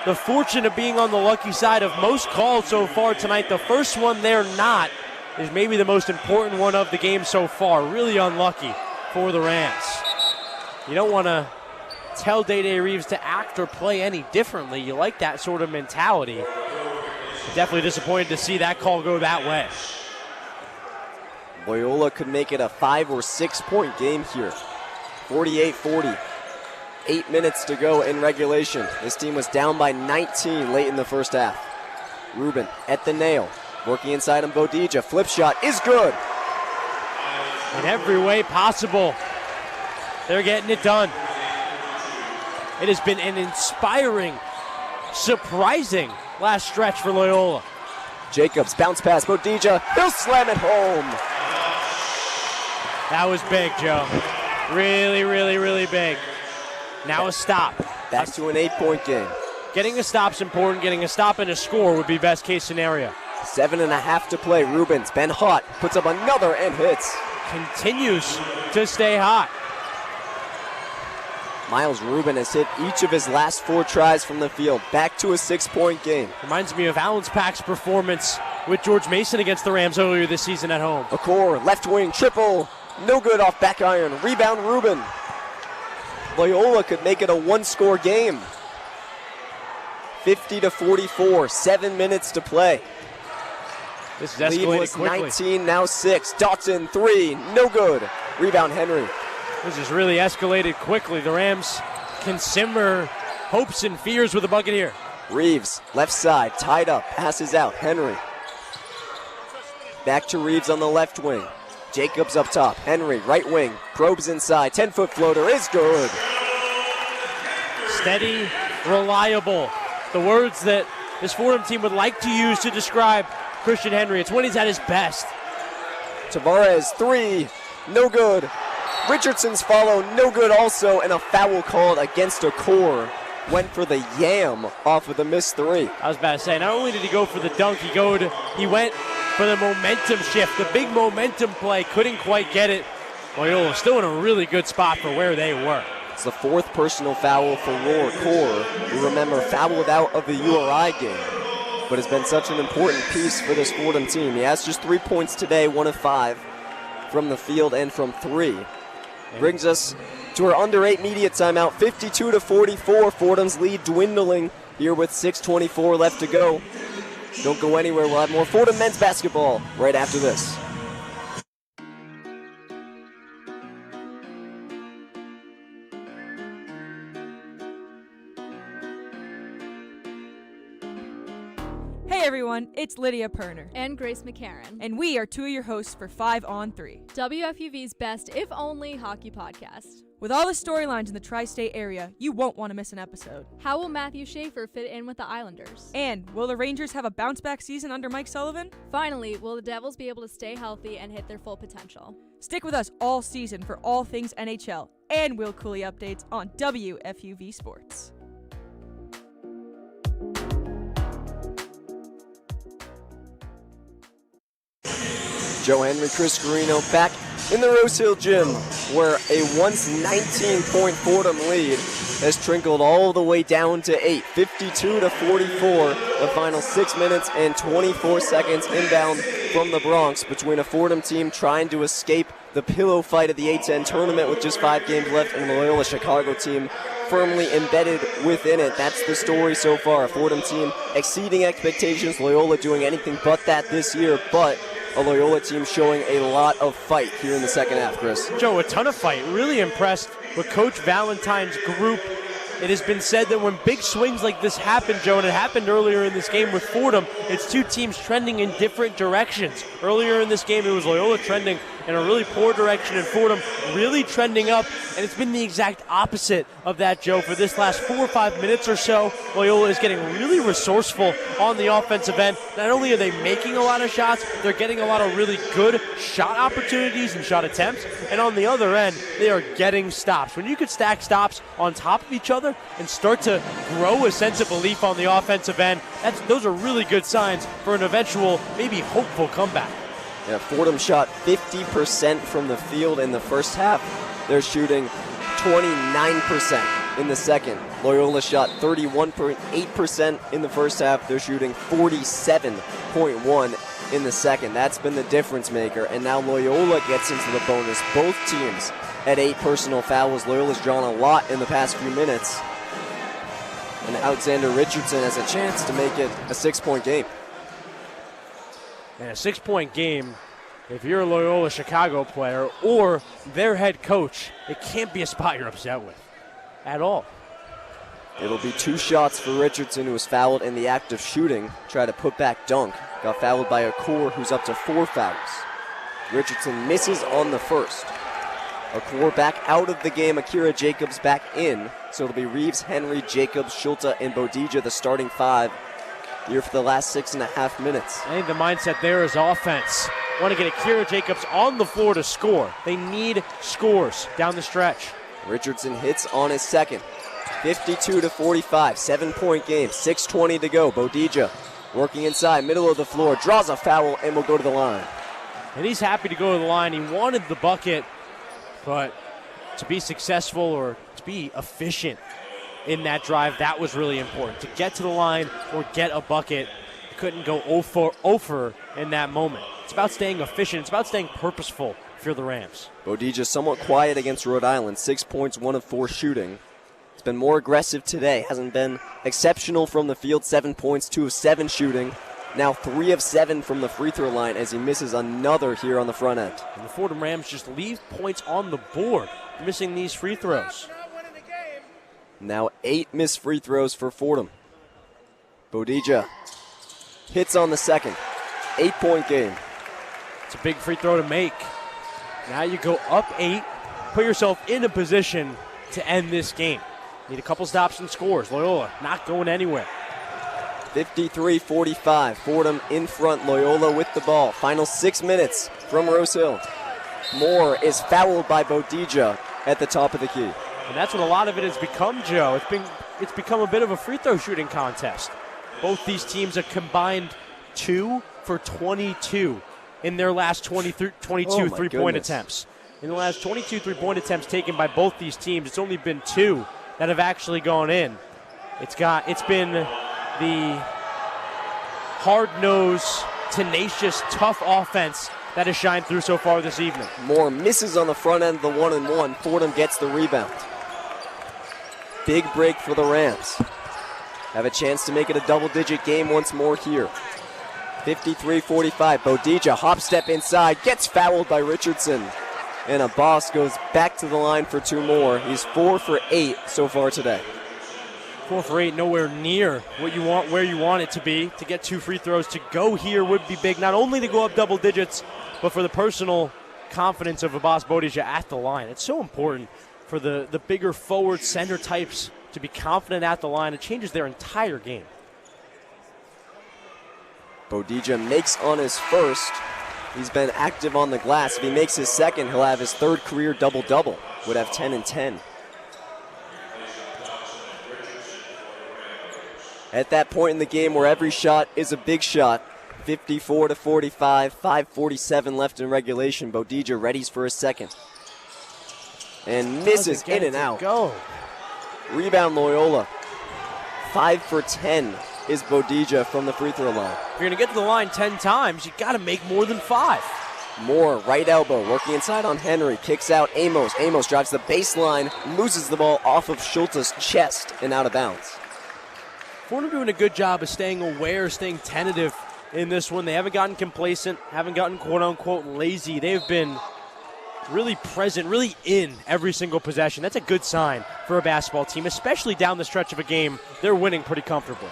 the fortune of being on the lucky side of most calls so far tonight. The first one they're not is maybe the most important one of the game so far. Really unlucky for the Rams. You don't want to tell Day-Day Reeves to act or play any differently. You like that sort of mentality. Definitely disappointed to see that call go that way. Loyola could make it a 5 or 6 point game here. 48-40. 8 minutes to go in regulation. This team was down by 19 late in the first half. Rubin at the nail. Working inside on Bodija. Flip shot is good. In every way possible, they're getting it done. It has been an inspiring, surprising last stretch for Loyola. Jacobs, bounce pass, Bodija, he'll slam it home. That was big, Joe. Really, really, really big. Now a stop. Back to an 8-point game. Getting a stop's important. Getting a stop and a score would be best case scenario. 7.5 to play. Rubin's been hot, puts up another and hits. Continues to stay hot. Miles Rubin has hit each of his last 4 tries from the field. Back to a 6-point game. Reminds me of Allen's Pack's performance with George Mason against the Rams earlier this season at home. Okor, left wing, triple. No good off back iron. Rebound Rubin. Loyola could make it a 1-score game. 50-44, 7 minutes to play. This is escalated Lead was quickly. 19, now 6. Dotson, 3, no good. Rebound Henry. This has really escalated quickly. The Rams can simmer hopes and fears with a bucket here. Reeves, left side, tied up, passes out. Henry. Back to Reeves on the left wing. Jacobs up top. Henry, right wing, probes inside. 10-foot floater is good. Steady, reliable. The words that this Fordham team would like to use to describe Christian Henry. It's when he's at his best. Tavares, 3, no good. Richardson's follow, no good also, and a foul called against Okor. Went for the yam off of the missed 3. I was about to say, not only did he go for the dunk, he went for the momentum shift, the big momentum play, couldn't quite get it. Loyola still in a really good spot for where they were. It's the 4th personal foul for Roar Core, who remember fouled out of the URI game, but has been such an important piece for this Fordham team. He has just 3 points today, 1 of 5 from the field and from 3. Brings us to our under 8 media timeout, 52-44. Fordham's lead dwindling here with 6:24 left to go. Don't go anywhere. We'll have more Fordham men's basketball right after this. Hey everyone, it's Lydia Perner. And Grace McCarran. And we are 2 of your hosts for 5 on 3. WFUV's best, if only, hockey podcast. With all the storylines in the tri-state area, you won't want to miss an episode. How will Matthew Schaefer fit in with the Islanders? And will the Rangers have a bounce-back season under Mike Sullivan? Finally, will the Devils be able to stay healthy and hit their full potential? Stick with us all season for all things NHL and Will Cooley updates on WFUV Sports. Joe Henry, Chris Carrino back in the Rose Hill Gym, where a once 19-point Fordham lead has trickled all the way down to 8. 52-44, the final 6 minutes and 24 seconds inbound from the Bronx between a Fordham team trying to escape the pillow fight of the A-10 tournament with just 5 games left and the Loyola Chicago team firmly embedded within it. That's the story so far. A Fordham team exceeding expectations. Loyola doing anything but that this year, but a Loyola team showing a lot of fight here in the second half, Chris. Joe, a ton of fight. Really impressed with Coach Valentine's group. It has been said that when big swings like this happen, Joe, and it happened earlier in this game with Fordham, it's two teams trending in different directions. Earlier in this game, it was Loyola trending in a really poor direction and Fordham really trending up, and it's been the exact opposite of that, Joe. For this last 4 or 5 minutes or so, Loyola is getting really resourceful on the offensive end. Not only are they making a lot of shots, they're getting a lot of really good shot opportunities and shot attempts, and on the other end, they are getting stops. When you could stack stops on top of each other and start to grow a sense of belief on the offensive end, those are really good signs for an eventual, maybe hopeful comeback. Yeah, Fordham shot 50% from the field in the first half. They're shooting 29% in the second. Loyola shot 31.8% in the first half. They're shooting 47.1% in the second. That's been the difference maker. And now Loyola gets into the bonus. Both teams at 8 personal fouls. Loyola's drawn a lot in the past few minutes. And Alexander Richardson has a chance to make it a 6-point game. And a 6-point game, if you're a Loyola Chicago player or their head coach, it can't be a spot you're upset with at all. It'll be 2 shots for Richardson, who was fouled in the act of shooting. Tried to put back dunk. Got fouled by Akor, who's up to 4 fouls. Richardson misses on the first. Akor back out of the game. Akira Jacobs back in. So it'll be Reeves, Henry, Jacobs, Schulta, and Bodija, the starting 5 here for the last 6.5 minutes. I think the mindset there is offense. Want to get Akira Jacobs on the floor to score. They need scores down the stretch. Richardson hits on his second. 52-45, 7-point game, 6:20 to go. Bodija working inside, middle of the floor, draws a foul, and will go to the line. And he's happy to go to the line. He wanted the bucket, but to be successful or to be efficient in that drive, that was really important. To get to the line or get a bucket, couldn't go 0 in that moment. It's about staying efficient. It's about staying purposeful if you're the Rams. Bodija somewhat quiet against Rhode Island. 6 points, 1 of 4 shooting. He's been more aggressive today. Hasn't been exceptional from the field. 7 points, 2 of 7 shooting. Now 3 of 7 from the free throw line as he misses another here on the front end. And the Fordham Rams just leave points on the board, missing these free throws. Now 8 missed free throws for Fordham. Bodija hits on the second. 8-point game. It's a big free throw to make. Now you go up 8, put yourself in a position to end this game. Need a couple stops and scores. Loyola not going anywhere. 53-45. Fordham in front. Loyola with the ball. Final 6 minutes from Rose Hill. Moore is fouled by Bodija at the top of the key. And that's what a lot of it has become, Joe. It's become a bit of a free throw shooting contest. Both these teams have combined 2 for 22 in their last 22 three-point attempts. In the last 22 three-point attempts taken by both these teams, it's only been 2 that have actually gone in. It's been the hard-nosed, tenacious, tough offense that has shined through so far this evening. Moore misses on the front end of the 1-and-1. Fordham gets the rebound. Big break for the Rams. Have a chance to make it a double-digit game once more here. 53-45. Bodija hop step inside, gets fouled by Richardson. And Abbas goes back to the line for 2 more. He's 4 for 8 so far today. 4 for 8, nowhere near what you want, where you want it to be. To get 2 free throws to go here would be big, not only to go up double digits, but for the personal confidence of Abbas Bodija at the line. It's so important for the bigger forward center types to be confident at the line. It changes their entire game. Bodija makes on his first. He's been active on the glass. If he makes his second, he'll have his 3rd career double-double. Would have 10 and 10. At that point in the game where every shot is a big shot, 54-45, 5:47 left in regulation. Bodija readies for his second. And misses in and out. Go. Rebound Loyola. 5 for 10 is Bodija from the free throw line. If you're going to get to the line 10 times, you got to make more than 5. Moore, right elbow, working inside on Henry, kicks out Amos. Amos drives the baseline, loses the ball off of Schulte's chest and out of bounds. Fordham doing a good job of staying aware, staying tentative in this one. They haven't gotten complacent, haven't gotten quote-unquote lazy. They've been really present, really in every single possession. That's a good sign for a basketball team, especially down the stretch of a game. They're winning pretty comfortably.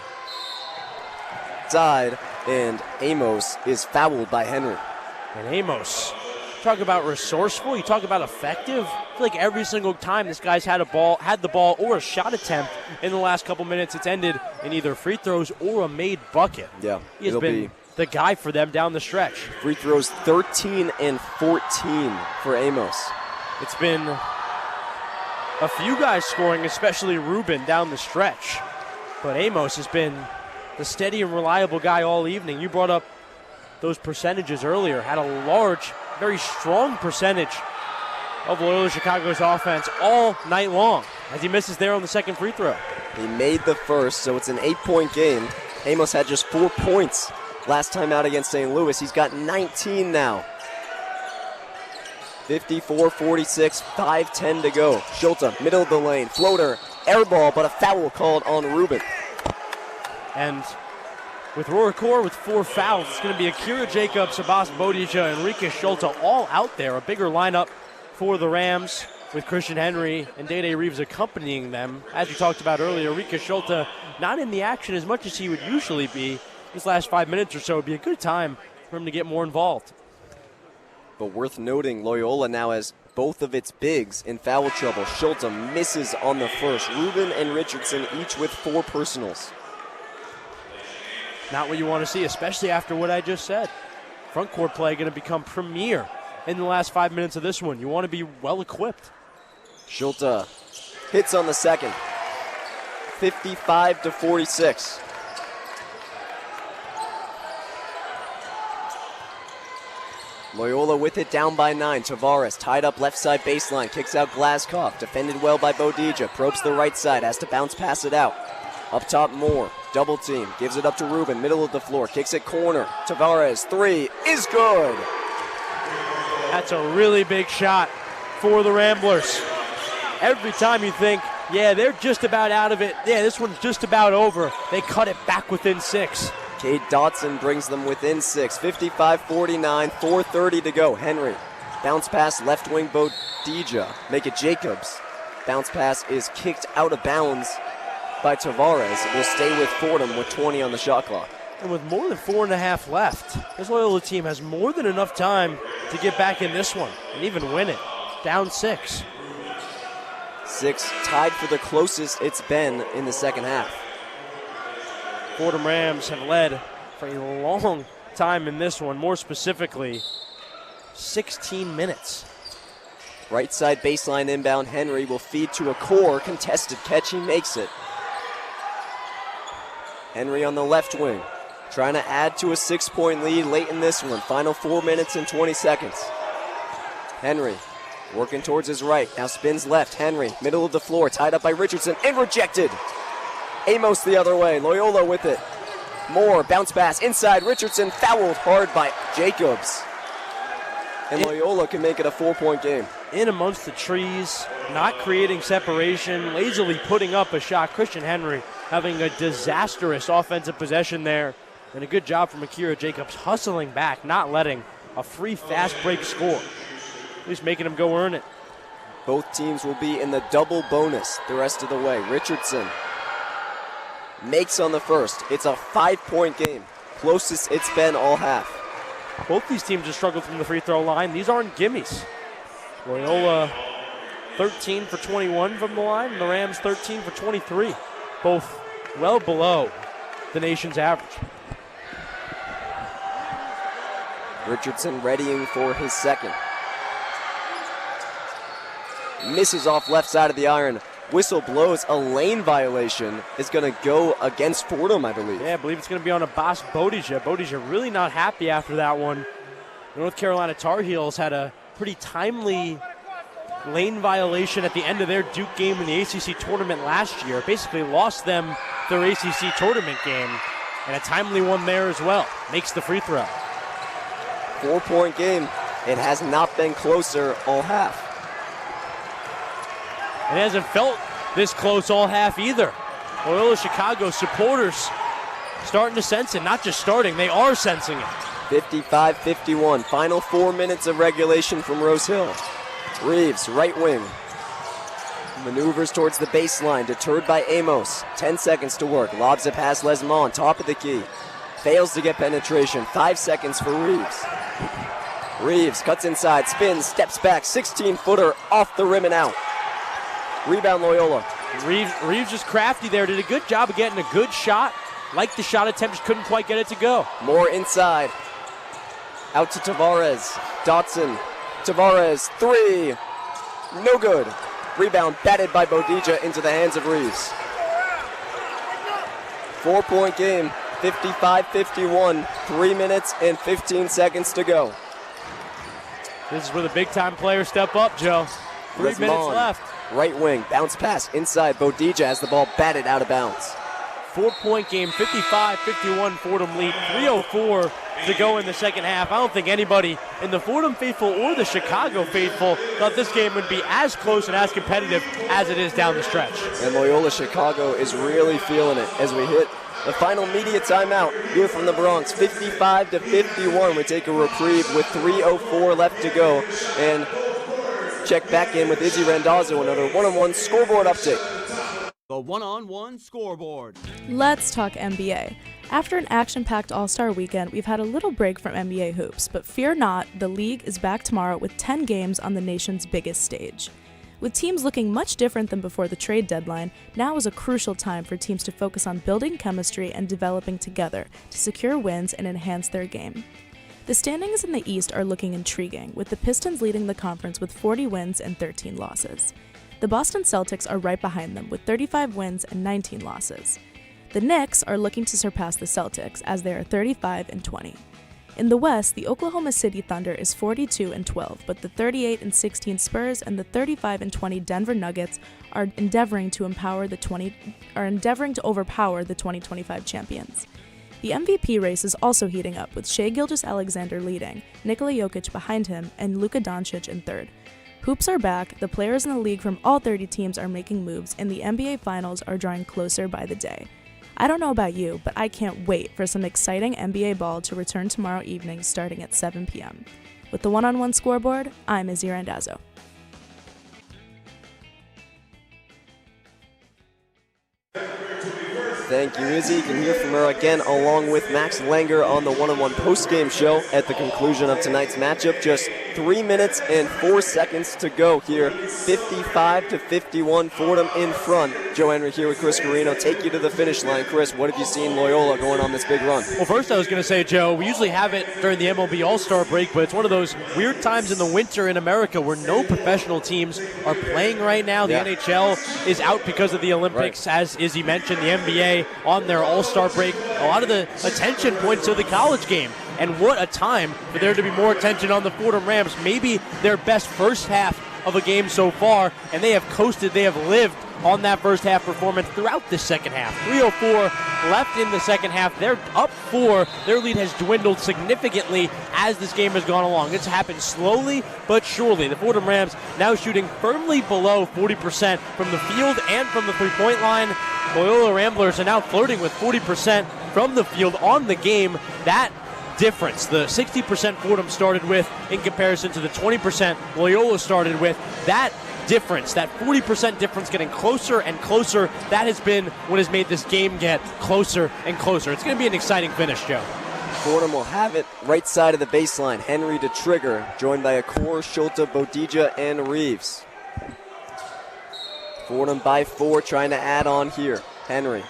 Side, and Amos is fouled by Henry. And Amos, talk about resourceful, you talk about effective. I feel like every single time this guy's had the ball or a shot attempt in the last couple minutes, it's ended in either free throws or a made bucket. Yeah, he has been the guy for them down the stretch. Free throws 13 and 14 for Amos. It's been a few guys scoring, especially Rubin down the stretch. But Amos has been the steady and reliable guy all evening. You brought up those percentages earlier. Had a large, very strong percentage of Loyola Chicago's offense all night long as he misses there on the second free throw. He made the first, so it's an 8-point game. Amos had just 4 points last time out against St. Louis. He's got 19 now. 54-46, 5:10 to go. Schulte, middle of the lane, floater, air ball, but a foul called on Rubin. And with Roricor with 4 fouls, it's going to be Akira Jacobs, Abbas Bodija, and Enrique Schulte all out there. A bigger lineup for the Rams with Christian Henry and Dede Reeves accompanying them. As we talked about earlier, Enrique Schulte not in the action as much as he would usually be. This last 5 minutes or so would be a good time for him to get more involved. But worth noting, Loyola now has both of its bigs in foul trouble. Schulte misses on the first. Rubin and Richardson each with 4 personals. Not what you want to see, especially after what I just said. Front court play going to become premier in the last 5 minutes of this one. You want to be well equipped. Schulte hits on the second. 55-46. Loyola with it down by 9. Tavares tied up left side baseline. Kicks out Glaskov. Defended well by Bodija. Probes the right side. Has to bounce pass it out. Up top Moore. Double team. Gives it up to Rubin. Middle of the floor. Kicks it corner. Tavares. 3 is good. That's a really big shot for the Ramblers. Every time you think, yeah, they're just about out of it. Yeah, this one's just about over. They cut it back within 6. Cade Dotson brings them within 6. 55-49, 4:30 to go. Henry. Bounce pass left wing Bodija. Make it Jacobs. Bounce pass is kicked out of bounds by Tavares. Will stay with Fordham with 20 on the shot clock. And with more than 4.5 left, this Loyola team has more than enough time to get back in this one and even win it. Down 6. 6 tied for the closest it's been in the second half. Fordham Rams have led for a long time in this one, more specifically 16 minutes. Right side baseline inbound. Henry will feed to a core. Contested catch. He makes it. Henry on the left wing. Trying to add to a 6-point lead late in this one. Final 4 minutes and 20 seconds. Henry working towards his right. Now spins left. Henry, middle of the floor. Tied up by Richardson and rejected. Amos the other way. Loyola with it. Moore, bounce pass inside. Richardson fouled hard by Jacobs. And Loyola can make it a 4-point game. In amongst the trees, not creating separation, lazily putting up a shot. Christian Henry having a disastrous offensive possession there. And a good job from Akira Jacobs hustling back, not letting a free fast break score. He's making him go earn it. Both teams will be in the double bonus the rest of the way. Richardson makes on the first. It's a 5-point game. Closest it's been all half. Both these teams have struggled from the free throw line. These aren't gimmies. Loyola 13 for 21 from the line, and the Rams 13 for 23. Both well below the nation's average. Richardson readying for his second. Misses off left side of the iron. Whistle blows. A lane violation is going to go against Fordham, I believe. Yeah, I believe it's going to be on Abbas Bodija. Bodija really not happy after that one. The North Carolina Tar Heels had a pretty timely lane violation at the end of their Duke game in the ACC tournament last year. Basically lost them their ACC tournament game. And a timely one there as well. Makes the free throw. 4-point game. It has not been closer all half. It hasn't felt this close all half either. Loyola Chicago supporters starting to sense it. Not just starting, they are sensing it. 55-51. Final 4 minutes of regulation from Rose Hill. Reeves, right wing. Maneuvers towards the baseline, deterred by Amos. 10 seconds to work. Lobs a pass, Lesmond, top of the key. Fails to get penetration. 5 seconds for Reeves. Reeves cuts inside, spins, steps back, 16-footer off the rim and out. Rebound Loyola. Reeves just crafty there, did a good job of getting a good shot. Liked the shot attempt, just couldn't quite get it to go. More inside. Out to Tavares. Dotson. Tavares, 3. No good. Rebound batted by Bodija into the hands of Reeves. 4-point game, 55-51. 3 minutes and 15 seconds to go. This is where the big-time players step up, Joe. 3 minutes left. Right wing, bounce pass inside. Bodija has the ball batted out of bounds. 4-point game, 55-51 Fordham lead, 3:04 to go in the second half. I don't think anybody in the Fordham faithful or the Chicago faithful thought this game would be as close and as competitive as it is down the stretch. And Loyola Chicago is really feeling it as we hit the final media timeout here from the Bronx. 55-51. We take a reprieve with 3:04 left to go. And check back in with Izzy Randazzo, another one-on-one scoreboard update. The one-on-one scoreboard. Let's talk NBA. After an action-packed All-Star weekend, we've had a little break from NBA hoops, but fear not, the league is back tomorrow with 10 games on the nation's biggest stage. With teams looking much different than before the trade deadline, now is a crucial time for teams to focus on building chemistry and developing together to secure wins and enhance their game. The standings in the East are looking intriguing, with the Pistons leading the conference with 40 wins and 13 losses. The Boston Celtics are right behind them with 35 wins and 19 losses. The Knicks are looking to surpass the Celtics as they are 35-20. In the West, the Oklahoma City Thunder is 42-12, but the 38-16 Spurs and the 35-20 Denver Nuggets are endeavoring to overpower the 2025 champions. The MVP race is also heating up, with Shai Gilgeous-Alexander leading, Nikola Jokic behind him, and Luka Doncic in third. Hoops are back, the players in the league from all 30 teams are making moves, and the NBA Finals are drawing closer by the day. I don't know about you, but I can't wait for some exciting NBA ball to return tomorrow evening starting at 7 p.m. With the one-on-one scoreboard, I'm Izzy Randazzo. Thank you, Izzy. You can hear from her again along with Max Langer on the one-on-one post-game show at the conclusion of tonight's matchup. Just 3 minutes and 4 seconds to go here. 55-51, Fordham in front. Joe Henry here with Chris Carrino. Take you to the finish line. Chris, what have you seen Loyola going on this big run? Well, first I was going to say, Joe, we usually have it during the MLB All-Star break, but it's one of those weird times in the winter in America where no professional teams are playing right now. The NHL is out because of the Olympics, as Izzy mentioned, the NBA on their All-Star break. A lot of the attention points to the college game. And what a time for there to be more attention on the Fordham Rams. Maybe their best first half of a game so far, and they have coasted, they have lived on that first half performance throughout the second half. 3:04 left in the second half. They're up 4. Their lead has dwindled significantly as this game has gone along. It's happened slowly but surely. The Fordham Rams now shooting firmly below 40% from the field and from the three-point line. Loyola Ramblers are now flirting with 40% from the field on the game. That difference, the 60% Fordham started with in comparison to the 20% Loyola started with, that difference, that 40% difference getting closer and closer, that has been what has made this game get closer and closer. It's going to be an exciting finish, Joe. Fordham will have it right side of the baseline. Henry to trigger, joined by Akor, Schulte, Bodija, and Reeves. Fordham by 4, trying to add on here. Henry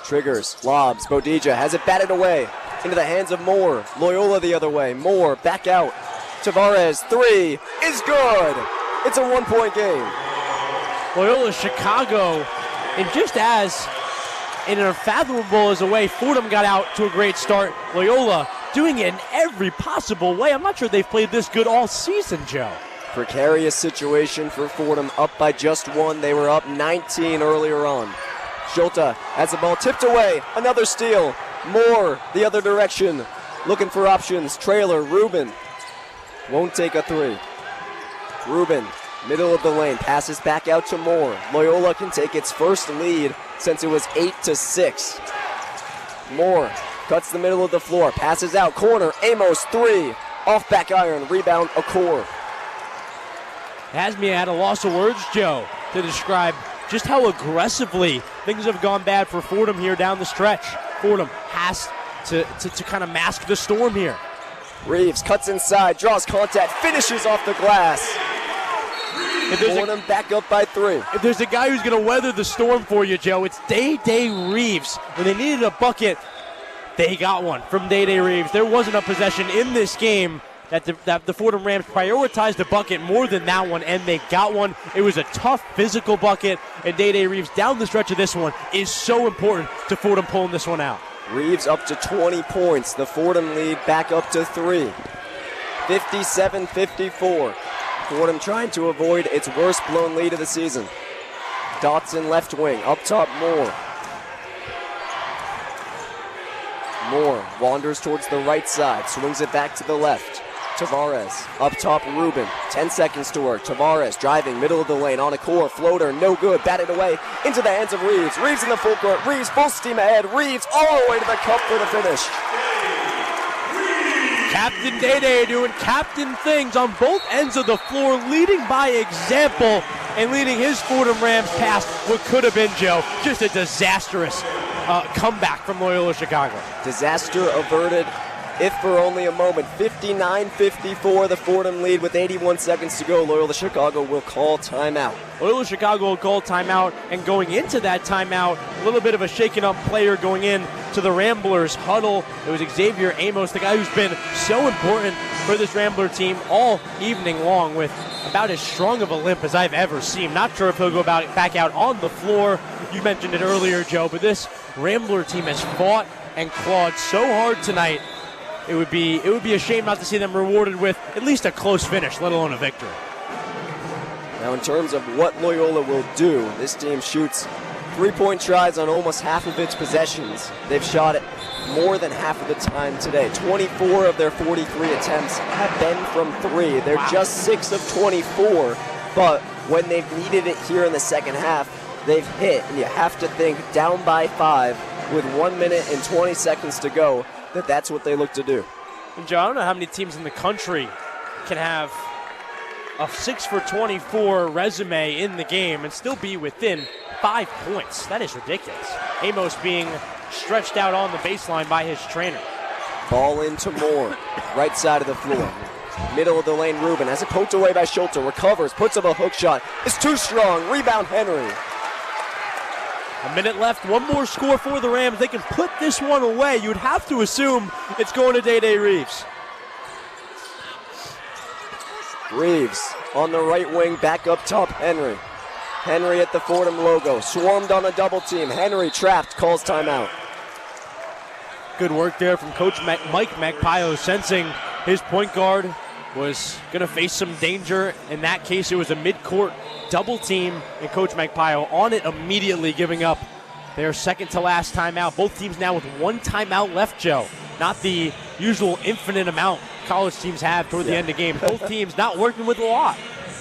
triggers, lobs, Bodija has it batted away into the hands of Moore. Loyola the other way, Moore back out. Tavares, 3 is good. It's a 1-point game. Loyola Chicago, and just as in an unfathomable as a way, Fordham got out to a great start. Loyola doing it in every possible way. I'm not sure they've played this good all season, Joe. Precarious situation for Fordham, up by just 1. They were up 19 earlier on. Schulte has the ball tipped away. Another steal. Moore the other direction. Looking for options. Trailer, Rubin. Won't take a three. Rubin, middle of the lane, passes back out to Moore. Loyola can take its first lead since it was 8-6. Moore cuts the middle of the floor, passes out, corner, Amos, three. Off back iron, rebound, Accor. Has me at a loss of words, Joe, to describe just how aggressively things have gone bad for Fordham here down the stretch. Fordham has to kind of mask the storm here. Reeves cuts inside, draws contact, finishes off the glass. Fordham back up by three. If there's a guy who's going to weather the storm for you, Joe, it's Day Reeves. When they needed a bucket, they got one from Day Reeves. There wasn't a possession in this game that the Fordham Rams prioritized the bucket more than that one, and they got one. It was a tough physical bucket, and Day Reeves down the stretch of this one is so important to Fordham pulling this one out. Reeves up to 20 points. The Fordham lead back up to 3. 57-54. Fordham trying to avoid its worst blown lead of the season. Dotson left wing, up top Moore. Moore wanders towards the right side, swings it back to the left. Tavares, up top Rubin, 10 seconds to work. Tavares driving, middle of the lane, on a core, floater, no good, batted away, into the hands of Reeves. Reeves in the full court, Reeves full steam ahead, Reeves all the way to the cup for the finish. Captain Day doing captain things on both ends of the floor, leading by example and leading his Fordham Rams past what could have been, Joe, just a disastrous comeback from Loyola Chicago. Disaster averted, if for only a moment. 59-54, the Fordham lead with 81 seconds to go. Loyola Chicago will call timeout. Loyola Chicago will call timeout, and going into that timeout, a little bit of a shaken up player going in to the Ramblers huddle. It was Xavier Amos, the guy who's been so important for this Rambler team all evening long, with about as strong of a limp as I've ever seen. Not sure if he'll go back out on the floor. You mentioned it earlier, Joe, but this Rambler team has fought and clawed so hard tonight. It would be a shame not to see them rewarded with at least a close finish, let alone a victory. Now, in terms of what Loyola will do, this team shoots three-point tries on almost half of its possessions. They've shot it more than half of the time today. 24 of their 43 attempts have been from three. They're just 6 of 24, but when they've needed it here in the second half, they've hit. And you have to think, down by 5 with 1 minute and 20 seconds to go, that's what they look to do. And Joe, I don't know how many teams in the country can have a 6 for 24 resume in the game and still be within 5 points. That is ridiculous. Amos being stretched out on the baseline by his trainer. Ball into Moore, right side of the floor. Middle of the lane, Rubin has it poked away by Schulte, recovers, puts up a hook shot. It's too strong, rebound Henry. A minute left, one more score for the Rams. They can put this one away. You'd have to assume it's going to Day Reeves. Reeves on the right wing, back up top, Henry. Henry at the Fordham logo, swarmed on a double team. Henry trapped, calls timeout. Good work there from Coach Mike Magpayo, sensing his point guard was going to face some danger. In that case, it was a mid-court double team, and Coach Magpayo on it immediately, giving up their second to last timeout. Both teams now with one timeout left, Joe. Not the usual infinite amount college teams have toward the end of games. Both teams not working with a lot.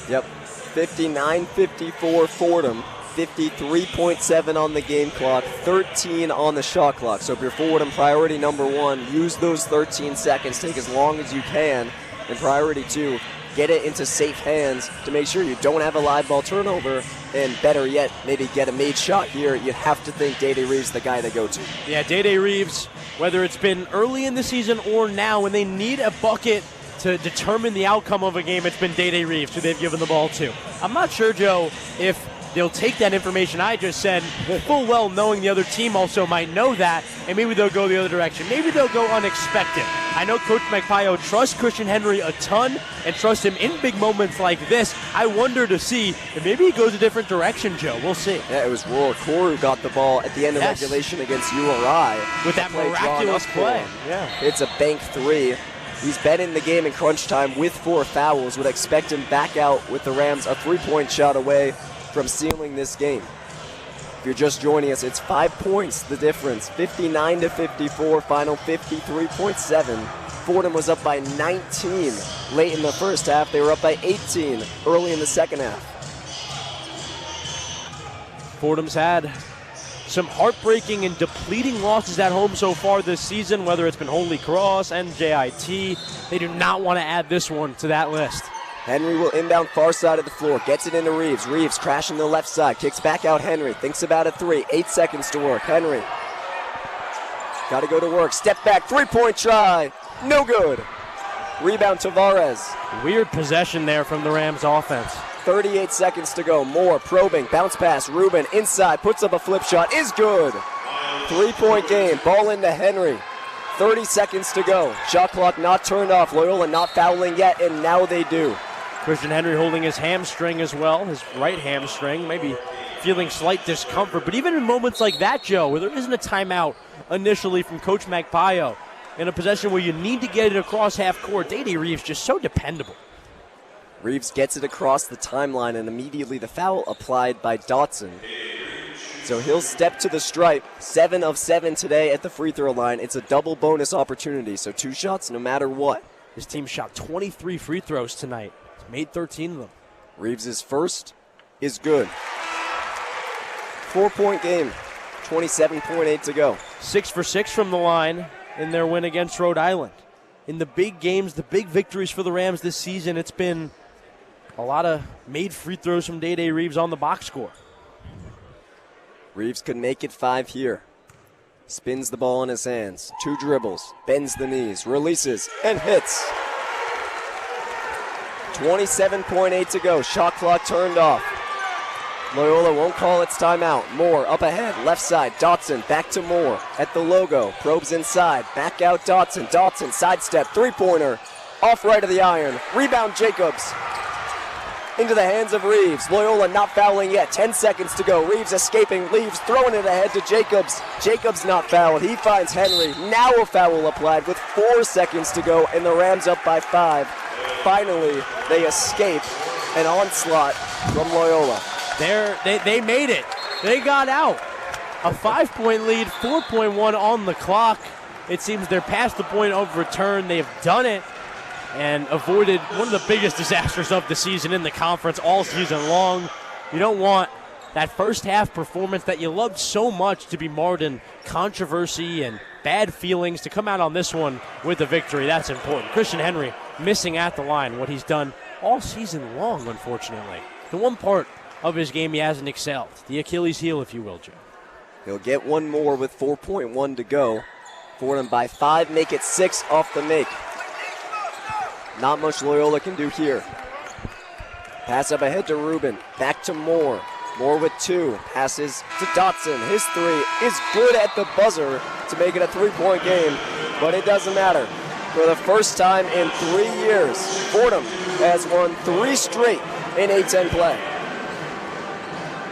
Yep, 59-54 Fordham, 53.7 on the game clock, 13 on the shot clock. So if you're Fordham, priority number 1, use those 13 seconds, take as long as you can. And priority 2, get it into safe hands to make sure you don't have a live ball turnover, and better yet, maybe get a made shot here. You have to think Day Reeves the guy to go to. Yeah, Day Reeves, whether it's been early in the season or now, when they need a bucket to determine the outcome of a game, it's been Day Reeves who they've given the ball to. I'm not sure, Joe, if they'll take that information I just said, full well knowing the other team also might know that, and maybe they'll go the other direction. Maybe they'll go unexpected. I know Coach Magpayo trusts Christian Henry a ton and trusts him in big moments like this. I wonder to see if maybe he goes a different direction, Joe. We'll see. Yeah, it was Roar Core who got the ball at the end of regulation against URI. With that miraculous play. Yeah. It's a bank 3. He's been in the game in crunch time with 4 fouls. Would expect him back out with the Rams a 3-point shot away from sealing this game. If you're just joining us, it's 5 points the difference. 59-54, final 53.7. Fordham was up by 19 late in the first half. They were up by 18 early in the second half. Fordham's had some heartbreaking and depleting losses at home so far this season, whether it's been Holy Cross and JIT. They do not want to add this one to that list. Henry will inbound far side of the floor, gets it into Reeves. Reeves crashing the left side, kicks back out Henry, thinks about a three, 8 seconds to work. Henry, got to go to work, step back, three-point try, no good. Rebound Tavares. Weird possession there from the Rams offense. 38 seconds to go, Moore probing, bounce pass, Rubin inside, puts up a flip shot, is good. 3-point game, ball into Henry. 30 seconds to go, shot clock not turned off, Loyola not fouling yet, and now they do. Christian Henry holding his hamstring as well, his right hamstring, maybe feeling slight discomfort. But even in moments like that, Joe, where there isn't a timeout initially from Coach Magpayo, in a possession where you need to get it across half court, Dede Reeves just so dependable. Reeves gets it across the timeline, and immediately the foul applied by Dotson. So he'll step to the stripe, 7 of 7 today at the free throw line. It's a double bonus opportunity, so 2 shots no matter what. His team shot 23 free throws tonight. He's made 13 of them. Reeves' first is good. 4-point game, 27.8 to go. 6 for 6 from the line in their win against Rhode Island. In the big games, the big victories for the Rams this season, it's been a lot of made free throws from Dede Reeves on the box score. Reeves could make it 5 here. Spins the ball in his hands. 2 dribbles. Bends the knees. Releases. And hits. 27.8 to go. Shot clock turned off. Loyola won't call its timeout. Moore up ahead. Left side. Dotson back to Moore. At the logo. Probes inside. Back out Dotson. Dotson sidestep. 3-pointer. Off right of the iron. Rebound Jacobs. Into the hands of Reeves. Loyola not fouling yet. 10 seconds to go. Reeves escaping. Leaves. Throwing it ahead to Jacobs. Jacobs not fouled. He finds Henry. Now a foul applied with 4 seconds to go, and the Rams up by 5. Finally, they escape an onslaught from Loyola. They made it. They got out. A 5-point lead, 4.1 on the clock. It seems they're past the point of return. They've done it and avoided one of the biggest disasters of the season in the conference all season long. You don't want that first half performance that you loved so much to be marred in controversy and bad feelings. To come out on this one with a victory, that's important. Christian Henry missing at the line, what he's done all season long, unfortunately. The one part of his game he hasn't excelled, the Achilles heel, if you will, Joe. He'll get one more with 4.1 to go. Fordham by 5, make it 6 off the make. Not much Loyola can do here. Pass up ahead to Rubin. Back to Moore. Moore with 2. Passes to Dotson. His 3 is good at the buzzer to make it a 3-point game, but it doesn't matter. For the first time in 3 years, Fordham has won 3 straight in A-10 play.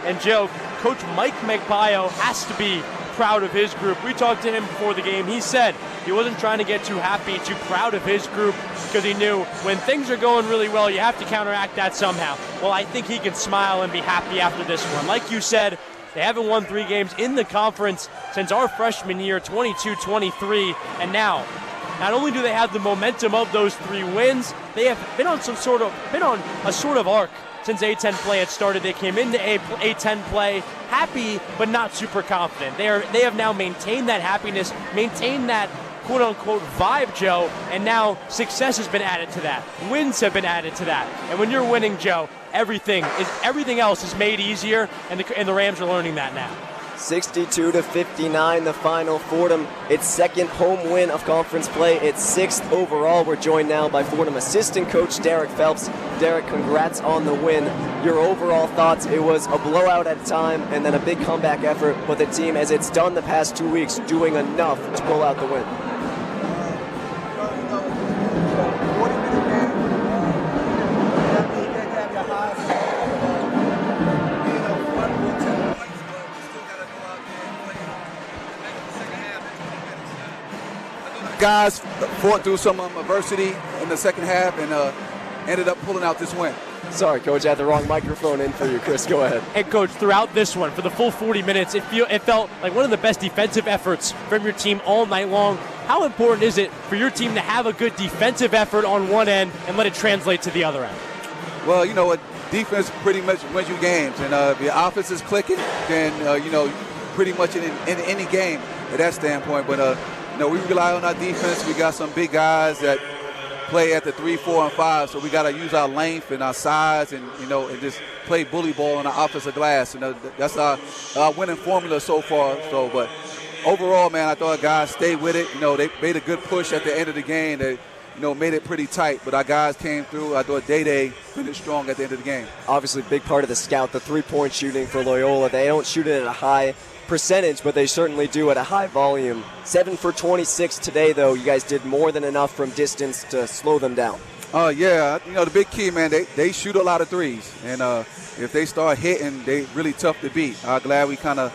And Joe, Coach Mike Magpayo has to be proud of his group. We talked to him before the game. He said he wasn't trying to get too happy, too proud of his group, because he knew when things are going really well, you have to counteract that somehow. Well, I think he can smile and be happy after this one. Like you said, they haven't won 3 games in the conference since our freshman year, 22-23, and now, not only do they have the momentum of those 3 wins, they have been on a sort of arc since A-10 play had started. They came into A-10 play happy, but not super confident. They have now maintained that happiness, maintained that quote-unquote vibe, Joe, and now success has been added to that. Wins have been added to that. And when you're winning, Joe, everything else is made easier, and the Rams are learning that now. 62-59 the final. Fordham, its 2nd home win of conference play, its 6th overall. We're joined now by Fordham assistant coach Derek Phelps. Derek, congrats on the win. Your overall thoughts? It was a blowout at a time and then a big comeback effort, but the team, as it's done the past 2 weeks, doing enough to pull out the win. Guys fought through some adversity in the second half and ended up pulling out this win. Sorry, Coach, I had the wrong microphone in for you. Chris, go ahead. And, Coach, throughout this one, for the full 40 minutes, it felt like one of the best defensive efforts from your team all night long. How important is it for your team to have a good defensive effort on one end and let it translate to the other end? Well, you know what, defense pretty much wins you games, and if the offense is clicking, then pretty much in any game at that standpoint. But we rely on our defense. We got some big guys that play at the 3, 4, and 5, so we got to use our length and our size, and and just play bully ball on the offensive glass. That's our winning formula so far. But overall, man, I thought our guys stayed with it. They made a good push at the end of the game. They made it pretty tight, but our guys came through. I thought Day finished strong at the end of the game. Obviously, big part of the scout, the three-point shooting for Loyola. They don't shoot it at a high percentage, but they certainly do at a high volume. 7 for 26 today, though. You guys did more than enough from distance to slow them down. Yeah, the big key, man, they shoot a lot of threes, and if they start hitting, they really tough to beat. I'm glad we kind of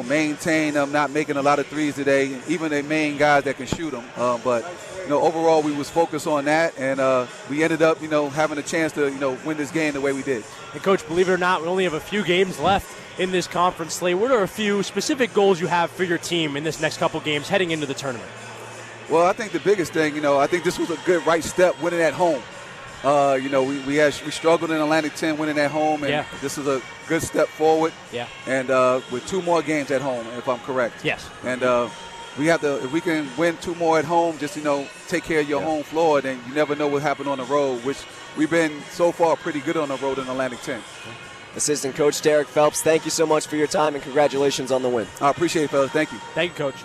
maintain them not making a lot of threes today, even the main guys that can shoot them. But overall, we was focused on that, and we ended up, having a chance to, win this game the way we did. And Coach, believe it or not, we only have a few games left in this conference slate. What are a few specific goals you have for your team in this next couple games heading into the tournament? Well, I think the biggest thing, I think this was a good right step winning at home. We struggled in Atlantic 10 winning at home, and this is a good step forward. Yeah. And with 2 more games at home, if I'm correct. Yes. And we have to, if we can win 2 more at home, just take care of your home floor, then you never know what happened on the road, which we've been so far pretty good on the road in Atlantic 10. Assistant Coach Derek Phelps, thank you so much for your time and congratulations on the win. I appreciate it, fellas. Thank you. Thank you, Coach.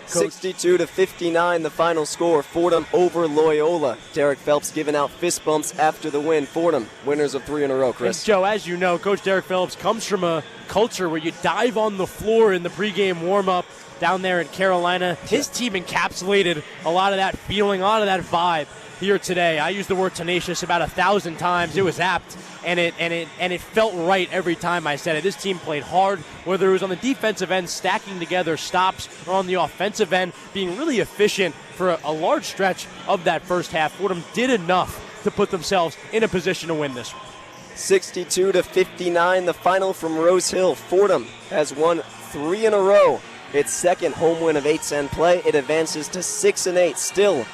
62-59, the final score. Fordham over Loyola. Derek Phelps giving out fist bumps after the win. Fordham, winners of 3 in a row, Chris. And Joe, as you know, Coach Derek Phelps comes from a culture where you dive on the floor in the pregame warm-up down there in Carolina. His team encapsulated a lot of that feeling, a lot of that vibe here today. I used the word tenacious about 1,000 times. It was apt, and it felt right every time I said it. This team played hard, whether it was on the defensive end stacking together stops or on the offensive end being really efficient for a large stretch of that first half. Fordham did enough to put themselves in a position to win this one. 62-59, the final from Rose Hill. Fordham has won 3 in a row. Its second home win of A-10 play. It advances to 6-8, still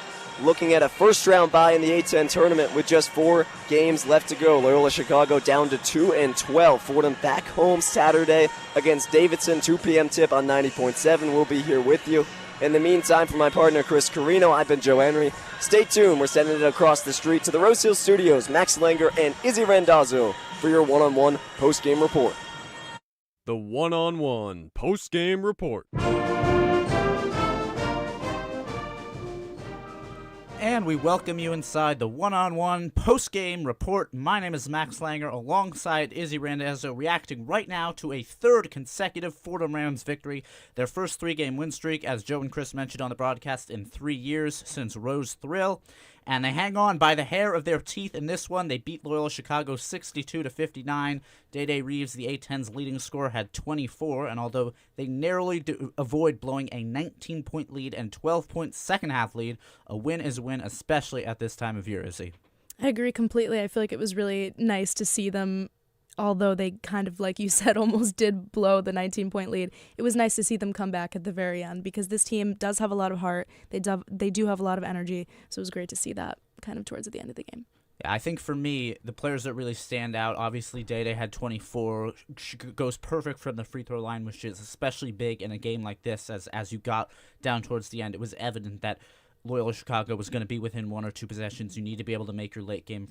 looking at a first-round bye in the A-10 tournament with just 4 games left to go. Loyola Chicago down to 2-12. Fordham back home Saturday against Davidson, 2 p.m. tip on 90.7. We'll be here with you. In the meantime, for my partner Chris Carrino, I've been Joe Henry. Stay tuned. We're sending it across the street to the Rose Hill Studios. Max Langer and Izzy Randazzo for your one-on-one post-game report. The one-on-one post-game report. And we welcome you inside the one-on-one post-game report. My name is Max Langer, alongside Izzy Randazzo, reacting right now to a 3rd consecutive Fordham Rams victory. Their first 3-game win streak, as Joe and Chris mentioned on the broadcast, in 3 years since Rose Thrill. And they hang on by the hair of their teeth in this one. They beat Loyola Chicago 62-59. Day Reeves, the A-10's leading scorer, had 24. And although they narrowly avoid blowing a 19-point lead and 12-point second-half lead, a win is a win, especially at this time of year, Izzy. I agree completely. I feel like it was really nice to see them, although they kind of, like you said, almost did blow the 19-point lead. It was nice to see them come back at the very end because this team does have a lot of heart. They do have a lot of energy, so it was great to see that kind of towards the end of the game. Yeah, I think for me, the players that really stand out, obviously Day had 24, goes perfect from the free throw line, which is especially big in a game like this. As you got down towards the end, it was evident that Loyola Chicago was going to be within 1 or 2 possessions. You need to be able to make your late game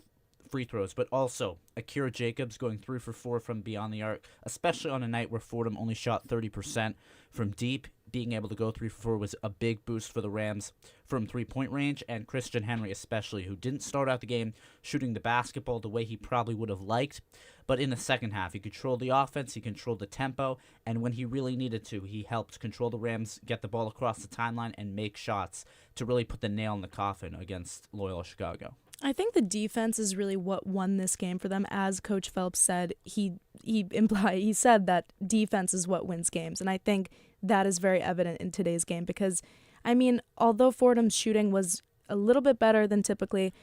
free throws, but also Akira Jacobs going 3 for 4 from beyond the arc, especially on a night where Fordham only shot 30% from deep. Being able to go 3 for 4 was a big boost for the Rams from 3-point range, and Christian Henry especially, who didn't start out the game shooting the basketball the way he probably would have liked, but in the second half he controlled the offense, he controlled the tempo, and when he really needed to, he helped control the Rams, get the ball across the timeline, and make shots to really put the nail in the coffin against Loyola Chicago. I think the defense is really what won this game for them. As Coach Phelps said, he said that defense is what wins games, and I think that is very evident in today's game because, I mean, although Fordham's shooting was a little bit better than typically,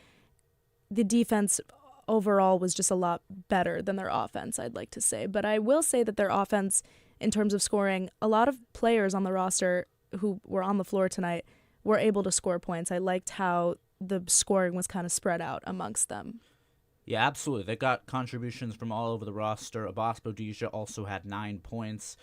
the defense overall was just a lot better than their offense, I'd like to say. But I will say that their offense, in terms of scoring, a lot of players on the roster who were on the floor tonight were able to score points. I liked how the scoring was kind of spread out amongst them. Yeah, absolutely. They got contributions from all over the roster. Abbas Bodija also had 9 points.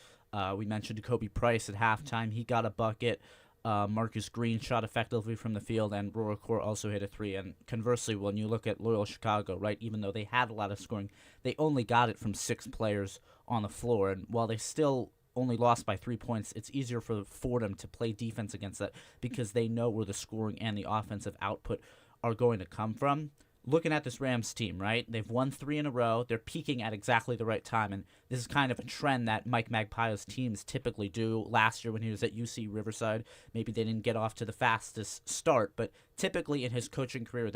We mentioned Kobe Price at halftime. He got a bucket. Marcus Green shot effectively from the field, and Roracor also hit a 3. And conversely, when you look at Loyola Chicago, right, even though they had a lot of scoring, they only got it from 6 players on the floor. And while they still only lost by 3 points, it's easier for Fordham to play defense against that because they know where the scoring and the offensive output are going to come from. Looking at this Rams team, right, they've won 3 in a row. They're peaking at exactly the right time, and this is kind of a trend that Mike Magpio's teams typically do. Last year when he was at UC Riverside, maybe they didn't get off to the fastest start, but typically in his coaching career,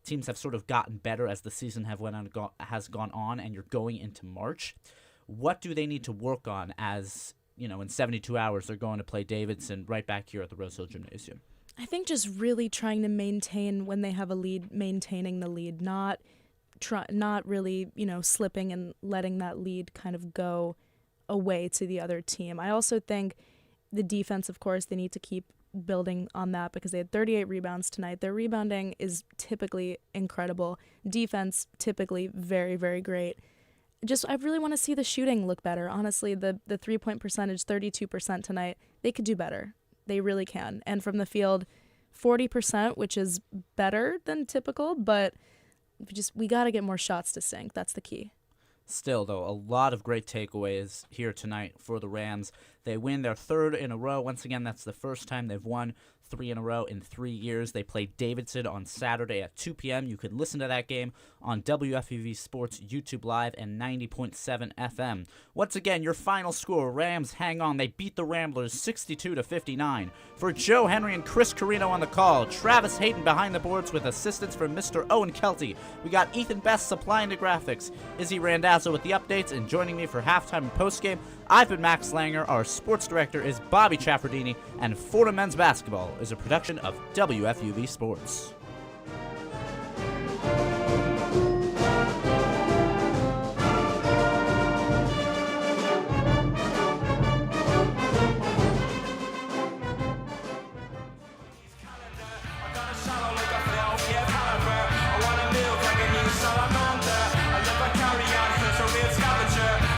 teams have sort of gotten better as the season has gone on, and you're going into March. What do they need to work on as, in 72 hours they're going to play Davidson right back here at the Rose Hill Gymnasium? I think just really trying to maintain when they have a lead, maintaining the lead, not really, slipping and letting that lead kind of go away to the other team. I also think the defense, of course, they need to keep building on that because they had 38 rebounds tonight. Their rebounding is typically incredible. Defense, typically very, very great. I really want to see the shooting look better. Honestly, the 3-point percentage, 32% tonight, they could do better. They really can. And from the field, 40%, which is better than typical, but we got to get more shots to sink. That's the key. Still, though, a lot of great takeaways here tonight for the Rams. They win their 3rd in a row. Once again, that's the first time they've won 3 in a row in 3 years. They play Davidson on Saturday at 2 p.m. You can listen to that game on WFUV Sports YouTube Live and 90.7 FM. Once again, your final score, Rams hang on. They beat the Ramblers 62-59. For Joe Henry and Chris Carrino on the call, Travis Hayden behind the boards with assistance from Mr. Owen Kelty. We got Ethan Best supplying the graphics, Izzy Randazzo with the updates, and joining me for halftime and postgame, I've been Max Langer. Our sports director is Bobby Chaffardini, and Fordham Men's Basketball is a production of WFUV Sports.